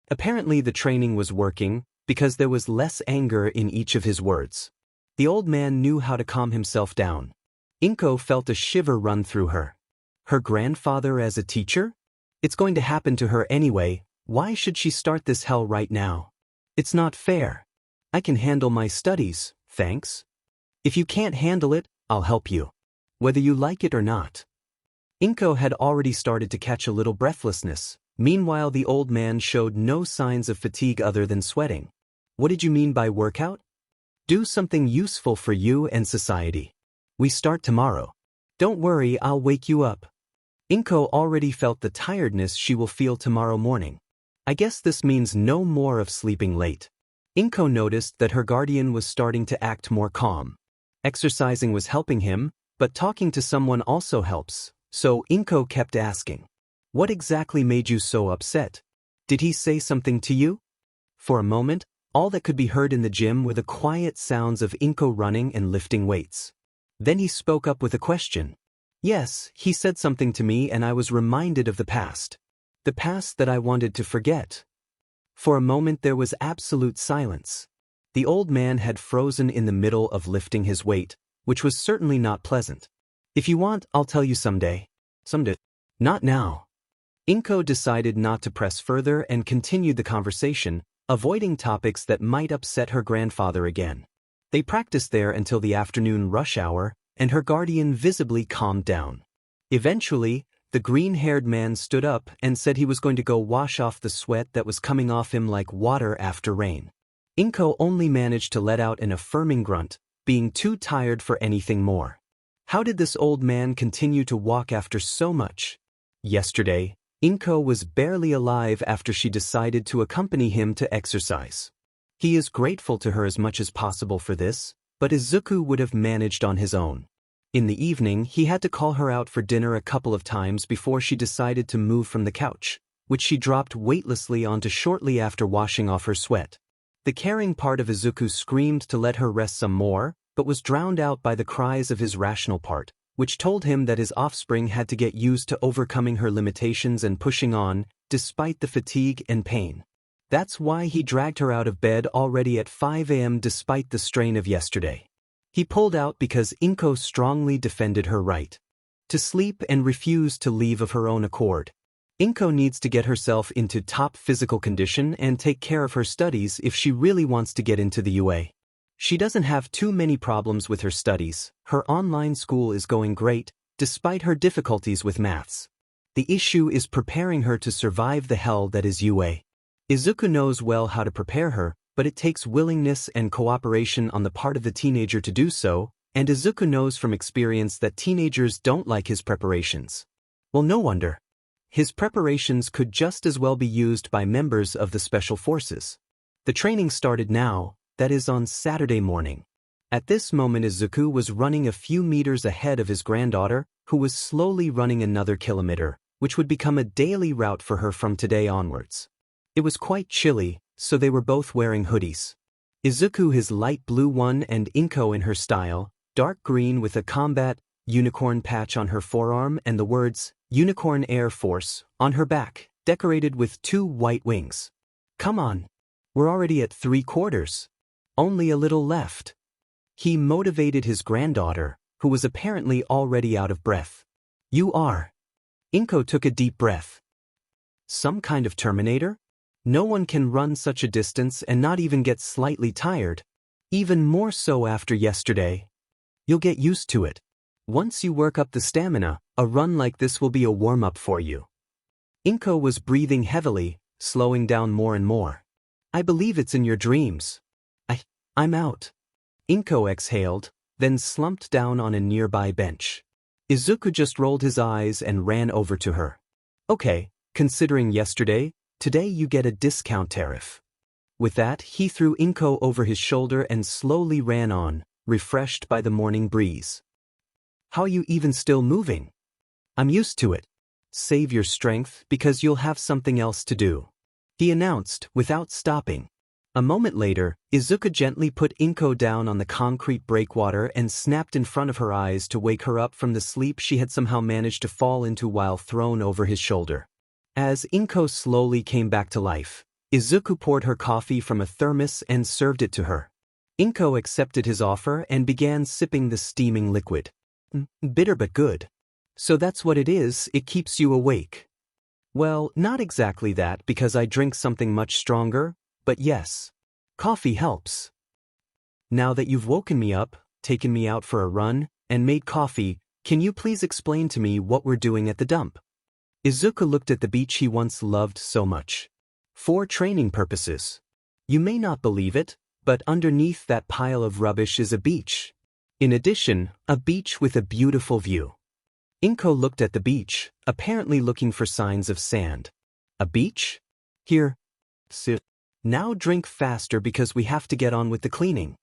Apparently the training was working, because there was less anger in each of his words. The old man knew how to calm himself down. Inko felt a shiver run through her. Her grandfather as a teacher? It's going to happen to her anyway. Why should she start this hell right now? It's not fair. I can handle my studies, thanks. If you can't handle it, I'll help you. Whether you like it or not. Inko had already started to catch a little breathlessness. Meanwhile, the old man showed no signs of fatigue other than sweating. What did you mean by workout? Do something useful for you and society. We start tomorrow. Don't worry, I'll wake you up. Inko already felt the tiredness she will feel tomorrow morning. I guess this means no more of sleeping late. Inko noticed that her guardian was starting to act more calm. Exercising was helping him, but talking to someone also helps, so Inko kept asking. What exactly made you so upset? Did he say something to you? For a moment, all that could be heard in the gym were the quiet sounds of Inko running and lifting weights. Then he spoke up with a question. Yes, he said something to me and I was reminded of the past. The past that I wanted to forget. For a moment there was absolute silence. The old man had frozen in the middle of lifting his weight, which was certainly not pleasant. If you want, I'll tell you someday. Someday. Not now. Inko decided not to press further and continued the conversation, avoiding topics that might upset her grandfather again. They practiced there until the afternoon rush hour, and her guardian visibly calmed down. Eventually, the green-haired man stood up and said he was going to go wash off the sweat that was coming off him like water after rain. Inko only managed to let out an affirming grunt, being too tired for anything more. How did this old man continue to walk after so much? Yesterday, Inko was barely alive after she decided to accompany him to exercise. He is grateful to her as much as possible for this, but Izuku would have managed on his own. In the evening, he had to call her out for dinner a couple of times before she decided to move from the couch, which she dropped weightlessly onto shortly after washing off her sweat. The caring part of Izuku screamed to let her rest some more, but was drowned out by the cries of his rational part, which told him that his offspring had to get used to overcoming her limitations and pushing on, despite the fatigue and pain. That's why he dragged her out of bed already at 5 a.m. despite the strain of yesterday. He pulled out because Inko strongly defended her right to sleep and refused to leave of her own accord. Inko needs to get herself into top physical condition and take care of her studies if she really wants to get into the UA. She doesn't have too many problems with her studies. Her online school is going great, despite her difficulties with maths. The issue is preparing her to survive the hell that is UA. Izuku knows well how to prepare her, but it takes willingness and cooperation on the part of the teenager to do so, and Izuku knows from experience that teenagers don't like his preparations. Well, no wonder. His preparations could just as well be used by members of the Special Forces. The training started now, that is on Saturday morning. At this moment Izuku was running a few meters ahead of his granddaughter, who was slowly running another kilometer, which would become a daily route for her from today onwards. It was quite chilly, so they were both wearing hoodies. Izuku his light blue one and Inko in her style, dark green with a combat unicorn patch on her forearm and the words Unicorn Air Force on her back, decorated with 2 white wings. Come on. We're already at 3/4. Only a little left. He motivated his granddaughter, who was apparently already out of breath. You are. Inko took a deep breath. Some kind of Terminator? No one can run such a distance and not even get slightly tired. Even more so after yesterday. You'll get used to it. Once you work up the stamina, a run like this will be a warm-up for you. Inko was breathing heavily, slowing down more and more. I believe it's in your dreams. I'm out. Inko exhaled, then slumped down on a nearby bench. Izuku just rolled his eyes and ran over to her. Okay, considering yesterday, today you get a discount tariff. With that, he threw Inko over his shoulder and slowly ran on, refreshed by the morning breeze. How are you even still moving? I'm used to it. Save your strength because you'll have something else to do, he announced without stopping. A moment later, Izuku gently put Inko down on the concrete breakwater and snapped in front of her eyes to wake her up from the sleep she had somehow managed to fall into while thrown over his shoulder. As Inko slowly came back to life, Izuku poured her coffee from a thermos and served it to her. Inko accepted his offer and began sipping the steaming liquid. Bitter but good. So that's what it is, it keeps you awake. Well, not exactly that because I drink something much stronger, but yes. Coffee helps. Now that you've woken me up, taken me out for a run, and made coffee, can you please explain to me what we're doing at the dump? Izuku looked at the beach he once loved so much. For training purposes. You may not believe it, but underneath that pile of rubbish is a beach. In addition, a beach with a beautiful view. Inko looked at the beach, apparently looking for signs of sand. A beach? Here. Sit. Now drink faster because we have to get on with the cleaning.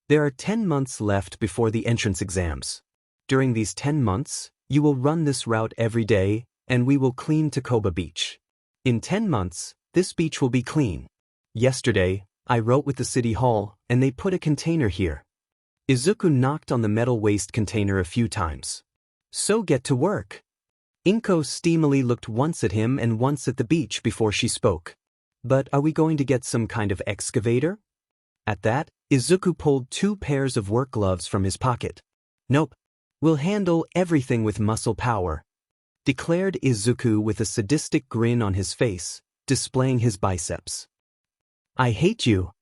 There are 10 months left before the entrance exams. During these 10 months, you will run this route every day, and we will clean Takoba Beach. In 10 months, this beach will be clean. Yesterday, I wrote with the city hall, and they put a container here. Izuku knocked on the metal waste container a few times. So get to work. Inko steamily looked once at him and once at the beach before she spoke. But are we going to get some kind of excavator? At that, Izuku pulled 2 pairs of work gloves from his pocket. Nope. We'll handle everything with muscle power, declared Izuku with a sadistic grin on his face, displaying his biceps. I hate you.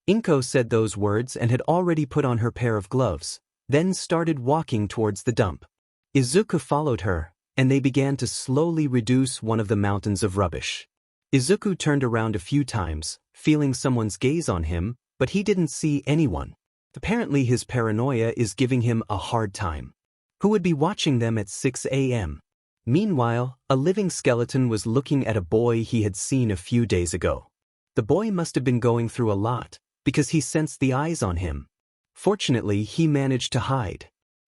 Inko said those words and had already put on her pair of gloves, then started walking towards the dump. Izuku followed her, and they began to slowly reduce one of the mountains of rubbish. Izuku turned around a few times, feeling someone's gaze on him, but he didn't see anyone. Apparently his paranoia is giving him a hard time. Who would be watching them at 6 a.m.? Meanwhile, a living skeleton was looking at a boy he had seen a few days ago. The boy must have been going through a lot, because he sensed the eyes on him. Fortunately, he managed to hide.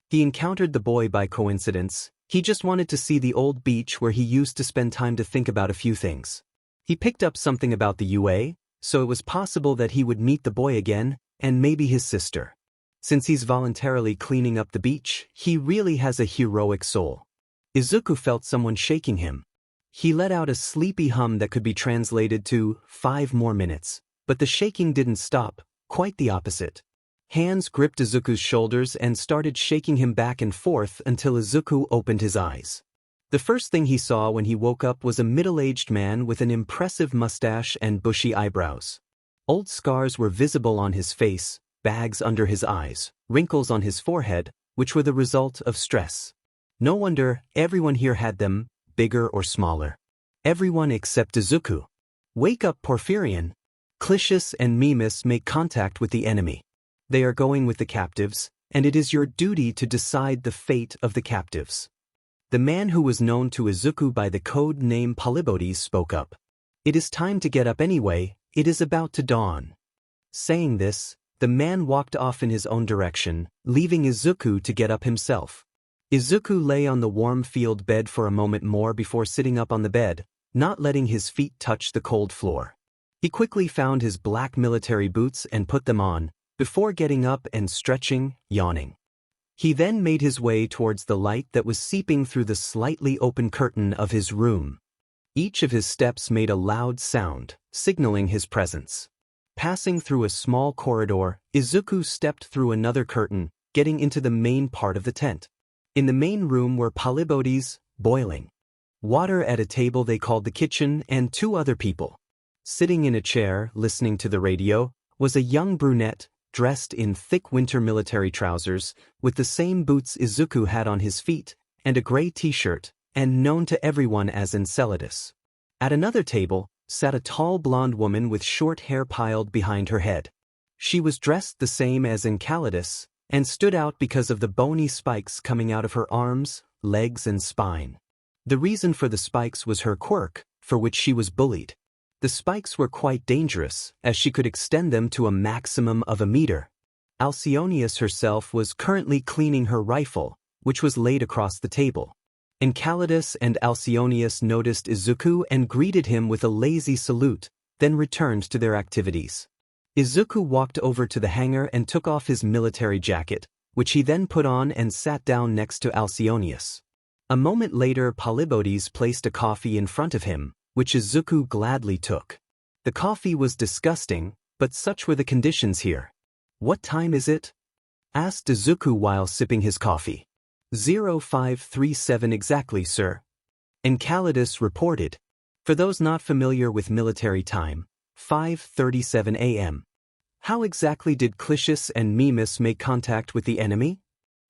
He encountered the boy by coincidence. He just wanted to see the old beach where he used to spend time to think about a few things. He picked up something about the UA, so it was possible that he would meet the boy again, and maybe his sister. Since he's voluntarily cleaning up the beach, he really has a heroic soul. Izuku felt someone shaking him. He let out a sleepy hum that could be translated to 5 more minutes, but the shaking didn't stop, quite the opposite. Hands gripped Izuku's shoulders and started shaking him back and forth until Izuku opened his eyes. The first thing he saw when he woke up was a middle-aged man with an impressive mustache and bushy eyebrows. Old scars were visible on his face, bags under his eyes, wrinkles on his forehead, which were the result of stress. No wonder everyone here had them, bigger or smaller. Everyone except Izuku. Wake up, Porphyrion. Clitius and Mimas make contact with the enemy. They are going with the captives, and it is your duty to decide the fate of the captives. The man who was known to Izuku by the code name Polybotes spoke up. It is time to get up anyway, it is about to dawn. Saying this, the man walked off in his own direction, leaving Izuku to get up himself. Izuku lay on the warm field bed for a moment more before sitting up on the bed, not letting his feet touch the cold floor. He quickly found his black military boots and put them on, before getting up and stretching, yawning. He then made his way towards the light that was seeping through the slightly open curtain of his room. Each of his steps made a loud sound, signaling his presence. Passing through a small corridor, Izuku stepped through another curtain, getting into the main part of the tent. In the main room were Polybotes, boiling water at a table they called the kitchen, and 2 other people. Sitting in a chair, listening to the radio, was a young brunette, dressed in thick winter military trousers, with the same boots Izuku had on his feet, and a gray t-shirt, and known to everyone as Enceladus. At another table, sat a tall blonde woman with short hair piled behind her head. She was dressed the same as Enceladus, and stood out because of the bony spikes coming out of her arms, legs and spine. The reason for the spikes was her quirk, for which she was bullied. The spikes were quite dangerous, as she could extend them to a maximum of 1 meter. Alcyonius herself was currently cleaning her rifle, which was laid across the table. Enceladus and Alcyonius noticed Izuku and greeted him with a lazy salute, then returned to their activities. Izuku walked over to the hangar and took off his military jacket, which he then put on and sat down next to Alcyonius. A moment later, Polybotes placed a coffee in front of him, which Izuku gladly took. The coffee was disgusting, but such were the conditions here. "What time is it?" asked Izuku while sipping his coffee. 0537 exactly, sir. Enceladus reported. For those not familiar with military time, 5:37 a.m. How exactly did Clitius and Mimas make contact with the enemy?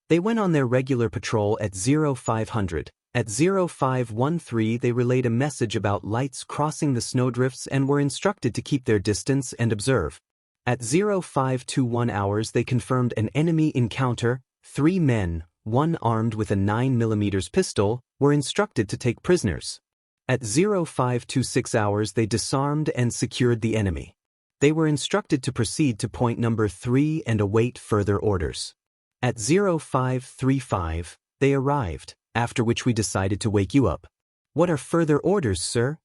They went on their regular patrol at 0500. At 0513 they relayed a message about lights crossing the snowdrifts and were instructed to keep their distance and observe. At 0521 hours they confirmed an enemy encounter. 3 men, one armed with a 9mm pistol, were instructed to take prisoners. At 0526 hours they disarmed and secured the enemy. They were instructed to proceed to point number 3 and await further orders. At 0535, they arrived, after which we decided to wake you up. What are further orders, sir?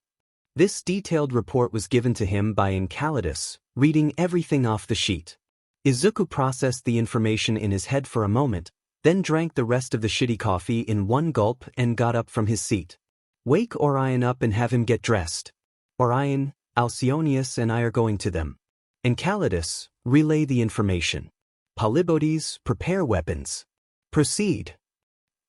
This detailed report was given to him by Enceladus, reading everything off the sheet. Izuku processed the information in his head for a moment, then drank the rest of the shitty coffee in one gulp and got up from his seat. Wake Orion up and have him get dressed. Orion, Alcyonius and I are going to them. Enceladus, relay the information. Polybotes, prepare weapons. Proceed.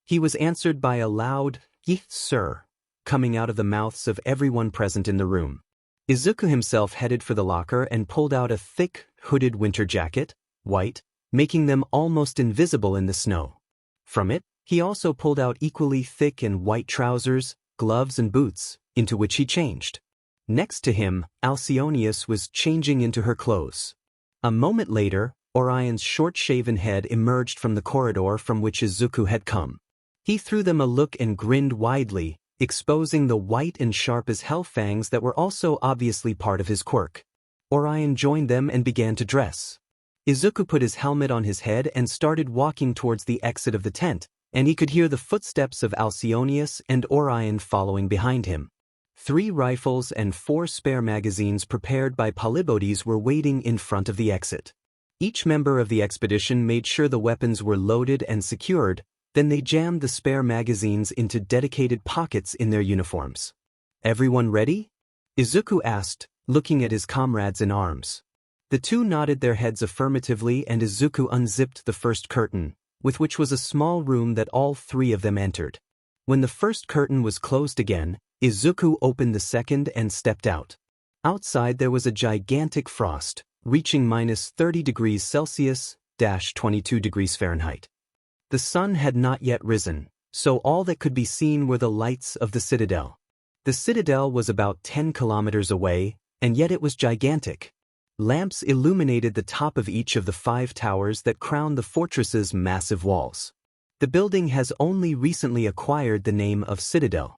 He was answered by a loud, "Yes, sir," coming out of the mouths of everyone present in the room. Izuku himself headed for the locker and pulled out a thick, hooded winter jacket, white, making them almost invisible in the snow. From it, he also pulled out equally thick and white trousers, gloves and boots, into which he changed. Next to him, Alcyonius was changing into her clothes. A moment later, Orion's short-shaven head emerged from the corridor from which Izuku had come. He threw them a look and grinned widely, exposing the white and sharp as hell fangs that were also obviously part of his quirk. Orion joined them and began to dress. Izuku put his helmet on his head and started walking towards the exit of the tent, and he could hear the footsteps of Alcyonius and Orion following behind him. 3 rifles and 4 spare magazines prepared by Polybotes were waiting in front of the exit. Each member of the expedition made sure the weapons were loaded and secured, then they jammed the spare magazines into dedicated pockets in their uniforms. Everyone ready? Izuku asked, looking at his comrades in arms. The 2 nodded their heads affirmatively and Izuku unzipped the first curtain, with which was a small room that all 3 of them entered. When the first curtain was closed again, Izuku opened the second and stepped out. Outside there was a gigantic frost, reaching -30 degrees Celsius, -22 degrees Fahrenheit. The sun had not yet risen, so all that could be seen were the lights of the citadel. The citadel was about 10 kilometers away, and yet it was gigantic. Lamps illuminated the top of each of the 5 towers that crowned the fortress's massive walls. The building has only recently acquired the name of Citadel.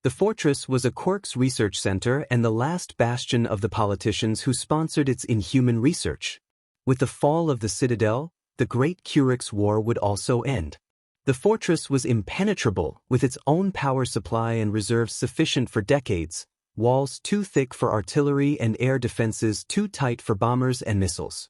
The fortress was a Quirks research center and the last bastion of the politicians who sponsored its inhuman research. With the fall of the Citadel, the Great Quirks War would also end. The fortress was impenetrable, with its own power supply and reserves sufficient for decades, walls too thick for artillery and air defenses too tight for bombers and missiles.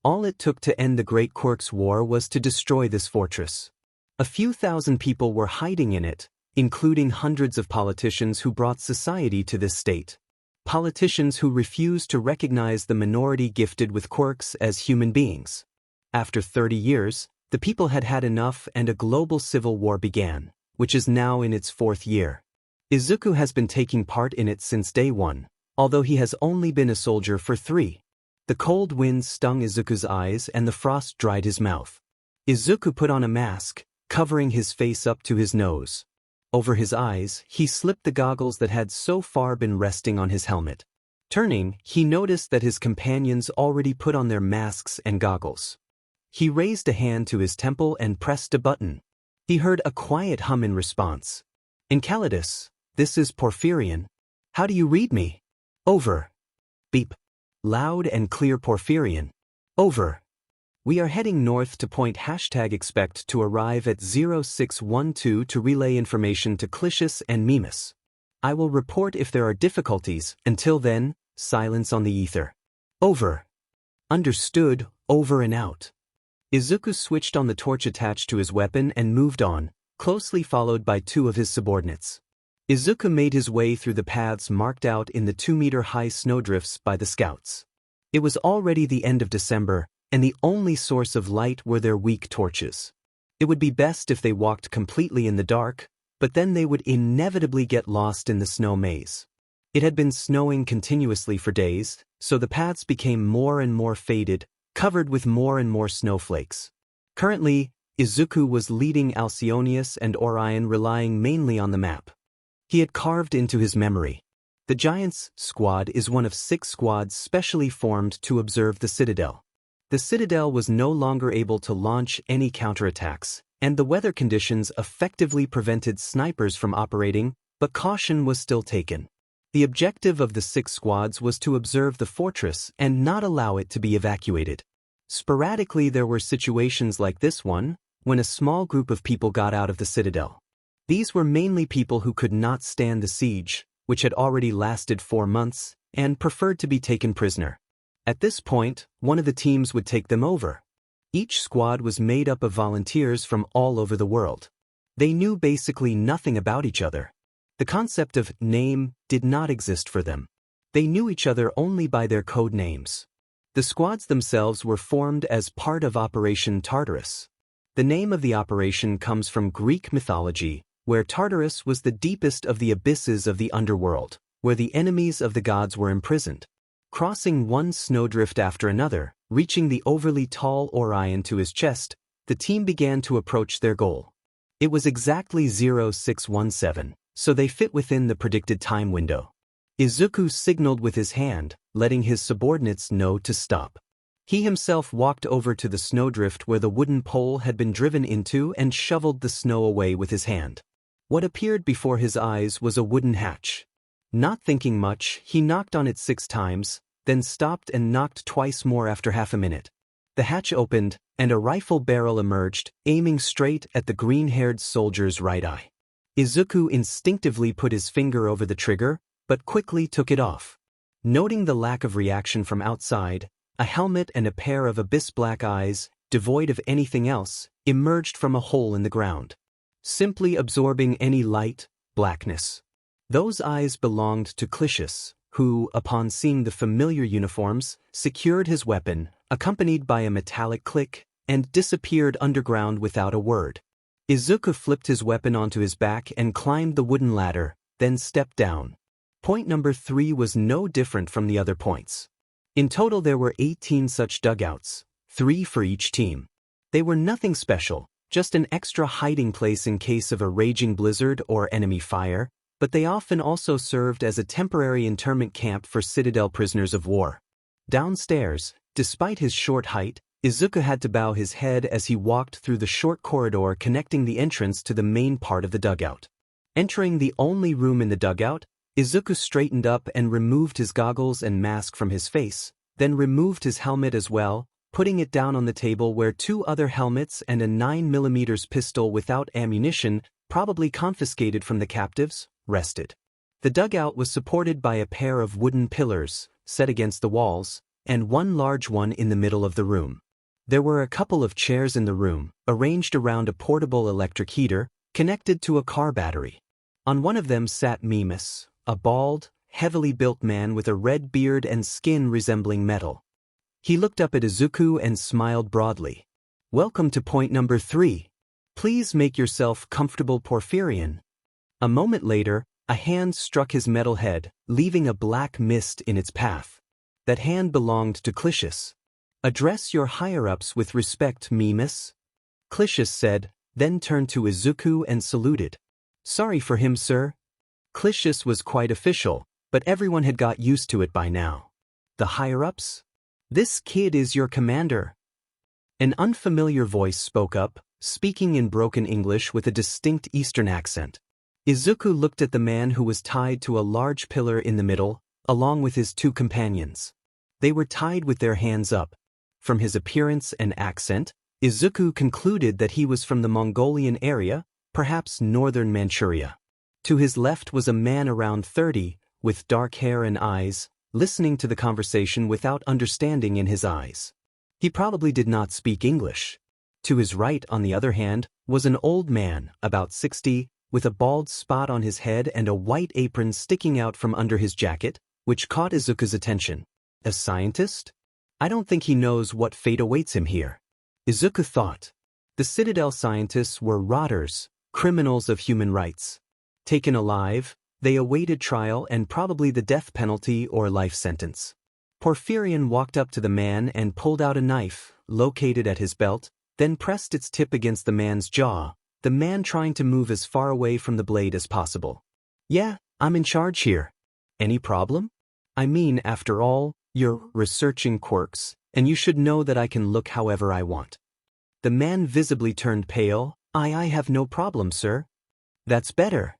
All it took to end the Great Quirks War was to destroy this fortress. A few thousand people were hiding in it, including hundreds of politicians who brought society to this state. Politicians who refused to recognize the minority gifted with quirks as human beings. After 30 years, the people had had enough and a global civil war began, which is now in its 4th year. Izuku has been taking part in it since day 1, although he has only been a soldier for 3. The cold winds stung Izuku's eyes and the frost dried his mouth. Izuku put on a mask, covering his face up to his nose. Over his eyes, he slipped the goggles that had so far been resting on his helmet. Turning, he noticed that his companions already put on their masks and goggles. He raised a hand to his temple and pressed a button. He heard a quiet hum in response. Enceladus, this is Porphyrion. How do you read me? Over. Beep. Loud and clear Porphyrion. Over. We are heading north to point #expect to arrive at 0612 to relay information to Clitius and Mimas. I will report if there are difficulties. Until then, silence on the ether. Over. Understood, over and out. Izuku switched on the torch attached to his weapon and moved on, closely followed by 2 of his subordinates. Izuku made his way through the paths marked out in the 2-meter-high snowdrifts by the scouts. It was already the end of December, and the only source of light were their weak torches. It would be best if they walked completely in the dark, but then they would inevitably get lost in the snow maze. It had been snowing continuously for days, so the paths became more and more faded, covered with more and more snowflakes. Currently, Izuku was leading Alcyonius and Orion, relying mainly on the map he had carved into his memory. The Giants squad is one of 6 squads specially formed to observe the Citadel. The Citadel was no longer able to launch any counterattacks, and the weather conditions effectively prevented snipers from operating, but caution was still taken. The objective of the 6 squads was to observe the fortress and not allow it to be evacuated. Sporadically there were situations like this one, when a small group of people got out of the Citadel. These were mainly people who could not stand the siege, which had already lasted 4 months, and preferred to be taken prisoner. At this point, one of the teams would take them over. Each squad was made up of volunteers from all over the world. They knew basically nothing about each other. The concept of name did not exist for them. They knew each other only by their code names. The squads themselves were formed as part of Operation Tartarus. The name of the operation comes from Greek mythology, where Tartarus was the deepest of the abysses of the underworld, where the enemies of the gods were imprisoned. Crossing one snowdrift after another, reaching the overly tall Orion to his chest, the team began to approach their goal. It was exactly 0617, so they fit within the predicted time window. Izuku signaled with his hand, letting his subordinates know to stop. He himself walked over to the snowdrift where the wooden pole had been driven into and shoveled the snow away with his hand. What appeared before his eyes was a wooden hatch. Not thinking much, he knocked on it 6 times, then stopped and knocked twice more after half a minute. The hatch opened, and a rifle barrel emerged, aiming straight at the green-haired soldier's right eye. Izuku instinctively put his finger over the trigger, but quickly took it off. Noting the lack of reaction from outside, a helmet and a pair of abyss-black eyes, devoid of anything else, emerged from a hole in the ground. Simply absorbing any light, blackness. Those eyes belonged to Clitius, who, upon seeing the familiar uniforms, secured his weapon, accompanied by a metallic click, and disappeared underground without a word. Izuku flipped his weapon onto his back and climbed the wooden ladder, then stepped down. Point number 3 was no different from the other points. In total there were 18 such dugouts, 3 for each team. They were nothing special, just an extra hiding place in case of a raging blizzard or enemy fire, but they often also served as a temporary internment camp for Citadel prisoners of war. Downstairs, despite his short height, Izuku had to bow his head as he walked through the short corridor connecting the entrance to the main part of the dugout. Entering the only room in the dugout, Izuku straightened up and removed his goggles and mask from his face, then removed his helmet as well, putting it down on the table where 2 other helmets and a 9mm pistol without ammunition, probably confiscated from the captives, rested. The dugout was supported by a pair of wooden pillars, set against the walls, and one large one in the middle of the room. There were a couple of chairs in the room, arranged around a portable electric heater, connected to a car battery. On one of them sat Mimas, a bald, heavily built man with a red beard and skin resembling metal. He looked up at Izuku and smiled broadly. "Welcome to point number 3. Please make yourself comfortable, Porphyrion." A moment later, a hand struck his metal head, leaving a black mist in its path. That hand belonged to Clitius. "Address your higher-ups with respect, Mimas," Clitius said, then turned to Izuku and saluted. "Sorry for him, sir." Clitius was quite official, but everyone had got used to it by now. "The higher-ups? This kid is your commander." An unfamiliar voice spoke up, speaking in broken English with a distinct Eastern accent. Izuku looked at the man who was tied to a large pillar in the middle, along with his 2 companions. They were tied with their hands up. From his appearance and accent, Izuku concluded that he was from the Mongolian area, perhaps northern Manchuria. To his left was a man around 30, with dark hair and eyes, listening to the conversation without understanding in his eyes. He probably did not speak English. To his right, on the other hand, was an old man, about 60, with a bald spot on his head and a white apron sticking out from under his jacket, which caught Izuku's attention. A scientist? I don't think he knows what fate awaits him here, Izuku thought. The Citadel scientists were rotters, criminals of human rights. Taken alive, they awaited trial and probably the death penalty or life sentence. Porphyrion walked up to the man and pulled out a knife, located at his belt, then pressed its tip against the man's jaw, the man trying to move as far away from the blade as possible. "Yeah, I'm in charge here. Any problem? I mean, after all, you're researching quirks, and you should know that I can look however I want." The man visibly turned pale. I have no problem, sir." "That's better."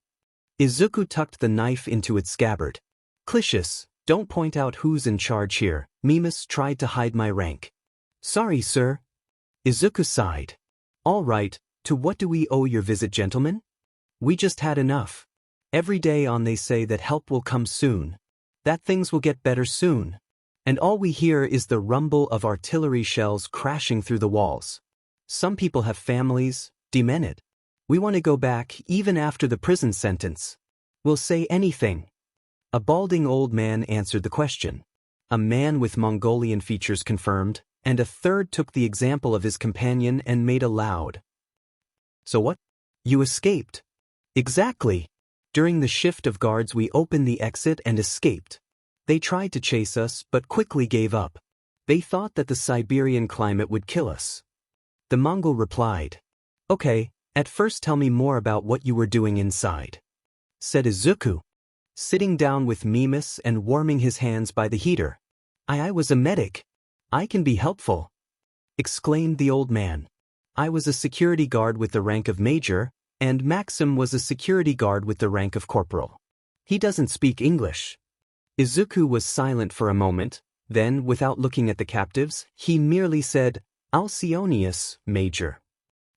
Izuku tucked the knife into its scabbard. "Clicius, don't point out who's in charge here. Mimas tried to hide my rank." "Sorry, sir." Izuku sighed. "All right, to what do we owe your visit, gentlemen? We just had enough. Every day on they say that help will come soon, that things will get better soon, and all we hear is the rumble of artillery shells crashing through the walls. Some people have families, demon it. We want to go back even after the prison sentence. We'll say anything." A balding old man answered the question. A man with Mongolian features confirmed, and a third took the example of his companion and made a loud. "So what? You escaped?" "Exactly. During the shift of guards we opened the exit and escaped. They tried to chase us but quickly gave up. They thought that the Siberian climate would kill us." The Mongol replied. "Okay, at first tell me more about what you were doing inside," said Izuku, sitting down with Mimas and warming his hands by the heater. I was a medic. I can be helpful," exclaimed the old man. "I was a security guard with the rank of major, and Maxim was a security guard with the rank of corporal. He doesn't speak English." Izuku was silent for a moment, then, without looking at the captives, he merely said, "Alcyonius, Major."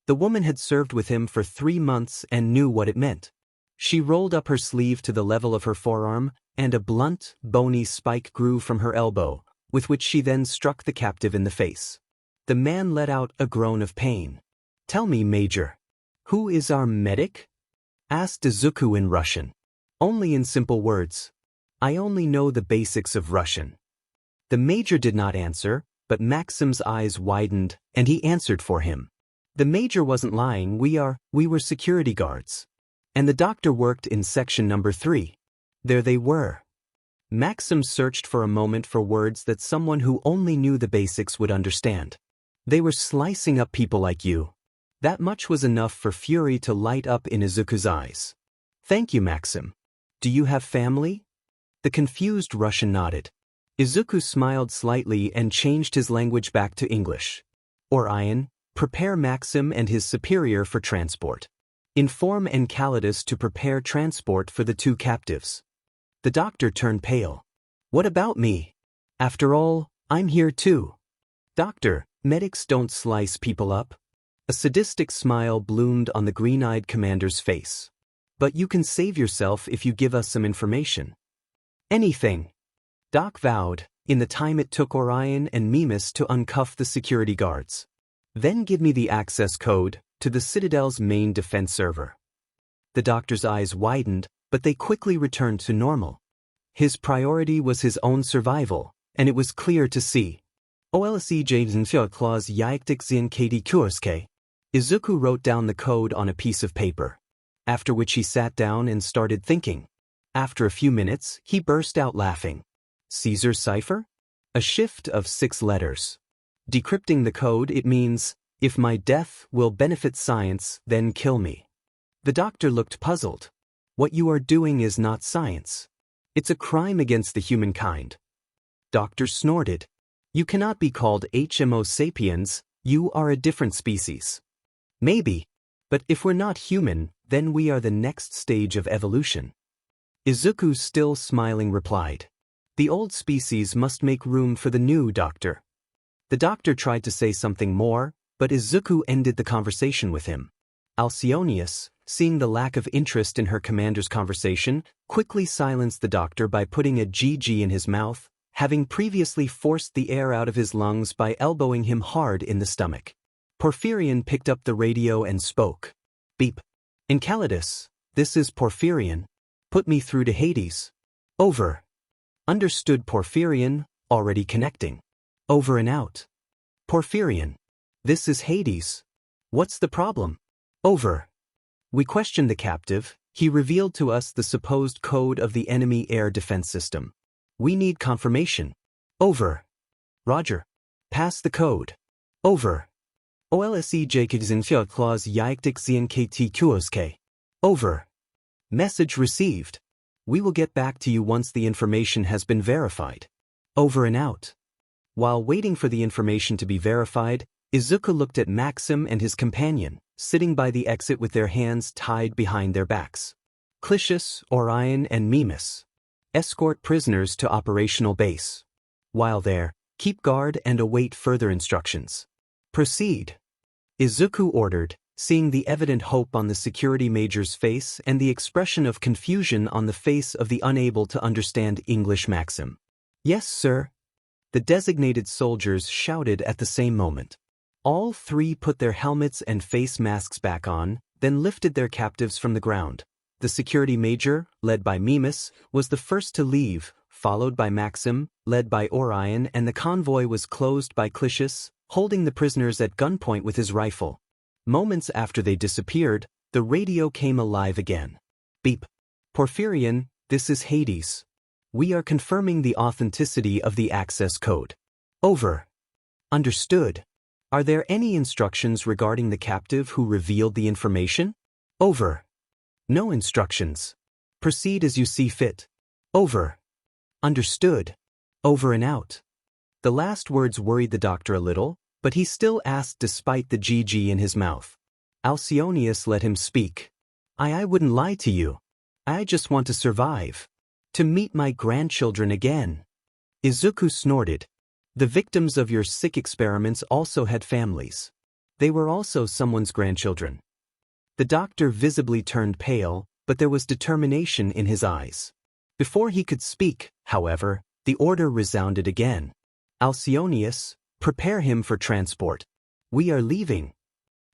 The woman had served with him for 3 months and knew what it meant. She rolled up her sleeve to the level of her forearm, and a blunt, bony spike grew from her elbow, with which she then struck the captive in the face. The man let out a groan of pain. "Tell me, Major, who is our medic?" asked Izuku in Russian. "Only in simple words. I only know the basics of Russian." The Major did not answer, but Maxim's eyes widened, and he answered for him. The Major wasn't lying. We were security guards. And the doctor worked in section number 3. There they were. Maxim searched for a moment for words that someone who only knew the basics would understand. "They were slicing up people like you." That much was enough for fury to light up in Izuku's eyes. "Thank you, Maxim. Do you have family?" The confused Russian nodded. Izuku smiled slightly and changed his language back to English. "Orion, prepare Maxim and his superior for transport. Inform Enceladus to prepare transport for the 2 captives." The doctor turned pale. "What about me? After all, I'm here too." "Doctor, medics don't slice people up." A sadistic smile bloomed on the green-eyed commander's face. "But you can save yourself if you give us some information." "Anything." Doc vowed, in the time it took Orion and Mimas to uncuff the security guards. "Then give me the access code to the Citadel's main defense server." The doctor's eyes widened, but they quickly returned to normal. His priority was his own survival, and it was clear to see. "OLC Jameson Clause Yiktik KD Kurske." Izuku wrote down the code on a piece of paper, after which he sat down and started thinking. After a few minutes, he burst out laughing. "Caesar's cipher? A shift of 6 letters. Decrypting the code, it means, if my death will benefit science, then kill me." The doctor looked puzzled. "What you are doing is not science. It's a crime against the humankind." Doctor snorted. "You cannot be called HMO sapiens, you are a different species." "Maybe, but if we're not human, then we are the next stage of evolution." Izuku, still smiling, replied. "The old species must make room for the new, doctor." The doctor tried to say something more, but Izuku ended the conversation with him. Alcyonius, seeing the lack of interest in her commander's conversation, quickly silenced the doctor by putting a GG in his mouth, having previously forced the air out of his lungs by elbowing him hard in the stomach. Porphyrion picked up the radio and spoke. "Beep. Enceladus, this is Porphyrion. Put me through to Hades." "Over." Understood Porphyrion, already connecting. "Over and out." "Porphyrion, this is Hades. What's the problem? Over. We questioned the captive. He revealed to us the supposed code of the enemy air defense system. We need confirmation. Over. Roger. Pass the code. Over. OLSE Jakigzinfjord clause Yikdikzian KT Kuoske. Over. Message received. We will get back to you once the information has been verified. Over and out. While waiting for the information to be verified, Izuku looked at Maxim and his companion, sitting by the exit with their hands tied behind their backs. Clicius, Orion, and Mimas. Escort prisoners to operational base. While there, keep guard and await further instructions. Proceed. Izuku ordered, seeing the evident hope on the security major's face and the expression of confusion on the face of the unable to understand English Maxim. Yes, sir. The designated soldiers shouted at the same moment. All three put their helmets and face masks back on, then lifted their captives from the ground. The security major, led by Mimas, was the first to leave, followed by Maxim, led by Orion, and the convoy was closed by Clicius, holding the prisoners at gunpoint with his rifle. Moments after they disappeared, the radio came alive again. Beep. Porphyrion, this is Hades. We are confirming the authenticity of the access code. Over. Understood. Are there any instructions regarding the captive who revealed the information? Over. No instructions. Proceed as you see fit. Over. Understood. Over and out. The last words worried the doctor a little, but he still asked despite the GG in his mouth. Alcyonius let him speak. I wouldn't lie to you. I just want to survive. To meet my grandchildren again. Izuku snorted. The victims of your sick experiments also had families. They were also someone's grandchildren. The doctor visibly turned pale, but there was determination in his eyes. Before he could speak, however, the order resounded again. Alcyonius, prepare him for transport. We are leaving.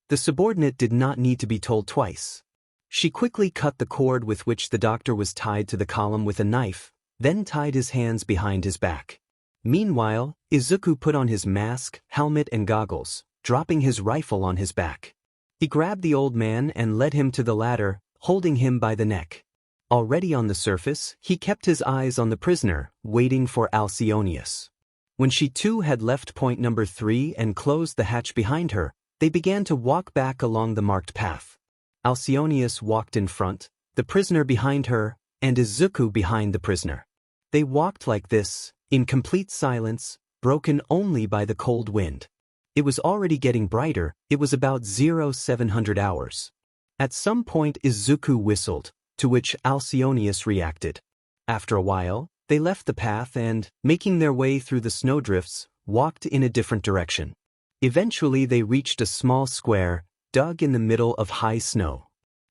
The subordinate did not need to be told twice. She quickly cut the cord with which the doctor was tied to the column with a knife, then tied his hands behind his back. Meanwhile, Izuku put on his mask, helmet and goggles, dropping his rifle on his back. He grabbed the old man and led him to the ladder, holding him by the neck. Already on the surface, he kept his eyes on the prisoner, waiting for Alcyonius. When she too had left point number 3 and closed the hatch behind her, they began to walk back along the marked path. Alcyonius walked in front, the prisoner behind her, and Izuku behind the prisoner. They walked like this, in complete silence, broken only by the cold wind. It was already getting brighter. It was about 0700 hours. At some point Izuku whistled, to which Alcyonius reacted. After a while, they left the path and, making their way through the snowdrifts, walked in a different direction. Eventually they reached a small square, dug in the middle of high snow.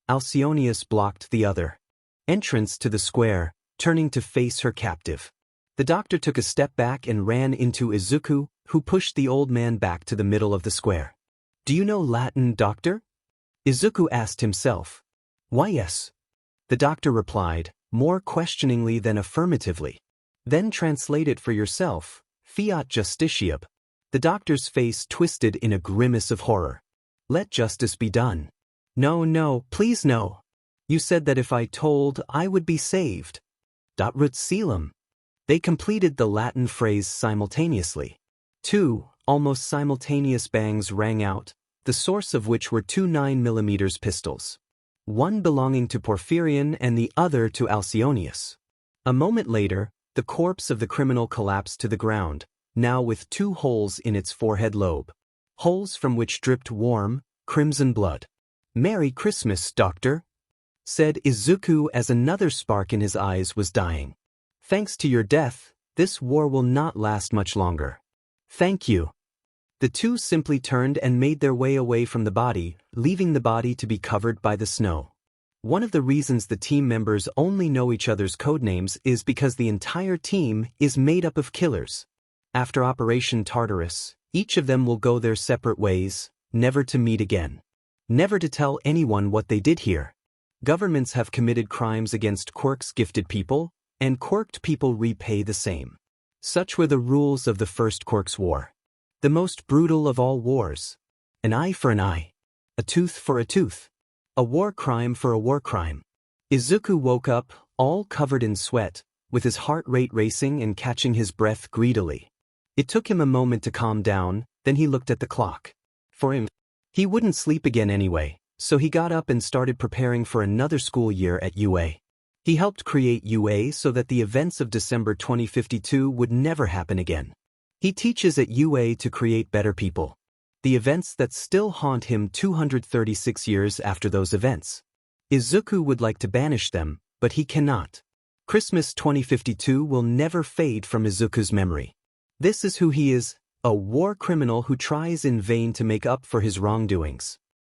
Alcyonius blocked the other entrance to the square, turning to face her captive. The doctor took a step back and ran into Izuku, who pushed the old man back to the middle of the square. Do you know Latin, doctor? Izuku asked himself. Why, yes. The doctor replied, more questioningly than affirmatively. Then translate it for yourself, fiat justitiab. The doctor's face twisted in a grimace of horror. Let justice be done. No, please no. You said that if I told, I would be saved. Rut coelum. They completed the Latin phrase simultaneously. 2 almost simultaneous bangs rang out, the source of which were 2 9mm pistols. One belonging to Porphyrion and the other to Alcyonius. A moment later, the corpse of the criminal collapsed to the ground, now with 2 holes in its forehead lobe. Holes from which dripped warm, crimson blood. Merry Christmas, doctor, said Izuku as another spark in his eyes was dying. Thanks to your death, this war will not last much longer. Thank you. The two simply turned and made their way away from the body, leaving the body to be covered by the snow. One of the reasons the team members only know each other's codenames is because the entire team is made up of killers. After Operation Tartarus, each of them will go their separate ways, never to meet again. Never to tell anyone what they did here. Governments have committed crimes against Quirks gifted people, and Quirked people repay the same. Such were the rules of the first Quirks War. The most brutal of all wars. An eye for an eye. A tooth for a tooth. A war crime for a war crime. Izuku woke up, all covered in sweat, with his heart rate racing and catching his breath greedily. It took him a moment to calm down, then he looked at the clock. For him, he wouldn't sleep again anyway, so he got up and started preparing for another school year at UA. He helped create UA so that the events of December 2052 would never happen again. He teaches at UA to create better people. The events that still haunt him 236 years after those events. Izuku would like to banish them, but he cannot. Christmas 2052 will never fade from Izuku's memory. This is who he is, a war criminal who tries in vain to make up for his wrongdoings.